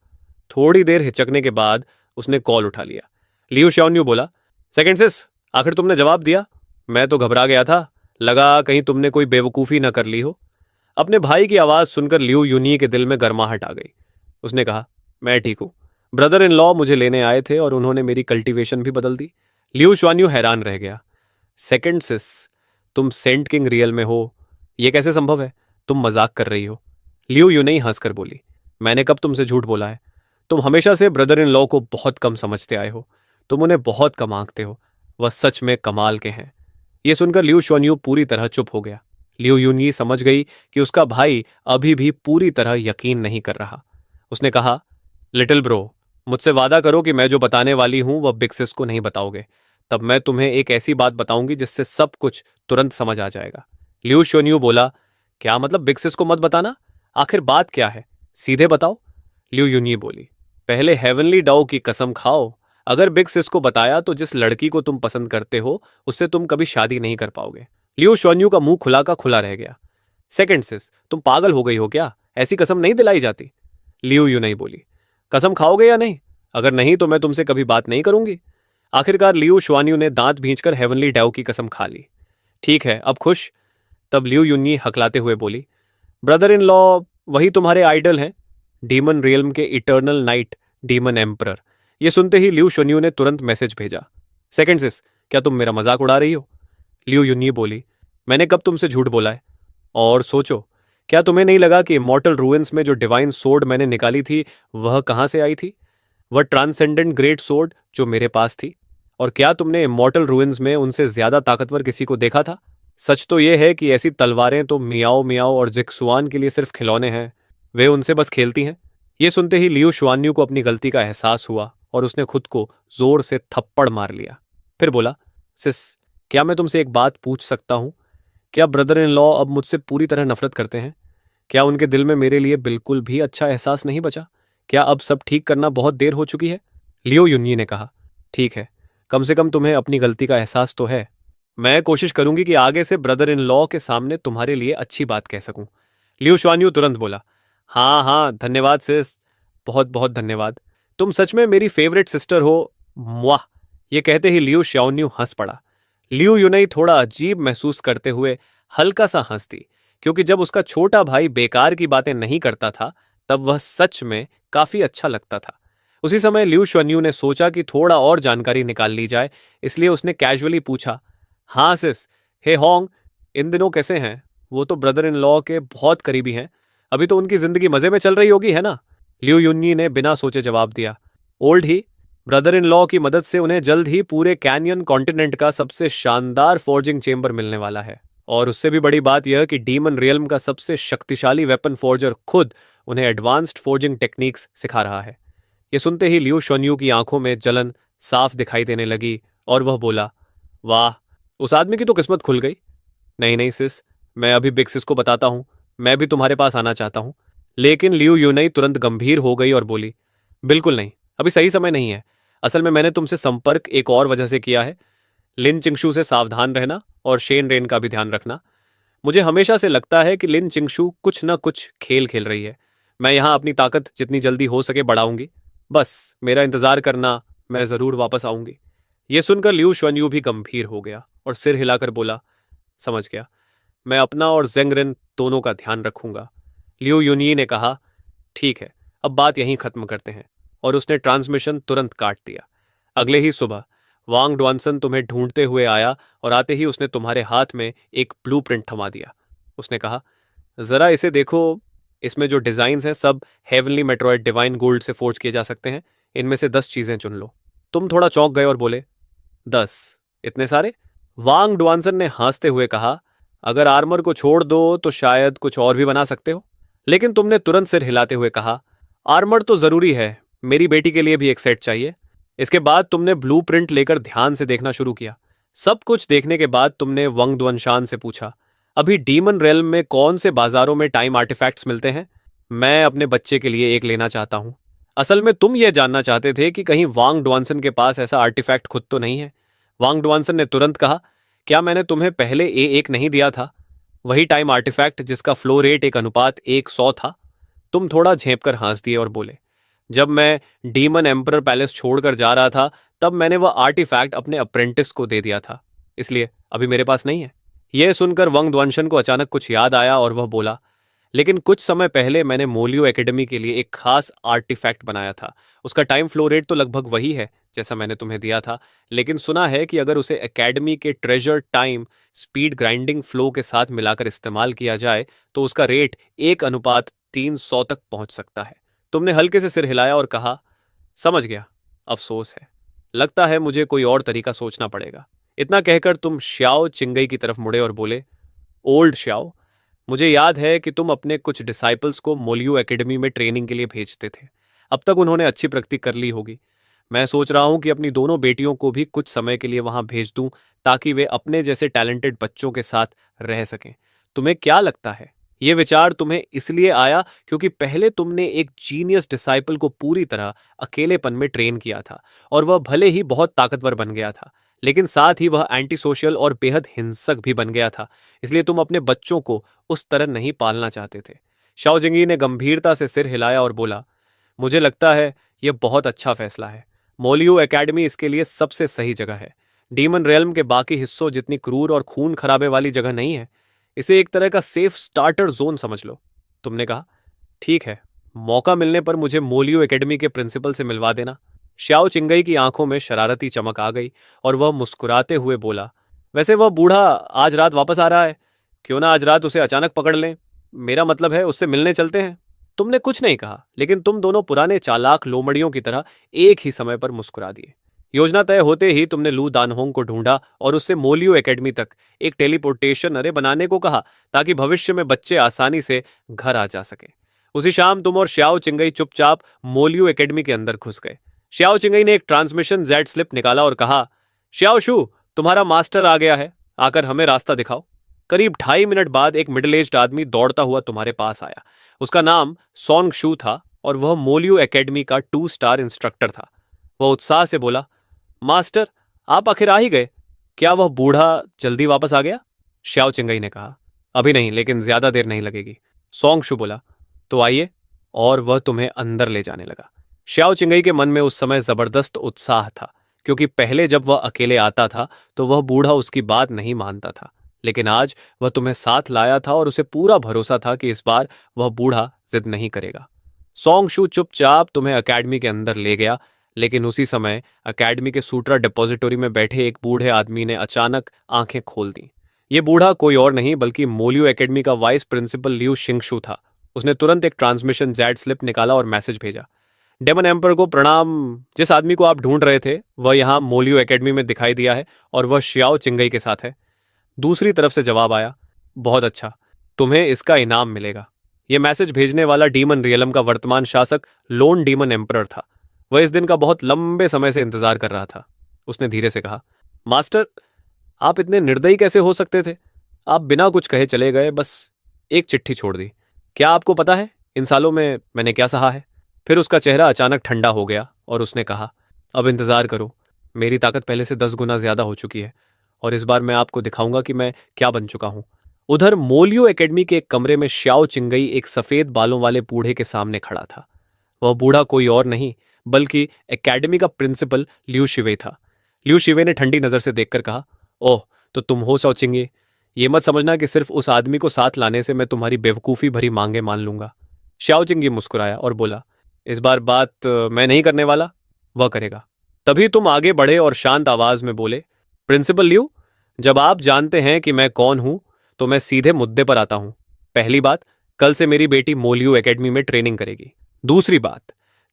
थोड़ी देर हिचकने के बाद उसने कॉल उठा लिया। लियू श्योन्यू बोला, सेकंड सिस, आखिर तुमने जवाब दिया। मैं तो घबरा गया था, लगा कहीं तुमने कोई बेवकूफ़ी न कर ली हो। अपने भाई की आवाज़ सुनकर लियू यूनी के दिल में गर्माहट आ गई। उसने कहा, मैं ठीक हूँ, ब्रदर इन लॉ मुझे लेने आए थे और उन्होंने मेरी कल्टीवेशन भी बदल दी। लियू श्वान्यू हैरान रह गया। सेकंड सिस, तुम सेंट किंग रियल में हो, यह कैसे संभव है? तुम मजाक कर रही हो। लियू यूनी हंसकर बोली, मैंने कब तुमसे झूठ बोला है? तुम हमेशा से ब्रदर इन लॉ को बहुत कम समझते आए हो, तुम उन्हें बहुत कम आंकते हो, वह सच में कमाल के हैं। यह सुनकर लियू श्वान्यू पूरी तरह चुप हो गया। लियू यूनी समझ गई कि उसका भाई अभी भी पूरी तरह यकीन नहीं कर रहा। उसने कहा, लिटिल ब्रो, मुझसे वादा करो कि मैं जो बताने वाली हूं वह बिग सिस को नहीं बताओगे, तब मैं तुम्हें एक ऐसी बात बताऊंगी जिससे सब कुछ तुरंत समझ आ जाएगा। लियू श्योन्यू बोला, क्या मतलब बिग सिस को मत बताना? आखिर बात क्या है, सीधे बताओ। लियू यूनी बोली, पहले हेवनली डाओ की कसम खाओ, अगर बिग सिस को बताया तो जिस लड़की को तुम पसंद करते हो उससे तुम कभी शादी नहीं कर पाओगे। लियू श्योन्यू का मुंह खुला का खुला रह गया। सेकंड सिस, तुम पागल हो गई हो क्या? ऐसी कसम नहीं दिलाई जाती। लियू यूनी बोली, कसम खाओगे या नहीं? अगर नहीं तो मैं तुमसे कभी बात नहीं करूंगी। आखिरकार लियू श्वान्यू ने दांत भींचकर हेवनली डाओ की कसम खा ली। ठीक है, अब खुश? तब लियू यूनी हकलाते हुए बोली, ब्रदर इन लॉ वही तुम्हारे आइडल हैं, डीमन रियल्म के इटर्नल नाइट डीमन एम्परर। यह सुनते ही लियू श्योन्यू ने तुरंत मैसेज भेजा, सेकंड सिस, क्या तुम मेरा मजाक उड़ा रही हो? लियू यूनी बोली, मैंने कब तुमसे झूठ बोला है? और सोचो, क्या तुम्हें नहीं लगा कि इमॉर्टल रूइंस में जो डिवाइन सोर्ड मैंने निकाली थी वह कहाँ से आई थी? वह ट्रांसेंडेंट ग्रेट सोर्ड जो मेरे पास थी। और क्या तुमने इमॉर्टल रूइंस में उनसे ज्यादा ताकतवर किसी को देखा था? सच तो यह है कि ऐसी तलवारें तो मियाओ मियाओ और जिक्सुआन के लिए सिर्फ खिलौने हैं। वे उनसे बस खेलती हैं। ये सुनते ही लियू शुआन्यू को अपनी गलती का एहसास हुआ और उसने खुद को जोर से थप्पड़ मार लिया। फिर बोला, सिस, क्या मैं तुमसे एक बात पूछ सकता हूँ? क्या ब्रदर इन लॉ अब मुझसे पूरी तरह नफरत करते हैं? क्या उनके दिल में मेरे लिए बिल्कुल भी अच्छा एहसास नहीं बचा? क्या अब सब ठीक करना बहुत देर हो चुकी है? लियो युन्यी ने कहा, ठीक है, कम से कम तुम्हें अपनी गलती का एहसास तो है। मैं कोशिश करूंगी कि आगे से ब्रदर इन लॉ के सामने तुम्हारे लिए अच्छी बात कह सकूं। लियो शुआन्यू तुरंत बोला, हाँ हाँ, धन्यवाद सिस, बहुत बहुत धन्यवाद। तुम सच में मेरी फेवरेट सिस्टर हो। वाह! ये कहते ही लियो श्याओन्यू हंस पड़ा। लियो युनई थोड़ा अजीब महसूस करते हुए हल्का सा हंस दी, क्योंकि जब उसका छोटा भाई बेकार की बातें नहीं करता था तब वह सच में काफी अच्छा लगता था। उसी समय लियू शुअन्यू ने सोचा कि थोड़ा और जानकारी निकाल ली जाए, इसलिए उसने कैजुअली पूछा, हाँ सिस, हे होंग, इन दिनों कैसे हैं? वो तो ब्रदर इन लॉ के बहुत करीबी हैं। अभी तो उनकी जिंदगी मजे में चल रही होगी, है ना? लियू युन्नी ने बिना सोचे जवाब दिया, old he, brother in law की मदद से उन्हें जल्द ही पूरे कैनियन कॉन्टिनेंट का सबसे शानदार फोर्जिंग चेंबर मिलने वाला है। और उससे भी बड़ी बात यह कि डीमन रियल्म का सबसे शक्तिशाली वेपन फोर्जर खुद उन्हें एडवांस्ड फोर्जिंग टेक्निक्स सिखा रहा है। ये सुनते ही लियू शोन्यू की आंखों में जलन साफ दिखाई देने लगी और वह बोला, वाह, उस आदमी की तो किस्मत खुल गई। नहीं नहीं सिस, मैं अभी बिग सिस को बताता हूँ, मैं भी तुम्हारे पास आना चाहता हूँ। लेकिन लियू यूनई तुरंत गंभीर हो गई और बोली, बिल्कुल नहीं, अभी सही समय नहीं है। असल में मैंने तुमसे संपर्क एक और वजह से किया है। लिन चिंगशू से सावधान रहना और शेन रेन का भी ध्यान रखना। मुझे हमेशा से लगता है कि लिन चिंगशू कुछ न कुछ खेल खेल रही है। मैं यहाँ अपनी ताकत जितनी जल्दी हो सके बढ़ाऊंगी। बस मेरा इंतजार करना, मैं जरूर वापस आऊंगी। ये सुनकर लियू शुअन्यू भी गंभीर हो गया और सिर हिलाकर बोला, समझ गया, मैं अपना और जेंगरिन दोनों का ध्यान रखूंगा। लियू युनई ने कहा, ठीक है, अब बात यहीं खत्म करते हैं। और उसने ट्रांसमिशन तुरंत काट दिया। अगले ही सुबह वांग डुआनसन तुम्हें ढूंढते हुए आया और आते ही उसने तुम्हारे हाथ में एक ब्लूप्रिंट थमा दिया। उसने कहा, जरा इसे देखो, इसमें जो डिजाइन्स हैं सब हेवनली मेट्रॉयड डिवाइन गोल्ड से फोर्ज किए जा सकते हैं। इनमें से 10 चीजें चुन लो। तुम थोड़ा चौंक गए और बोले, 10? इतने सारे? वांग डुआनसन ने हंसते हुए कहा, अगर आर्मर को छोड़ दो तो शायद कुछ और भी बना सकते हो। लेकिन तुमने तुरंत सिर हिलाते हुए कहा, आर्मर तो जरूरी है, मेरी बेटी के लिए भी एक सेट चाहिए। इसके बाद तुमने ब्लूप्रिंट लेकर ध्यान से देखना शुरू किया। सब कुछ देखने के बाद तुमने वंग दुआनशान से पूछा, अभी डीमन रेल्म में कौन से बाजारों में टाइम आर्टिफैक्ट्स मिलते हैं? मैं अपने बच्चे के लिए एक लेना चाहता हूं। असल में तुम यह जानना चाहते थे कि कहीं वांग डुआनसन के पास ऐसा आर्टिफैक्ट खुद तो नहीं है। वांग डुआनसन ने तुरंत कहा, क्या मैंने तुम्हें पहले एक नहीं दिया था? वही टाइम आर्टिफैक्ट जिसका फ्लो रेट 1:100 था। तुम थोड़ा झेंप कर हंस दिए और बोले, जब मैं डीमन एम्परर पैलेस छोड़कर जा रहा था तब मैंने वह आर्टिफैक्ट अपने अप्रेंटिस को दे दिया था, इसलिए अभी मेरे पास नहीं है। यह सुनकर वंग द्वांशन को अचानक कुछ याद आया और वह बोला, लेकिन कुछ समय पहले मैंने मोलियो एकेडमी के लिए एक खास आर्टिफैक्ट बनाया था। उसका टाइम फ्लो रेट तो लगभग वही है जैसा मैंने तुम्हें दिया था, लेकिन सुना है कि अगर उसे एकेडमी के treasure time speed grinding flow के साथ मिलाकर इस्तेमाल किया जाए तो उसका रेट 1:300 तक पहुंच सकता है। तुमने हल्के से सिर हिलाया और कहा, समझ गया, अफसोस है, लगता है मुझे कोई और तरीका सोचना पड़ेगा। इतना कहकर तुम श्याओ चिंगई की तरफ मुड़े और बोले, ओल्ड श्याओ, मुझे याद है कि तुम अपने कुछ डिसाइपल्स को मोलियो एकेडमी में ट्रेनिंग के लिए भेजते थे। अब तक उन्होंने अच्छी प्रगति कर ली होगी। मैं सोच रहा हूं कि अपनी दोनों बेटियों को भी कुछ समय के लिए वहां भेज दूं ताकि वे अपने जैसे टैलेंटेड बच्चों के साथ रह सकें। तुम्हें क्या लगता है, ये विचार तुम्हें इसलिए आया क्योंकि पहले तुमने एक जीनियस डिसाइपल को पूरी तरह अकेलेपन में ट्रेन किया था और वह भले ही बहुत ताकतवर बन गया था, लेकिन साथ ही वह एंटी सोशल और बेहद हिंसक भी बन गया था। इसलिए तुम अपने बच्चों को उस तरह नहीं पालना चाहते थे। शाओ जिंगी ने गंभीरता से सिर हिलाया और बोला, मुझे लगता है यह बहुत अच्छा फैसला है। मोलियो एकेडमी इसके लिए सबसे सही जगह है। डीमन रेल्म के बाकी हिस्सों जितनी क्रूर और खून खराबे वाली जगह नहीं है। इसे एक तरह का सेफ स्टार्टर जोन समझ लो। तुमने कहा, ठीक है, मौका मिलने पर मुझे मोलियो एकेडमी के प्रिंसिपल से मिलवा देना। श्याओ चिंगई की आंखों में शरारती चमक आ गई और वह मुस्कुराते हुए बोला, वैसे वह बूढ़ा आज रात वापस आ रहा है, क्यों ना आज रात उसे अचानक पकड़ लें। मेरा मतलब है उससे मिलने चलते हैं। तुमने कुछ नहीं कहा, लेकिन तुम दोनों पुराने चालाक लोमड़ियों की तरह एक ही समय पर मुस्कुरा दिए। योजना तय होते ही तुमने लू दानहोंग को ढूंढा और उससे मोलियो एकेडमी तक एक टेलीपोर्टेशन अरे बनाने को कहा, ताकि भविष्य में बच्चे आसानी से घर आ जा सके। उसी शाम तुम और श्याओ चिंगई चुपचाप मोलियो एकेडमी के अंदर घुस गए। श्याओ चिंगई ने एक ट्रांसमिशन जेड स्लिप निकाला और कहा, श्याओ शू, तुम्हारा मास्टर आ गया है, आकर हमें रास्ता दिखाओ। करीब 2.5 मिनट बाद एक मिडिल एज्ड आदमी दौड़ता हुआ तुम्हारे पास आया। उसका नाम सॉन्ग शू था और वह मोलियो एकेडमी का 2 स्टार इंस्ट्रक्टर था। वह उत्साह से बोला, मास्टर, आप आखिर आ ही गए। क्या वह बूढ़ा जल्दी वापस आ गया? श्याओ चिंगई ने कहा, अभी नहीं, लेकिन ज्यादा देर नहीं लगेगी। सॉन्ग शू बोला, तो आइए। और वह तुम्हें अंदर ले जाने लगा। श्याओ चिंगई के मन में उस समय जबरदस्त उत्साह था, क्योंकि पहले जब वह अकेले आता था तो वह बूढ़ा उसकी बात नहीं मानता था, लेकिन आज वह तुम्हें साथ लाया था और उसे पूरा भरोसा था कि इस बार वह बूढ़ा जिद नहीं करेगा। सॉन्ग शू चुपचाप तुम्हें अकेडमी के अंदर ले गया, लेकिन उसी समय अकेडमी के सूट्रा डिपॉजिटरी में बैठे एक बूढ़े आदमी ने अचानक आंखें खोल दी। ये बूढ़ा कोई और नहीं बल्कि मोलियो एकेडमी का वाइस प्रिंसिपल लियू शिंगशू था। उसने तुरंत एक ट्रांसमिशन जेड स्लिप निकाला और मैसेज भेजा, डेमन एम्पर को प्रणाम। जिस आदमी को आप ढूंढ रहे थे वह यहाँ मोलियो एकेडमी में दिखाई दिया है और वह श्याओ चिंगई के साथ है। दूसरी तरफ से जवाब आया, बहुत अच्छा, तुम्हें इसका इनाम मिलेगा। यह मैसेज भेजने वाला डीमन रियलम का वर्तमान शासक लोन डीमन एम्परर था। वह इस दिन का बहुत लंबे समय से इंतजार कर रहा था। उसने धीरे से कहा, मास्टर, आप इतने निर्दयी कैसे हो सकते थे? आप बिना कुछ कहे चले गए, बस एक चिट्ठी छोड़ दी। क्या आपको पता है इन सालों में मैंने क्या सहा है? फिर उसका चेहरा अचानक ठंडा हो गया और उसने कहा, अब इंतजार करो। मेरी ताकत पहले से 10 गुना ज्यादा हो चुकी है और इस बार मैं आपको दिखाऊंगा कि मैं क्या बन चुका हूं। उधर मोलियो एकेडमी के एक कमरे में श्याओ चिंगई एक सफेद बालों वाले बूढ़े के सामने खड़ा था। वह बूढ़ा कोई और नहीं बल्कि एकेडमी का प्रिंसिपल लियू शिवे था। लियू शिवे ने ठंडी नजर से देखकर कहा, ओह, तो तुम हो शाओ चिंगे। ये मत समझना कि सिर्फ उस आदमी को साथ लाने से मैं तुम्हारी बेवकूफ़ी भरी मांगे मान लूंगा। श्याओ चिंगी मुस्कुराया और बोला, इस बार बात मैं नहीं करने वाला, वह करेगा। तभी तुम आगे बढ़े और शांत आवाज में बोले, प्रिंसिपल लियू, जब आप जानते हैं कि मैं कौन हूं तो मैं सीधे मुद्दे पर आता हूं। पहली बात, कल से मेरी बेटी मोलियो एकेडमी में ट्रेनिंग करेगी। दूसरी बात,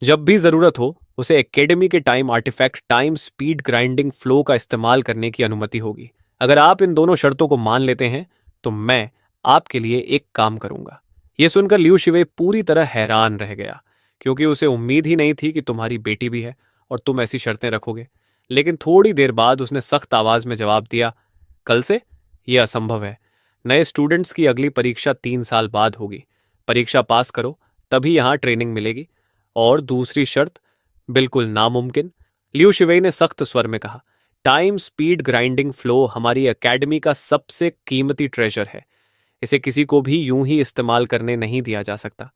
जब भी जरूरत हो उसे एकेडमी के time artifact time speed grinding flow का इस्तेमाल करने की अनुमति होगी। अगर आप इन दोनों शर्तों को मान लेते हैं तो मैं आपके लिए एक काम करूंगा। यह सुनकर लियू शिवे पूरी तरह हैरान रह गया, क्योंकि उसे उम्मीद ही नहीं थी कि तुम्हारी बेटी भी है और तुम ऐसी शर्तें रखोगे। लेकिन थोड़ी देर बाद उसने सख्त आवाज में जवाब दिया, कल से? यह असंभव है। नए स्टूडेंट्स की अगली परीक्षा 3 साल बाद होगी। परीक्षा पास करो तभी यहां ट्रेनिंग मिलेगी। और दूसरी शर्त? बिल्कुल नामुमकिन, लियू शिवेई ने सख्त स्वर में कहा। टाइम स्पीड ग्राइंडिंग फ्लो हमारी एकेडमी का सबसे कीमती ट्रेजर है। इसे किसी को भी यूं ही इस्तेमाल करने नहीं दिया जा सकता।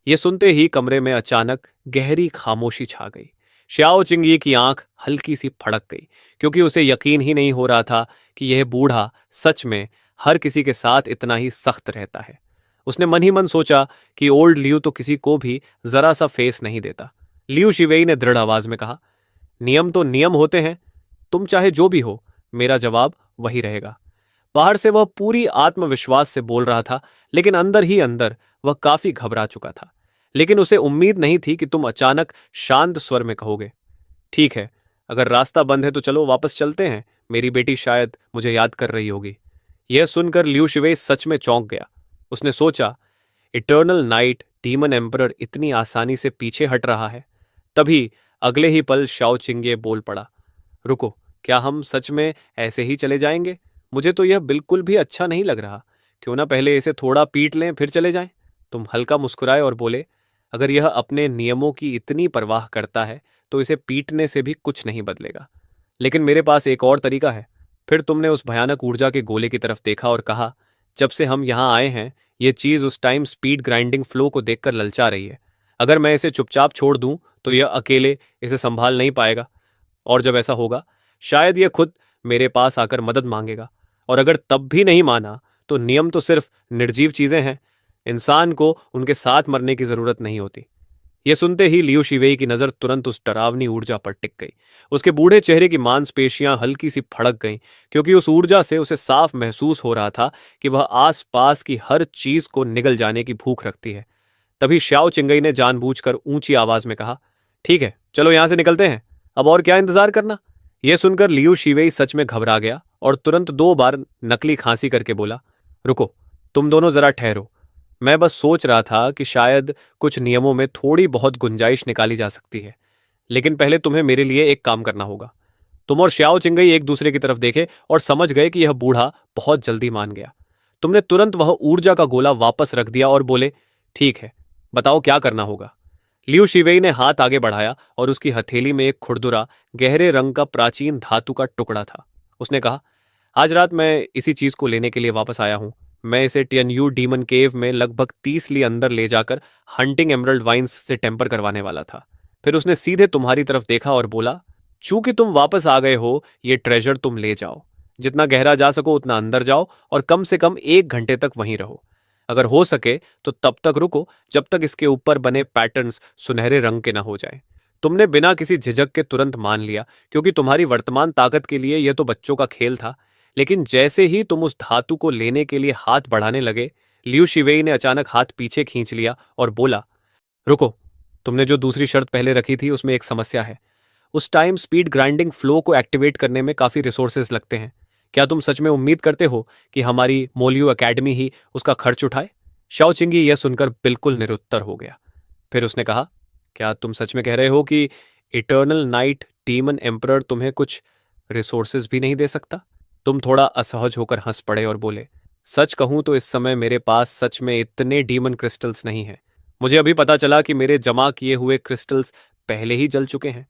यह सुनते ही कमरे में अचानक गहरी खामोशी छा गई। श्याओ चिंगी की आंख हल्की सी फड़क गई, क्योंकि उसे यकीन ही नहीं हो रहा था कि यह बूढ़ा सच में हर किसी के साथ इतना ही सख्त रहता है। उसने मन ही मन सोचा कि ओल्ड लियू तो किसी को भी जरा सा फेस नहीं देता। लियू शिवेई ने दृढ़ आवाज में कहा, नियम तो नियम होते हैं, तुम चाहे जो भी हो, मेरा जवाब वही रहेगा। बाहर से वह पूरी आत्मविश्वास से बोल रहा था, लेकिन अंदर ही अंदर वह काफी घबरा चुका था। लेकिन उसे उम्मीद नहीं थी कि तुम अचानक शांत स्वर में कहोगे, ठीक है, अगर रास्ता बंद है तो चलो वापस चलते हैं, मेरी बेटी शायद मुझे याद कर रही होगी। यह सुनकर लियू शिवे सच में चौंक गया। उसने सोचा, इटर्नल नाइट डीमन एम्परर इतनी आसानी से पीछे हट रहा है। तभी अगले ही पल शाओ चिंगे बोल पड़ा, रुको, क्या हम सच में ऐसे ही चले जाएंगे? मुझे तो यह बिल्कुल भी अच्छा नहीं लग रहा। क्यों ना पहले इसे थोड़ा पीट लें फिर चले जाएं? तुम हल्का मुस्कुराए और बोले, अगर यह अपने नियमों की इतनी परवाह करता है तो इसे पीटने से भी कुछ नहीं बदलेगा। लेकिन मेरे पास एक और तरीका है। फिर तुमने उस भयानक ऊर्जा के गोले की तरफ देखा और कहा, जब से हम यहाँ आए हैं यह चीज उस टाइम स्पीड ग्राइंडिंग फ्लो को देखकर ललचा रही है। अगर मैं इसे चुपचाप छोड़ दूं तो यह अकेले इसे संभाल नहीं पाएगा, और जब ऐसा होगा शायद यह खुद मेरे पास आकर मदद मांगेगा। और अगर तब भी नहीं माना तो नियम तो सिर्फ निर्जीव चीजें हैं, इंसान को उनके साथ मरने की जरूरत नहीं होती। यह सुनते ही लियू शिवेई की नजर तुरंत उस डरावनी ऊर्जा पर टिक गई। उसके बूढ़े चेहरे की मांसपेशियां हल्की सी फड़क गईं, क्योंकि उस ऊर्जा से उसे साफ महसूस हो रहा था कि वह आसपास की हर चीज को निगल जाने की भूख रखती है। तभी श्याओ चिंगई ने जानबूझकर ऊंची आवाज में कहा, ठीक है, चलो यहां से निकलते हैं। अब और क्या इंतजार करना। यह सुनकर लियू शिवेई सच में घबरा गया और तुरंत 2 बार नकली खांसी करके बोला, रुको, तुम दोनों जरा ठहरो। मैं बस सोच रहा था कि शायद कुछ नियमों में थोड़ी बहुत गुंजाइश निकाली जा सकती है, लेकिन पहले तुम्हें मेरे लिए एक काम करना होगा। तुम और श्याओ चिंगई एक दूसरे की तरफ देखे और समझ गए कि यह बूढ़ा बहुत जल्दी मान गया। तुमने तुरंत वह ऊर्जा का गोला वापस रख दिया और बोले, ठीक है, बताओ क्या करना होगा। लियू शिवेई ने हाथ आगे बढ़ाया और उसकी हथेली में एक खुरदुरा गहरे रंग का प्राचीन धातु का टुकड़ा था। उसने कहा, आज रात मैं इसी चीज को लेने के लिए वापस आया हूं। मैं इसे टियनयू डीमन केव में लगभग 30 ली अंदर ले जाकर हंटिंग एमरल्ड वाइन्स से टेम्पर करवाने वाला था। फिर उसने सीधे तुम्हारी तरफ देखा और बोला, चूंकि तुम वापस आ गए हो, ये ट्रेजर तुम ले जाओ। जितना गहरा जा सको उतना अंदर जाओ और कम से कम 1 घंटे तक वहीं रहो। अगर हो सके तो तब तक रुको जब तक इसके ऊपर बने पैटर्न्स सुनहरे रंग के ना हो जाए। तुमने बिना किसी झिझक के तुरंत मान लिया, क्योंकि तुम्हारी वर्तमान ताकत के लिए यह तो बच्चों का खेल था। लेकिन जैसे ही तुम उस धातु को लेने के लिए हाथ बढ़ाने लगे, लियू शिवेई ने अचानक हाथ पीछे खींच लिया और बोला, रुको, तुमने जो दूसरी शर्त पहले रखी थी उसमें एक समस्या है। उस टाइम स्पीड ग्राइंडिंग फ्लो को एक्टिवेट करने में काफी रिसोर्सेज लगते हैं। क्या तुम सच में उम्मीद करते हो कि हमारी मोलियो एकेडमी ही उसका खर्च उठाए? शाओ चिंगी यह सुनकर बिल्कुल निरुत्तर हो गया। फिर उसने कहा, क्या तुम सच में कह रहे हो कि इटर्नल नाइट डीमन एम्परर तुम्हें कुछ रिसोर्सेज भी नहीं दे सकता? तुम थोड़ा असहज होकर हंस पड़े और बोले, सच कहूं तो इस समय मेरे पास सच में इतने डीमन क्रिस्टल्स नहीं हैं। मुझे अभी पता चला कि मेरे जमा किए हुए क्रिस्टल्स पहले ही जल चुके हैं।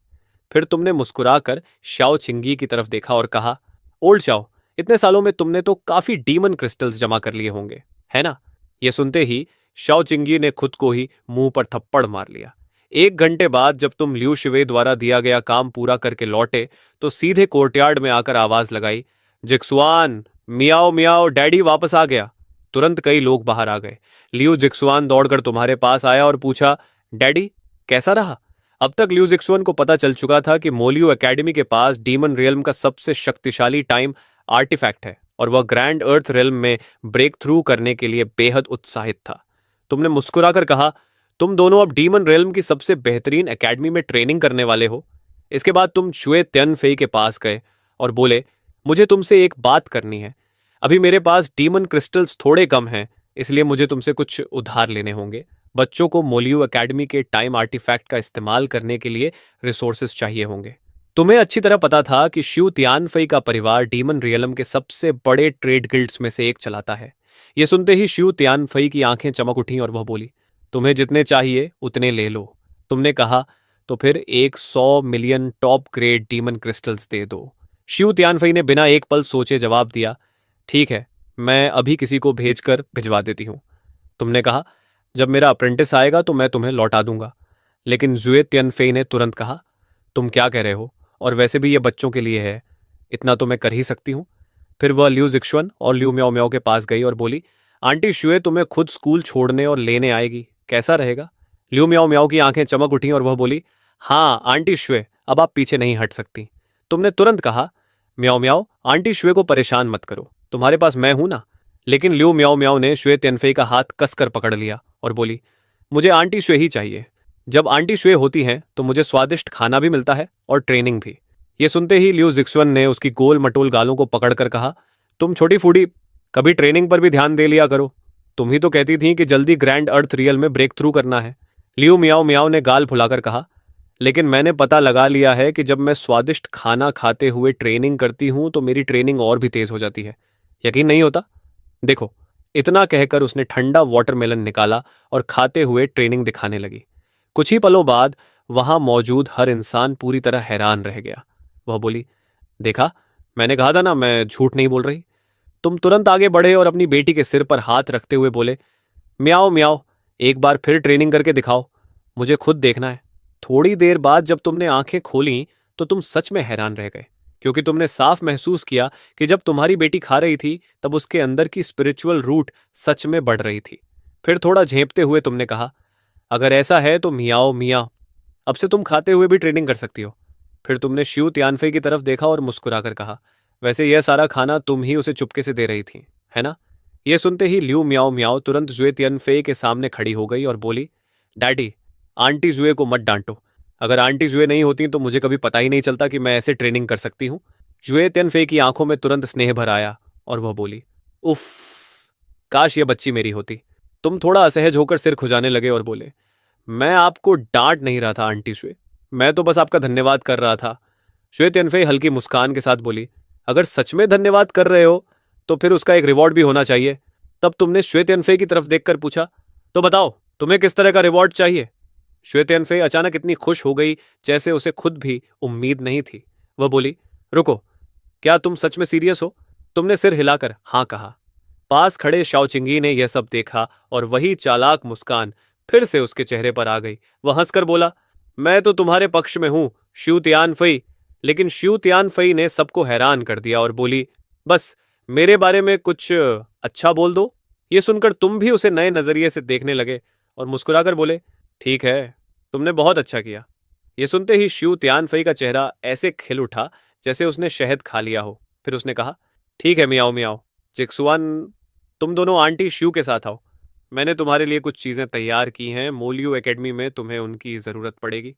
फिर तुमने मुस्कुराकर शाओ चिंगी की तरफ देखा और कहा, ओल्ड शाओ, इतने सालों में तुमने तो काफी डीमन क्रिस्टल्स जमा कर लिए होंगे, है ना? यह सुनते ही शाओ चिंगी ने खुद को ही मुंह पर थप्पड़ मार लिया। 1 घंटे बाद जब तुम लियू शिवे द्वारा दिया गया काम पूरा करके लौटे तो सीधे कोर्टयार्ड में आकर आवाज लगाई, जिक्सुआन, मियाओ मियाओ, डैडी वापस आ गया। तुरंत कई लोग बाहर आ गए। लियू जिक्सुआन दौड़कर तुम्हारे पास आया और पूछा, डैडी कैसा रहा? अब तक लियू जिक्सुआन को पता चल चुका था कि मोलियो एकेडमी के पास डीमन रियल्म का सबसे शक्तिशाली टाइम आर्टिफैक्ट है और वह ग्रैंड अर्थ रियल्म में ब्रेक थ्रू करने के लिए बेहद उत्साहित था। तुमने मुस्कुराकर कहा, तुम दोनों अब डीमन रियल्म की सबसे बेहतरीन एकेडमी में ट्रेनिंग करने वाले हो। इसके बाद तुम शुए त्यनफेई के पास गए और बोले, मुझे तुमसे एक बात करनी है। अभी मेरे पास डीमन क्रिस्टल्स थोड़े कम हैं, इसलिए मुझे तुमसे कुछ उधार लेने होंगे। बच्चों को मोलियो एकेडमी के टाइम आर्टिफैक्ट का इस्तेमाल करने के लिए रिसोर्सेज चाहिए होंगे। तुम्हें अच्छी तरह पता था कि श्यू तियानफई का परिवार डीमन रियलम के सबसे बड़े ट्रेड गिल्ड्स में से एक चलाता है। यह सुनते ही श्यू तियानफई की आंखें चमक उठी और वह बोली, तुम्हें जितने चाहिए उतने ले लो। तुमने कहा, तो फिर 100 million top grade demon crystals दे दो। श्यू तियानफई ने बिना एक पल सोचे जवाब दिया, ठीक है, मैं अभी किसी को भेजकर भिजवा देती हूँ। तुमने कहा, जब मेरा अप्रेंटिस आएगा तो मैं तुम्हें लौटा दूंगा। लेकिन जुए तियनफेई ने तुरंत कहा, तुम क्या कह रहे हो? और वैसे भी ये बच्चों के लिए है, इतना तो मैं कर ही सकती हूँ। फिर वह लियू जिक्सुआन और लियू म्याओ म्याओ के पास गई और बोली, आंटी शुए तुम्हें खुद स्कूल छोड़ने और लेने आएगी, कैसा रहेगा? लियू म्याओ म्याओ की आंखें चमक उठी और वह बोली, हाँ आंटी शुए, अब आप पीछे नहीं हट सकती। तुमने तुरंत कहा, म्याओ म्याओ, आंटी शुए को परेशान मत करो, तुम्हारे पास मैं हूं ना। लेकिन लियू म्याओ म्याओ ने शुए तियनफेई का हाथ कसकर पकड़ लिया और बोली, मुझे आंटी शुए ही चाहिए। जब आंटी शुए होती हैं तो मुझे स्वादिष्ट खाना भी मिलता है और ट्रेनिंग भी। ये सुनते ही लियू जिक्सुआन ने उसकी गोल मटोल गालों को पकड़कर कहा, तुम छोटी फूडी, कभी ट्रेनिंग पर भी ध्यान दे लिया करो। तुम ही तो कहती थी कि जल्दी ग्रैंड अर्थ रियल में ब्रेक थ्रू करना है। लियू म्याओ म्याओ ने गाल फुलाकर कहा, लेकिन मैंने पता लगा लिया है कि जब मैं स्वादिष्ट खाना खाते हुए ट्रेनिंग करती हूं तो मेरी ट्रेनिंग और भी तेज हो जाती है। यकीन नहीं होता? देखो। इतना कहकर उसने ठंडा वाटरमेलन निकाला और खाते हुए ट्रेनिंग दिखाने लगी। कुछ ही पलों बाद वहां मौजूद हर इंसान पूरी तरह हैरान रह गया। वह बोली, देखा, मैंने कहा था ना, मैं झूठ नहीं बोल रही। तुम तुरंत आगे बढ़े और अपनी बेटी के सिर पर हाथ रखते हुए बोले, म्याओ म्याओ, एक बार फिर ट्रेनिंग करके दिखाओ, मुझे खुद देखना है। थोड़ी देर बाद जब तुमने आंखें खोली तो तुम सच में हैरान रह गए, क्योंकि तुमने साफ महसूस किया कि जब तुम्हारी बेटी खा रही थी तब उसके अंदर की स्पिरिचुअल रूट सच में बढ़ रही थी। फिर थोड़ा झेंपते हुए तुमने कहा, अगर ऐसा है तो मियाओ मिया, अब से तुम खाते हुए भी ट्रेनिंग कर सकती हो। फिर तुमने शिव तियानफे की तरफ देखा और मुस्कुराकर कहा, वैसे यह सारा खाना तुम ही उसे चुपके से दे रही थी, है ना? यह सुनते ही लियू मियाओ मियाओ तुरंत जुए तियनफे के सामने खड़ी हो गई और बोली, डैडी, आंटी जुए को मत डांटो। अगर आंटी जुए नहीं होती तो मुझे कभी पता ही नहीं चलता कि मैं ऐसे ट्रेनिंग कर सकती हूँ। जुए तियनफे की आंखों में तुरंत स्नेह भर आया और वह बोली, उफ, काश ये बच्ची मेरी होती। तुम थोड़ा असहज होकर सिर खुजाने लगे और बोले, मैं आपको डांट नहीं रहा था आंटी शुए, मैं तो बस आपका धन्यवाद कर रहा था। श्वेत यनफे हल्की मुस्कान के साथ बोली, अगर सच में धन्यवाद कर रहे हो तो फिर उसका एक रिवॉर्ड भी होना चाहिए। तब तुमने श्वेत यनफे की तरफ देखकर पूछा, तो बताओ तुम्हें किस तरह का रिवॉर्ड चाहिए? श्वेत यनफे अचानक इतनी खुश हो गई जैसे उसे खुद भी उम्मीद नहीं थी। वह बोली, रुको, क्या तुम सच में सीरियस हो? तुमने सिर हिलाकर हाँ कहा। पास खड़े शाओचिंगी ने यह सब देखा और वही चालाक मुस्कान फिर से उसके चेहरे पर आ गई। वह हंसकर बोला, मैं तो तुम्हारे पक्ष में हूं शिव तियानफई। लेकिन शिव तियानफई ने सबको हैरान कर दिया और बोली, बस मेरे बारे में कुछ अच्छा बोल दो। ये सुनकर तुम भी उसे नए नजरिए से देखने लगे और मुस्कुराकर बोले, ठीक है, तुमने बहुत अच्छा किया। ये सुनते ही शिव तियानफई का चेहरा ऐसे खिल उठा जैसे उसने शहद खा लिया हो। फिर उसने कहा, ठीक है मियाओ मियाओ, जिक्सुआन, तुम दोनों आंटी शिव के साथ आओ। मैंने तुम्हारे लिए कुछ चीजें तैयार की हैं, मोलियो एकेडमी में तुम्हें उनकी जरूरत पड़ेगी।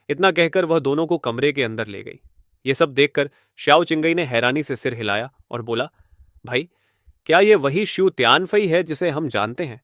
इतना कहकर वह दोनों को कमरे के अंदर ले गई। ये सब देखकर श्याओ चिंगई ने हैरानी से सिर हिलाया और बोला, भाई, क्या ये वही शिव त्यानफई है जिसे हम जानते हैं?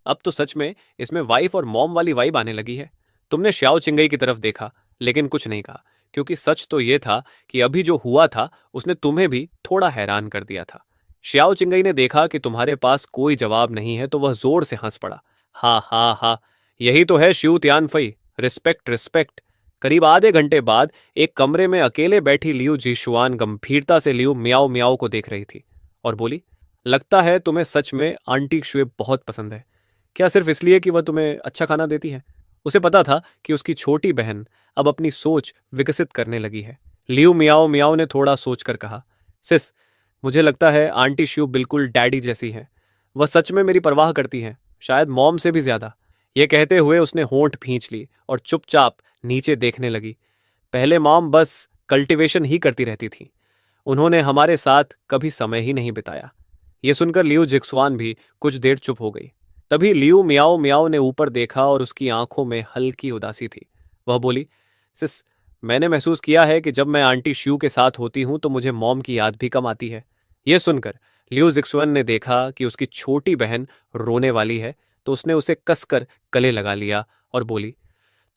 अब तो सच में इसमें वाइफ और मॉम वाली वाइब आने लगी है। तुमने श्याओ चिंगई की तरफ देखा लेकिन कुछ नहीं कहा, क्योंकि सच तो ये था कि अभी जो हुआ था उसने तुम्हें भी थोड़ा हैरान कर दिया था। श्याओ चिंगई ने देखा कि तुम्हारे पास कोई जवाब नहीं है तो वह जोर से हंस पड़ा। हा हा हा, यही तो है शिव त्यानफई, रिस्पेक्ट रिस्पेक्ट। करीब आधे घंटे बाद एक कमरे में अकेले बैठी लियू जीशुआन गंभीरता से लियू मियाओ मियाओ को देख रही थी और बोली, लगता है तुम्हें सच में आंटी शुएब बहुत पसंद है। क्या सिर्फ इसलिए कि वह तुम्हें अच्छा खाना देती है? उसे पता था कि उसकी छोटी बहन अब अपनी सोच विकसित करने लगी है। लियू मियाओ मियाओ ने थोड़ा सोचकर कहा, सिस, मुझे लगता है आंटी शिव बिल्कुल डैडी जैसी है। वह सच में मेरी परवाह करती हैं, शायद मॉम से भी ज्यादा। यह कहते हुए उसने होंठ भींच ली और चुपचाप नीचे देखने लगी। पहले मॉम बस कल्टीवेशन ही करती रहती थी, उन्होंने हमारे साथ कभी समय ही नहीं बिताया। यह सुनकर लियू जिक्सवान भी कुछ देर चुप हो गई। तभी लियू मियाओ मियाओ ने ऊपर देखा और उसकी आंखों में हल्की उदासी थी। वह बोली, सिस, मैंने महसूस किया है कि जब मैं आंटी शिव के साथ होती हूं तो मुझे मॉम की याद भी कम आती है। यह सुनकर लियू जिक्सवन ने देखा कि उसकी छोटी बहन रोने वाली है तो उसने उसे कसकर गले लगा लिया और बोली,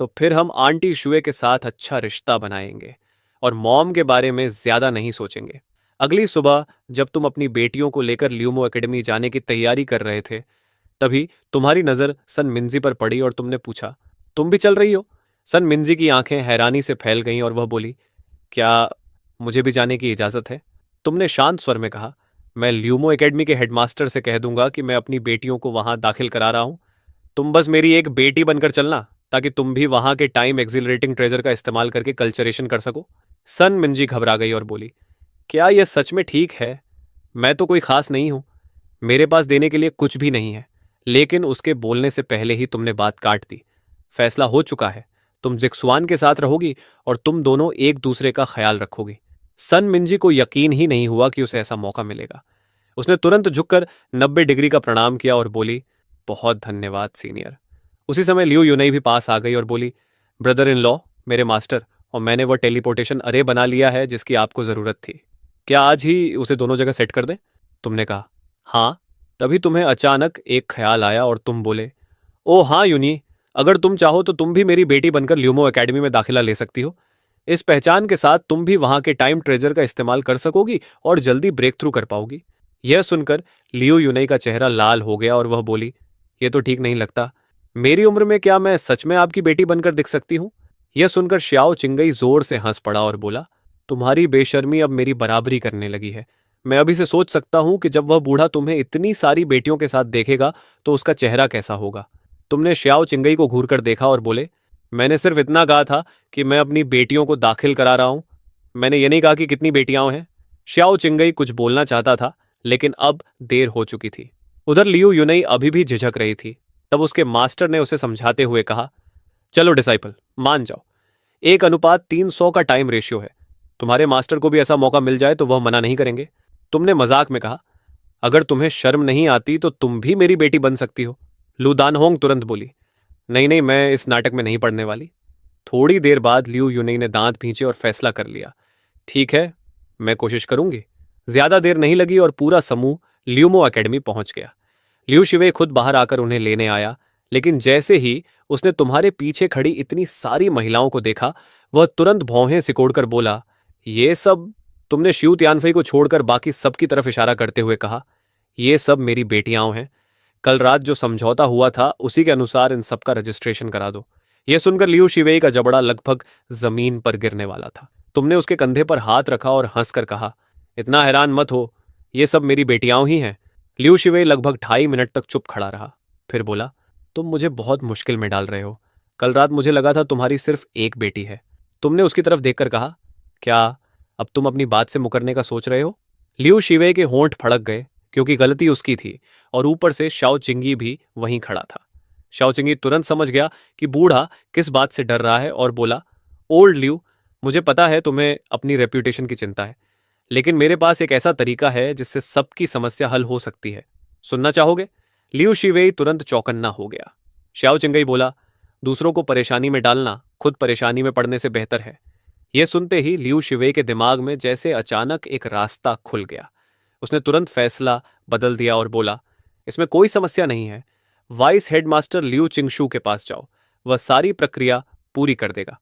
तो फिर हम आंटी शुए के साथ अच्छा रिश्ता बनाएंगे और मॉम के बारे में ज्यादा नहीं सोचेंगे। अगली सुबह जब तुम अपनी बेटियों को लेकर ल्यूमो एकेडमी जाने की तैयारी कर रहे थे, तभी तुम्हारी नजर सन मिंजी पर पड़ी और तुमने पूछा, तुम भी चल रही हो? सन मिंजी की आंखें हैरानी से फैल गईं और वह बोली, क्या मुझे भी जाने की इजाजत है? तुमने शांत स्वर में कहा, मैं ल्यूमो एकेडमी के हेडमास्टर से कह दूंगा कि मैं अपनी बेटियों को वहां दाखिल करा रहा हूं। तुम बस मेरी एक बेटी बनकर चलना ताकि तुम भी वहां के टाइम एक्सिलरेटिंग ट्रेजर का इस्तेमाल करके कल्चरेशन कर सको। सन मिंजी घबरा गई और बोली, क्या यह सच में ठीक है? मैं तो कोई खास नहीं हूं, मेरे पास देने के लिए कुछ भी नहीं है। लेकिन उसके बोलने से पहले ही तुमने बात काट दी। फैसला हो चुका है, तुम जिक्सुआन के साथ रहोगी और तुम दोनों एक दूसरे का ख्याल रखोगी। सन मिंजी को यकीन ही नहीं हुआ कि उसे ऐसा मौका मिलेगा। उसने तुरंत झुककर 90 डिग्री का प्रणाम किया और बोली, बहुत धन्यवाद सीनियर। उसी समय लियू यूनई भी पास आ गई और बोली, ब्रदर इन लॉ, मेरे मास्टर, और मैंने वह टेलीपोर्टेशन अरे बना लिया है जिसकी आपको जरूरत थी। क्या आज ही उसे दोनों जगह सेट कर दें? तुमने कहा, हाँ। तभी तुम्हें अचानक एक ख्याल आया और तुम बोले, ओ हाँ यूनी, अगर तुम चाहो तो तुम भी मेरी बेटी बनकर ल्यूमो एकेडमी में दाखिला ले सकती हो। इस पहचान के साथ तुम भी वहां के टाइम ट्रेजर का इस्तेमाल कर सकोगी और जल्दी ब्रेक थ्रू कर पाओगी। यह सुनकर लियो यूनई का चेहरा लाल हो गया और वह बोली, यह तो ठीक नहीं लगता। मेरी उम्र में क्या मैं सच में आपकी बेटी बनकर दिख सकती हूँ? यह सुनकर श्याओ चिंगई जोर से हंस पड़ा और बोला, तुम्हारी बेशर्मी अब मेरी बराबरी करने लगी है। मैं अभी से सोच सकता हूं कि जब वह बूढ़ा तुम्हें इतनी सारी बेटियों के साथ देखेगा तो उसका चेहरा कैसा होगा। तुमने श्याओ चिंगई को घूरकर देखा और बोले, मैंने सिर्फ इतना कहा था कि मैं अपनी बेटियों को दाखिल करा रहा हूं, मैंने ये नहीं कहा कि कितनी बेटियां हैं। श्याओ चिंगई कुछ बोलना चाहता था लेकिन अब देर हो चुकी थी। उधर लियू यूनई अभी भी झिझक रही थी। तब उसके मास्टर ने उसे समझाते हुए कहा, चलो डिसाइपल, मान जाओ, 1:300 का टाइम रेशियो है। तुम्हारे मास्टर को भी ऐसा मौका मिल जाए तो वह मना नहीं करेंगे। तुमने मजाक में कहा, अगर तुम्हें शर्म नहीं आती तो तुम भी मेरी बेटी बन सकती हो। लू दानहोंग तुरंत बोली, नहीं नहीं, मैं इस नाटक में नहीं पढ़ने वाली। थोड़ी देर बाद लियू यूनई ने दांत भींचे और फैसला कर लिया, ठीक है, मैं कोशिश करूंगी। ज्यादा देर नहीं लगी और पूरा समूह ल्यूमो एकेडमी पहुंच गया। लियू शिवे खुद बाहर आकर उन्हें लेने आया, लेकिन जैसे ही उसने तुम्हारे पीछे खड़ी इतनी सारी महिलाओं को देखा, वह तुरंत भौहें सिकोड़कर बोला, ये सब? तुमने शिव तियानफई को छोड़कर बाकी सबकी तरफ इशारा करते हुए कहा, ये सब मेरी बेटियां हैं। कल रात जो समझौता हुआ था उसी के अनुसार इन सबका रजिस्ट्रेशन करा दो। यह सुनकर लियू शिवेई का जबड़ा लगभग जमीन पर गिरने वाला था। तुमने उसके कंधे पर हाथ रखा और हंसकर कहा, इतना हैरान मत हो, ये सब मेरी बेटियां ही हैं। लियू शिवेई लगभग 2.5 मिनट तक चुप खड़ा रहा, फिर बोला, तुम मुझे बहुत मुश्किल में डाल रहे हो। कल रात मुझे लगा था तुम्हारी सिर्फ एक बेटी है। तुमने उसकी तरफ देखकर कहा, क्या अब तुम अपनी बात से मुकरने का सोच रहे हो? लियू शिवेई के होंठ फड़क गए, क्योंकि गलती उसकी थी और ऊपर से शाओ चिंगी भी वहीं खड़ा था। शाओ चिंगी तुरंत समझ गया कि बूढ़ा किस बात से डर रहा है और बोला, ओल्ड लियू, मुझे पता है तुम्हें अपनी रेप्यूटेशन की चिंता है, लेकिन मेरे पास एक ऐसा तरीका है जिससे सबकी समस्या हल हो सकती है। सुनना चाहोगे? लियू शिवेई तुरंत चौकन्ना हो गया। शाओ चिंगई बोला, दूसरों को परेशानी में डालना खुद परेशानी में पड़ने से बेहतर है। यह सुनते ही लियू शिवेई के दिमाग में जैसे अचानक एक रास्ता खुल गया। उसने तुरंत फैसला बदल दिया और बोला, इसमें कोई समस्या नहीं है। वाइस हेडमास्टर लियू चिंगशू के पास जाओ, वह सारी प्रक्रिया पूरी कर देगा।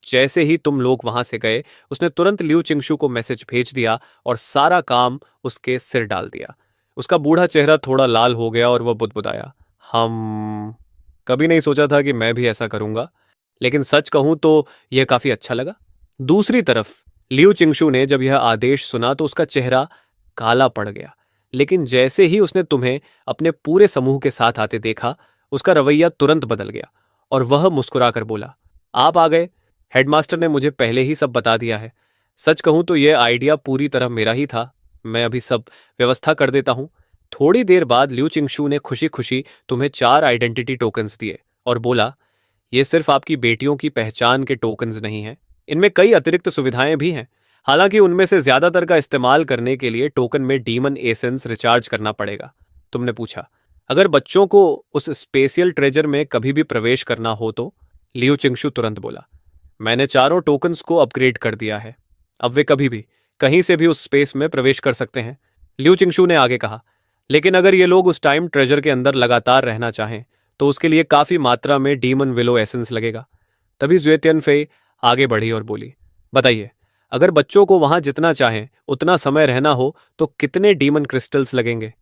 जैसे ही तुम लोग वहां से गए, उसने तुरंत लियू चिंगशू को मैसेज भेज दिया और सारा काम उसके सिर डाल दिया। उसका बूढ़ा चेहरा थोड़ा लाल हो गया और वह बुदबुदाया, हम कभी नहीं सोचा था कि मैं भी ऐसा करूंगा, लेकिन सच कहूं तो यह काफी अच्छा लगा। दूसरी तरफ लियू चिंगशू ने जब यह आदेश सुना तो उसका चेहरा काला पड़ गया, लेकिन जैसे ही उसने तुम्हें अपने पूरे समूह के साथ आते देखा, उसका रवैया तुरंत बदल गया और वह मुस्कुराकर बोला, आप आ गए। हेडमास्टर ने मुझे पहले ही सब बता दिया है। सच कहूं तो यह आइडिया पूरी तरह मेरा ही था। मैं अभी सब व्यवस्था कर देता हूं। थोड़ी देर बाद लियू चिंगशू ने खुशी खुशी तुम्हें 4 आइडेंटिटी टोकन्स दिए और बोला, ये सिर्फ आपकी बेटियों की पहचान के टोकन्स नहीं हैं, इनमें कई अतिरिक्त सुविधाएं भी हैं। हालांकि उनमें से ज्यादातर का इस्तेमाल करने के लिए टोकन में डीमन एसेंस रिचार्ज करना पड़ेगा। तुमने पूछा, अगर बच्चों को उस स्पेशियल ट्रेजर में कभी भी प्रवेश करना हो तो? लियू चिंगशू तुरंत बोला, मैंने चारों टोकन्स को अपग्रेड कर दिया है, अब वे कभी भी कहीं से भी उस स्पेस में प्रवेश कर सकते हैं। लियू चिंगशू ने आगे कहा, लेकिन अगर ये लोग उस टाइम ट्रेजर के अंदर लगातार रहना चाहें तो उसके लिए काफी मात्रा में डीमन विलो एसेंस लगेगा। तभी ज़ुए तियानफेई आगे बढ़ी और बोली, बताइए, अगर बच्चों को वहां जितना चाहें उतना समय रहना हो तो कितने डीमन क्रिस्टल्स लगेंगे?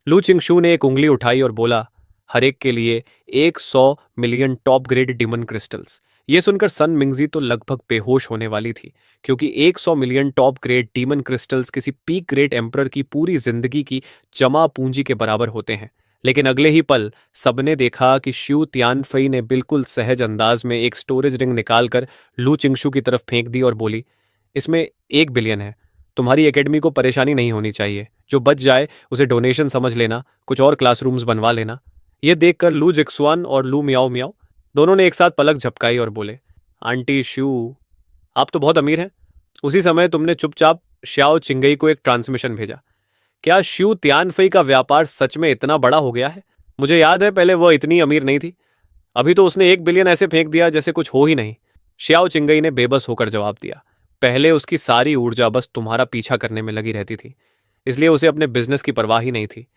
लू चिंगशू ने एक उंगली उठाई और बोला, हर एक के लिए 100 million top grade demon crystals. यह सुनकर सन मिंगजी तो लगभग बेहोश होने वाली थी, क्योंकि 100 million top grade demon crystals किसी पीक ग्रेड एम्परर की पूरी जिंदगी की जमा पूंजी के बराबर होते हैं। लेकिन अगले ही पल सबने देखा कि शिव तियानफई ने बिल्कुल सहज अंदाज में एक स्टोरेज रिंग निकालकर लू चिंगशू की तरफ फेंक दी और बोली, इसमें 1 बिलियन है। तुम्हारी एकेडमी को परेशानी नहीं होनी चाहिए। जो बच जाए उसे डोनेशन समझ लेना, कुछ और क्लासरूम्स बनवा लेना। यह देखकर लू जिक्सुआन और लू मियाओ मियाओ दोनों ने एक साथ पलक झपकाई और बोले, आंटी शू, आप तो बहुत अमीर हैं। उसी समय तुमने चुपचाप श्याओ चिंगई को एक ट्रांसमिशन भेजा। क्या शिव तियानफई का व्यापार सच में इतना बड़ा हो गया है? मुझे याद है पहले वह इतनी अमीर नहीं थी। अभी तो उसने 1 बिलियन ऐसे फेंक दिया जैसे कुछ हो ही नहीं। श्याओ चिंगई ने बेबस होकर जवाब दिया, पहले उसकी सारी ऊर्जा बस तुम्हारा पीछा करने में लगी रहती थी, इसलिए उसे अपने बिजनेस की परवाह ही नहीं थी।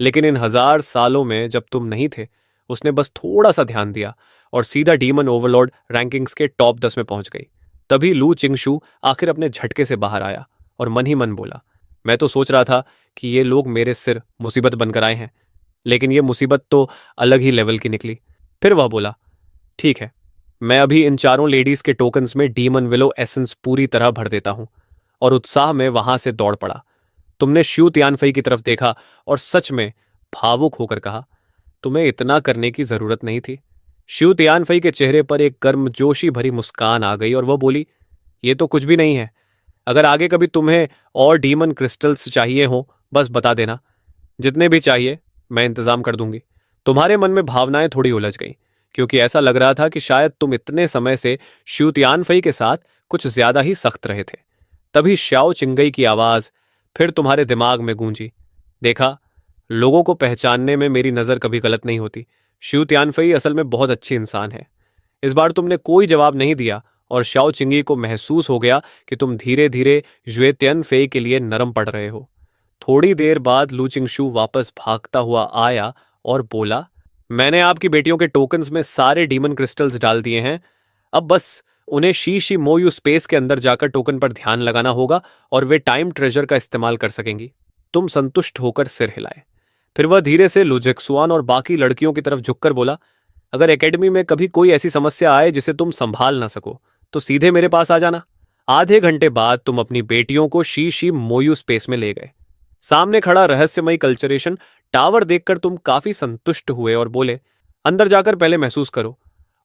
लेकिन इन 1000 सालों में जब तुम नहीं थे, उसने बस थोड़ा सा ध्यान दिया और सीधा डीमन ओवरलॉर्ड रैंकिंग्स के टॉप 10 में पहुंच गई। तभी लू चिंगशू आखिर अपने झटके से बाहर आया और मन ही मन बोला, मैं तो सोच रहा था कि ये लोग मेरे सिर मुसीबत बनकर आए हैं, लेकिन ये मुसीबत तो अलग ही लेवल की निकली। फिर वह बोला, ठीक है, मैं अभी इन चारों लेडीज के टोकन्स में डीमन विलो एसेंस पूरी तरह भर देता हूं। और उत्साह में वहां से दौड़ पड़ा। तुमने शिव तियानफई की तरफ देखा और सच में भावुक होकर कहा, तुम्हें इतना करने की जरूरत नहीं थी। शिव तियानफई के चेहरे पर एक गर्मजोशी भरी मुस्कान आ गई और वह बोली, ये तो कुछ भी नहीं है। अगर आगे कभी तुम्हें और डीमन क्रिस्टल्स चाहिए हो, बस बता देना। जितने भी चाहिए मैं इंतजाम कर दूंगी। तुम्हारे मन में भावनाएं थोड़ी उलझ गईं, क्योंकि ऐसा लग रहा था कि शायद तुम इतने समय से शू तियानफई के साथ कुछ ज्यादा ही सख्त रहे थे। तभी श्याओ चिंगई की आवाज फिर तुम्हारे दिमाग में गूंजी। देखा, लोगों को पहचानने में मेरी नजर कभी गलत नहीं होती। शू तियानफई असल में बहुत अच्छी इंसान है। इस बार तुमने कोई जवाब नहीं दिया और शाओ चिंगी को महसूस हो गया कि तुम धीरे धीरे जुए तियानफई के लिए नरम पड़ रहे हो। थोड़ी देर बाद लू चिंगशू वापस भागता हुआ आया और बोला, मैंने आपकी बेटियों के टोकन्स में सारे डीमन क्रिस्टल्स डाल दिए हैं। अब बस उन्हें शी शी मोयू स्पेस के अंदर जाकर टोकन पर ध्यान लगाना होगा और वे टाइम ट्रेजर का इस्तेमाल कर सकेंगी। तुम संतुष्ट होकर सिर हिलाए। फिर वह धीरे से लुजेक्सुआन और बाकी लड़कियों की तरफ झुककर बोला, अगर एकेडमी में कभी कोई ऐसी समस्या आए जिसे तुम संभाल ना सको तो सीधे मेरे पास आ जाना। आधे घंटे बाद तुम अपनी बेटियों को शी शी मोयू स्पेस में ले गए। सामने खड़ा रहस्यमयी कल्चरेशन टावर देखकर तुम काफी संतुष्ट हुए और बोले, अंदर जाकर पहले महसूस करो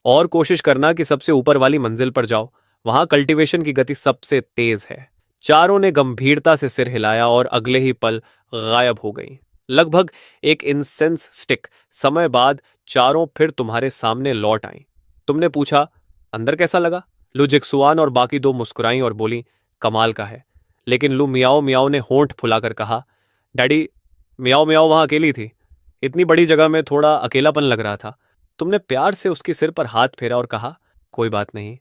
और कोशिश करना कि सबसे ऊपर वाली मंजिल पर जाओ। वहां कल्टीवेशन की गति सबसे तेज है। चारों ने गंभीरता से सिर हिलाया और अगले ही पल गायब हो गई। लगभग एक इंसेंस स्टिक समय बाद चारों फिर तुम्हारे सामने लौट आईं। तुमने पूछा, अंदर कैसा लगा? लू जिक्सुआन और बाकी दो मुस्कुराईं और बोली, कमाल का है। लेकिन लू मियाओ मियाओ ने होंठ फुलाकर कहा, डैडी, मियाओ मियाओ वहां अकेली थी। इतनी बड़ी जगह में थोड़ा अकेलापन लग रहा था। तुमने प्यार से उसके सिर पर हाथ फेरा और कहा, कोई बात नहीं,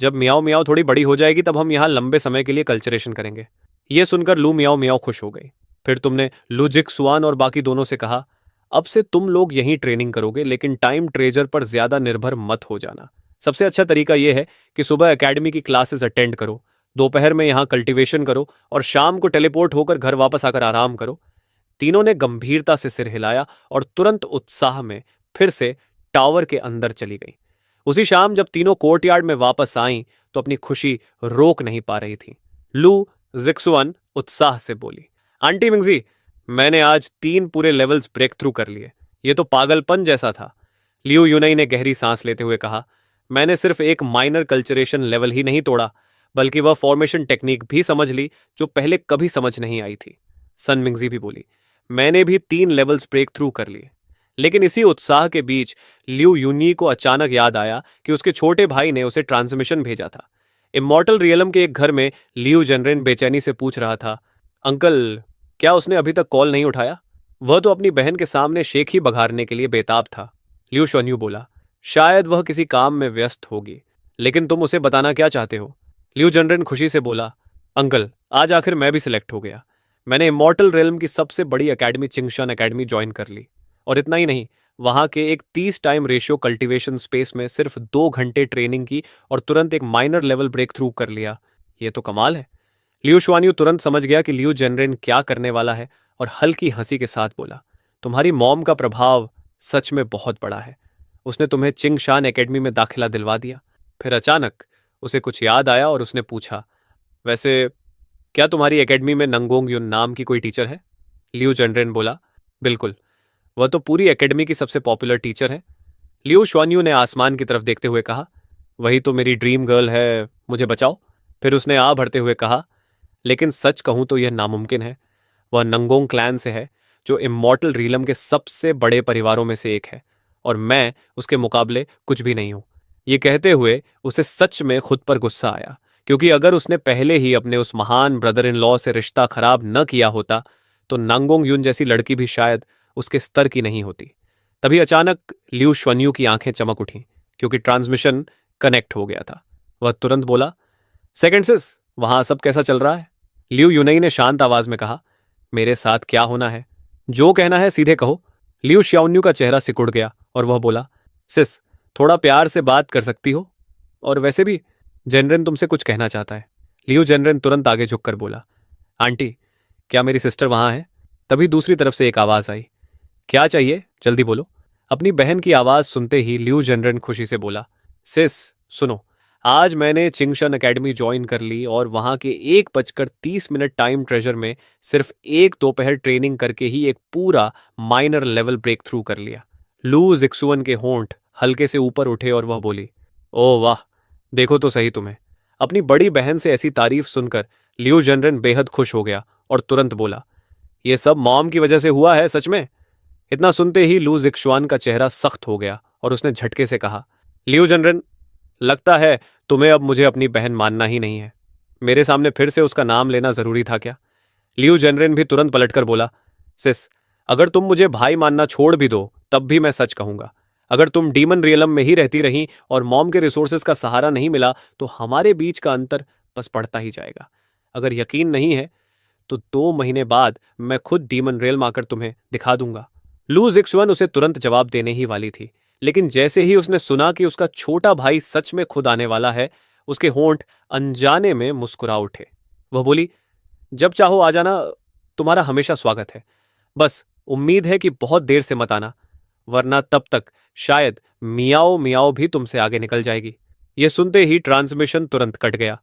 जब मियाओ मियाओ थोड़ी बड़ी हो जाएगी तब हम यहाँ लंबे समय के लिए कल्चरेशन करेंगे। यह सुनकर लू मियाओ मियाओ खुश हो गई। फिर तुमने लू जिक्सुआन और बाकी दोनों से कहा, अब से तुम लोग यहीं ट्रेनिंग करोगे, लेकिन टाइम ट्रेजर पर ज्यादा निर्भर मत हो जाना। सबसे अच्छा तरीका यह है कि सुबह एकेडमी की क्लासेस अटेंड करो, दोपहर में यहाँ कल्टीवेशन करो और शाम को टेलीपोर्ट होकर घर वापस आकर आराम करो। तीनों ने गंभीरता से सिर हिलाया और तुरंत उत्साह में फिर से टावर के अंदर चली गई। उसी शाम जब तीनों कोर्टयार्ड में वापस आईं तो अपनी खुशी रोक नहीं पा रही थी। लू जिक्सुअन उत्साह से बोली, आंटी मिंगजी, मैंने आज 3 पूरे लेवल्स ब्रेक थ्रू कर लिए। ये तो पागलपन जैसा था। लियू यूनई ने गहरी सांस लेते हुए कहा, मैंने सिर्फ एक माइनर कल्चरेशन लेवल ही नहीं तोड़ा, बल्कि वह फॉर्मेशन टेक्निक भी समझ ली जो पहले कभी समझ नहीं आई थी। सन मिंगजी भी बोली, मैंने भी 3 लेवल्स ब्रेक थ्रू कर लिए। लेकिन इसी उत्साह के बीच लियू यूनी को अचानक याद आया कि उसके छोटे भाई ने उसे ट्रांसमिशन भेजा था। इमॉर्टल रियलम के एक घर में लियू जनरेन बेचैनी से पूछ रहा था, अंकल, क्या उसने अभी तक कॉल नहीं उठाया? वह तो अपनी बहन के सामने शेख ही बघारने के लिए बेताब था। लियू शोन्यू बोला, शायद वह किसी काम में व्यस्त होगी, लेकिन तुम उसे बताना क्या चाहते हो? लियू जनरेन खुशी से बोला, अंकल, आज आखिर मैं भी सिलेक्ट हो गया। मैंने इमॉर्टल रियलम की सबसे बड़ी एकेडमी चिंगशान एकेडमी ज्वाइन कर ली। और इतना ही नहीं, वहां के एक 30 टाइम रेशियो कल्टीवेशन स्पेस में सिर्फ 2 घंटे ट्रेनिंग की और तुरंत एक माइनर लेवल ब्रेक थ्रू कर लिया। ये तो कमाल है। लियू शुआन्यू तुरंत समझ गया कि लियू जनरेन क्या करने वाला है और हल्की हंसी के साथ बोला, तुम्हारी मॉम का प्रभाव सच में बहुत बड़ा है। उसने तुम्हें चिंगशान एकेडमी में दाखिला दिलवा दिया। फिर अचानक उसे कुछ याद आया और उसने पूछा, वैसे क्या तुम्हारी एकेडमी में नंगोंग युन नाम की कोई टीचर है? लियू जनरेन बोला, बिल्कुल, वह तो पूरी एकेडमी की सबसे पॉपुलर टीचर है। लियू शुआन्यू ने आसमान की तरफ देखते हुए कहा, वही तो मेरी ड्रीम गर्ल है, मुझे बचाओ। फिर उसने आ भरते हुए कहा, लेकिन सच कहूं तो यह नामुमकिन है। वह नंगोंग क्लैन से है, जो इमॉर्टल रीलम के सबसे बड़े परिवारों में से एक है, और मैं उसके मुकाबले कुछ भी नहीं हूं। ये कहते हुए उसे सच में खुद पर गुस्सा आया, क्योंकि अगर उसने पहले ही अपने उस महान ब्रदर इन लॉ से रिश्ता खराब न किया होता तो नांगोंग यून जैसी लड़की भी शायद उसके स्तर की नहीं होती। तभी अचानक लियू श्वन्यू की आंखें चमक उठीं, क्योंकि ट्रांसमिशन कनेक्ट हो गया था। वह तुरंत बोला, सेकंड सिस, वहां सब कैसा चल रहा है? लियू यूनई ने शांत आवाज में कहा, मेरे साथ क्या होना है? जो कहना है सीधे कहो। लियू श्याओन्यू का चेहरा सिकुड़ गया और वह बोला, सिस, थोड़ा प्यार से बात कर सकती हो? और वैसे भी जनरन तुमसे कुछ कहना चाहता है। लियू जनरन तुरंत आगे झुककर बोला, आंटी, क्या मेरी सिस्टर वहां है? तभी दूसरी तरफ से एक आवाज आई, क्या चाहिए, जल्दी बोलो। अपनी बहन की आवाज सुनते ही लियू जनरन खुशी से बोला, सिस सुनो, आज मैंने चिंगशन एकेडमी ज्वाइन कर ली और वहां के 1:30 टाइम ट्रेजर में सिर्फ एक दोपहर ट्रेनिंग करके ही एक पूरा माइनर लेवल ब्रेक थ्रू कर लिया। लू जिक्सुअन के होंठ हल्के से ऊपर उठे और वह बोली, ओह वाह, देखो तो सही तुम्हें। अपनी बड़ी बहन से ऐसी तारीफ सुनकर लियू जनरन बेहद खुश हो गया और तुरंत बोला, यह सब मॉम की वजह से हुआ है सच में? इतना सुनते ही लू जिक्शुआन का चेहरा सख्त हो गया और उसने झटके से कहा, लियू जनरन, लगता है तुम्हें अब मुझे अपनी बहन मानना ही नहीं है। मेरे सामने फिर से उसका नाम लेना जरूरी था क्या? लियू जनरन भी तुरंत पलटकर बोला, सिस, अगर तुम मुझे भाई मानना छोड़ भी दो तब भी मैं सच कहूंगा। अगर तुम डीमन रियलम में ही रहती रही और मॉम के रिसोर्सेज का सहारा नहीं मिला तो हमारे बीच का अंतर बस बढ़ता ही जाएगा। अगर यकीन नहीं है तो 2 महीने बाद मैं खुद डीमन रियलम आकर तुम्हें दिखा दूंगा। लू जिक्सुअन उसे तुरंत जवाब देने ही वाली थी, लेकिन जैसे ही उसने सुना कि उसका छोटा भाई सच में खुद आने वाला है, उसके होंठ अनजाने में मुस्कुरा उठे। वह बोली, जब चाहो आ जाना, तुम्हारा हमेशा स्वागत है। बस उम्मीद है कि बहुत देर से मत आना, वरना तब तक शायद मियाओ मियाओ भी तुमसे आगे निकल जाएगी। यह सुनते ही ट्रांसमिशन तुरंत कट गया।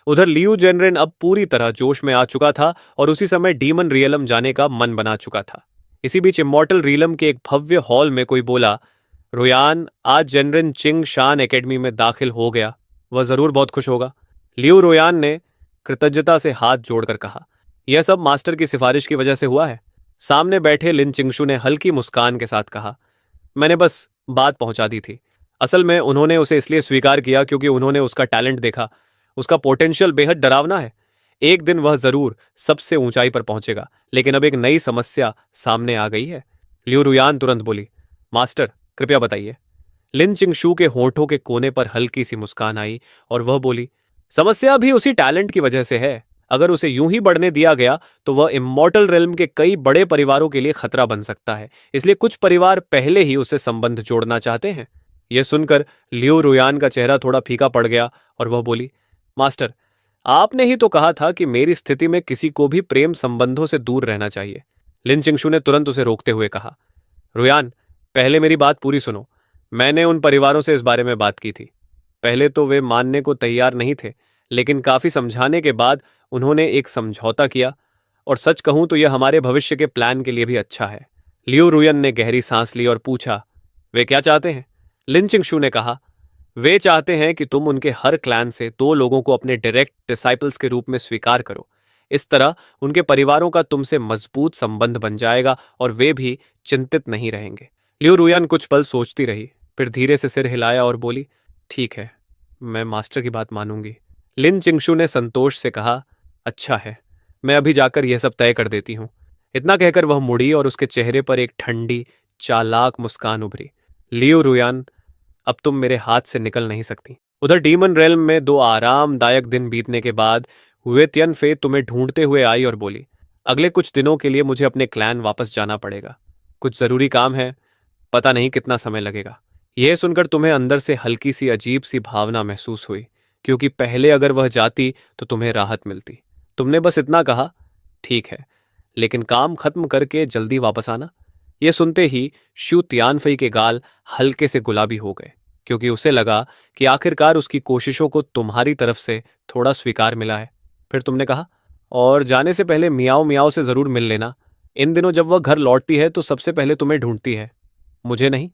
उधर लियू जेनरेन अब पूरी तरह जोश में आ चुका था और उसी समय डीमन रियलम जाने का मन बना चुका था। इसी बीच इमॉर्टल रियलम के एक भव्य हॉल में कोई बोला, रोयान आज जेनरेन चिंग शान एकेडमी में दाखिल हो गया। वह जरूर बहुत खुश होगा। लियू रोयान ने कृतज्ञता से हाथ जोड़कर कहा, यह सब मास्टर की सिफारिश की वजह से हुआ है। सामने बैठे लिन चिंगशु ने हल्की मुस्कान के साथ कहा, मैंने बस बात पहुंचा दी थी। असल में उन्होंने उसे इसलिए स्वीकार किया क्योंकि उन्होंने उसका टैलेंट देखा। उसका पोटेंशियल बेहद डरावना है। एक दिन वह जरूर सबसे ऊंचाई पर पहुंचेगा, लेकिन अब एक नई समस्या सामने आ गई है। लियू रुयान तुरंत बोली, मास्टर कृपया बताइए। लिन चिंगशू के होठों के कोने पर हल्की सी मुस्कान आई और वह बोली, समस्या भी उसी टैलेंट की वजह से है। अगर उसे यूं ही बढ़ने दिया गया तो वह इमॉर्टल रेल्म के कई बड़े परिवारों के लिए खतरा बन सकता है। इसलिए कुछ परिवार पहले ही उससे संबंध जोड़ना चाहते हैं। यह सुनकर लियू रुयान का चेहरा थोड़ा फीका पड़ गया और वह बोली, मास्टर, आपने ही तो कहा था कि मेरी स्थिति में किसी को भी प्रेम संबंधों से दूर रहना चाहिए। लिन चिंगशू ने तुरंत उसे रोकते हुए कहा, रुयान, पहले मेरी बात पूरी सुनो। मैंने उन परिवारों से इस बारे में बात की थी। पहले तो वे मानने को तैयार नहीं थे, लेकिन काफी समझाने के बाद उन्होंने एक समझौता किया, और सच कहूं तो यह हमारे भविष्य के प्लान के लिए भी अच्छा है। लियू रुयन ने गहरी सांस ली और पूछा, वे क्या चाहते हैं? लिन चिंगशू ने कहा, वे चाहते हैं कि तुम उनके हर क्लैन से 2 लोगों को अपने डायरेक्ट डिसाइपल्स के रूप में स्वीकार करो। इस तरह उनके परिवारों का तुमसे मजबूत संबंध बन जाएगा और वे भी चिंतित नहीं रहेंगे। लियू रुयन कुछ पल सोचती रही, फिर धीरे से सिर हिलाया और बोली, ठीक है, मैं मास्टर की बात मानूंगी। लिन चिंगशू ने संतोष से कहा, अच्छा है, मैं अभी जाकर यह सब तय कर देती हूँ। इतना कहकर वह मुड़ी और उसके चेहरे पर एक ठंडी चालाक मुस्कान उभरी। लियू रुयान, अब तुम मेरे हाथ से निकल नहीं सकती। उधर डीमन रेल्म में 2 आरामदायक दिन बीतने के बाद हुए तियनफे तुम्हें ढूंढते हुए आई और बोली, अगले कुछ दिनों के लिए मुझे अपने क्लैन वापस जाना पड़ेगा। कुछ जरूरी काम है, पता नहीं कितना समय लगेगा। यह सुनकर तुम्हें अंदर से हल्की सी अजीब सी भावना महसूस हुई, क्योंकि पहले अगर वह जाती तो तुम्हें राहत मिलती। तुमने बस इतना कहा, ठीक है, लेकिन काम खत्म करके जल्दी वापस आना। यह सुनते ही शू तियानफई के गाल हल्के से गुलाबी हो गए, क्योंकि उसे लगा कि आखिरकार उसकी कोशिशों को तुम्हारी तरफ से थोड़ा स्वीकार मिला है। फिर तुमने कहा, और जाने से पहले मियाओ मियाओ से जरूर मिल लेना। इन दिनों जब वह घर लौटती है तो सबसे पहले तुम्हें ढूंढती है, मुझे नहीं।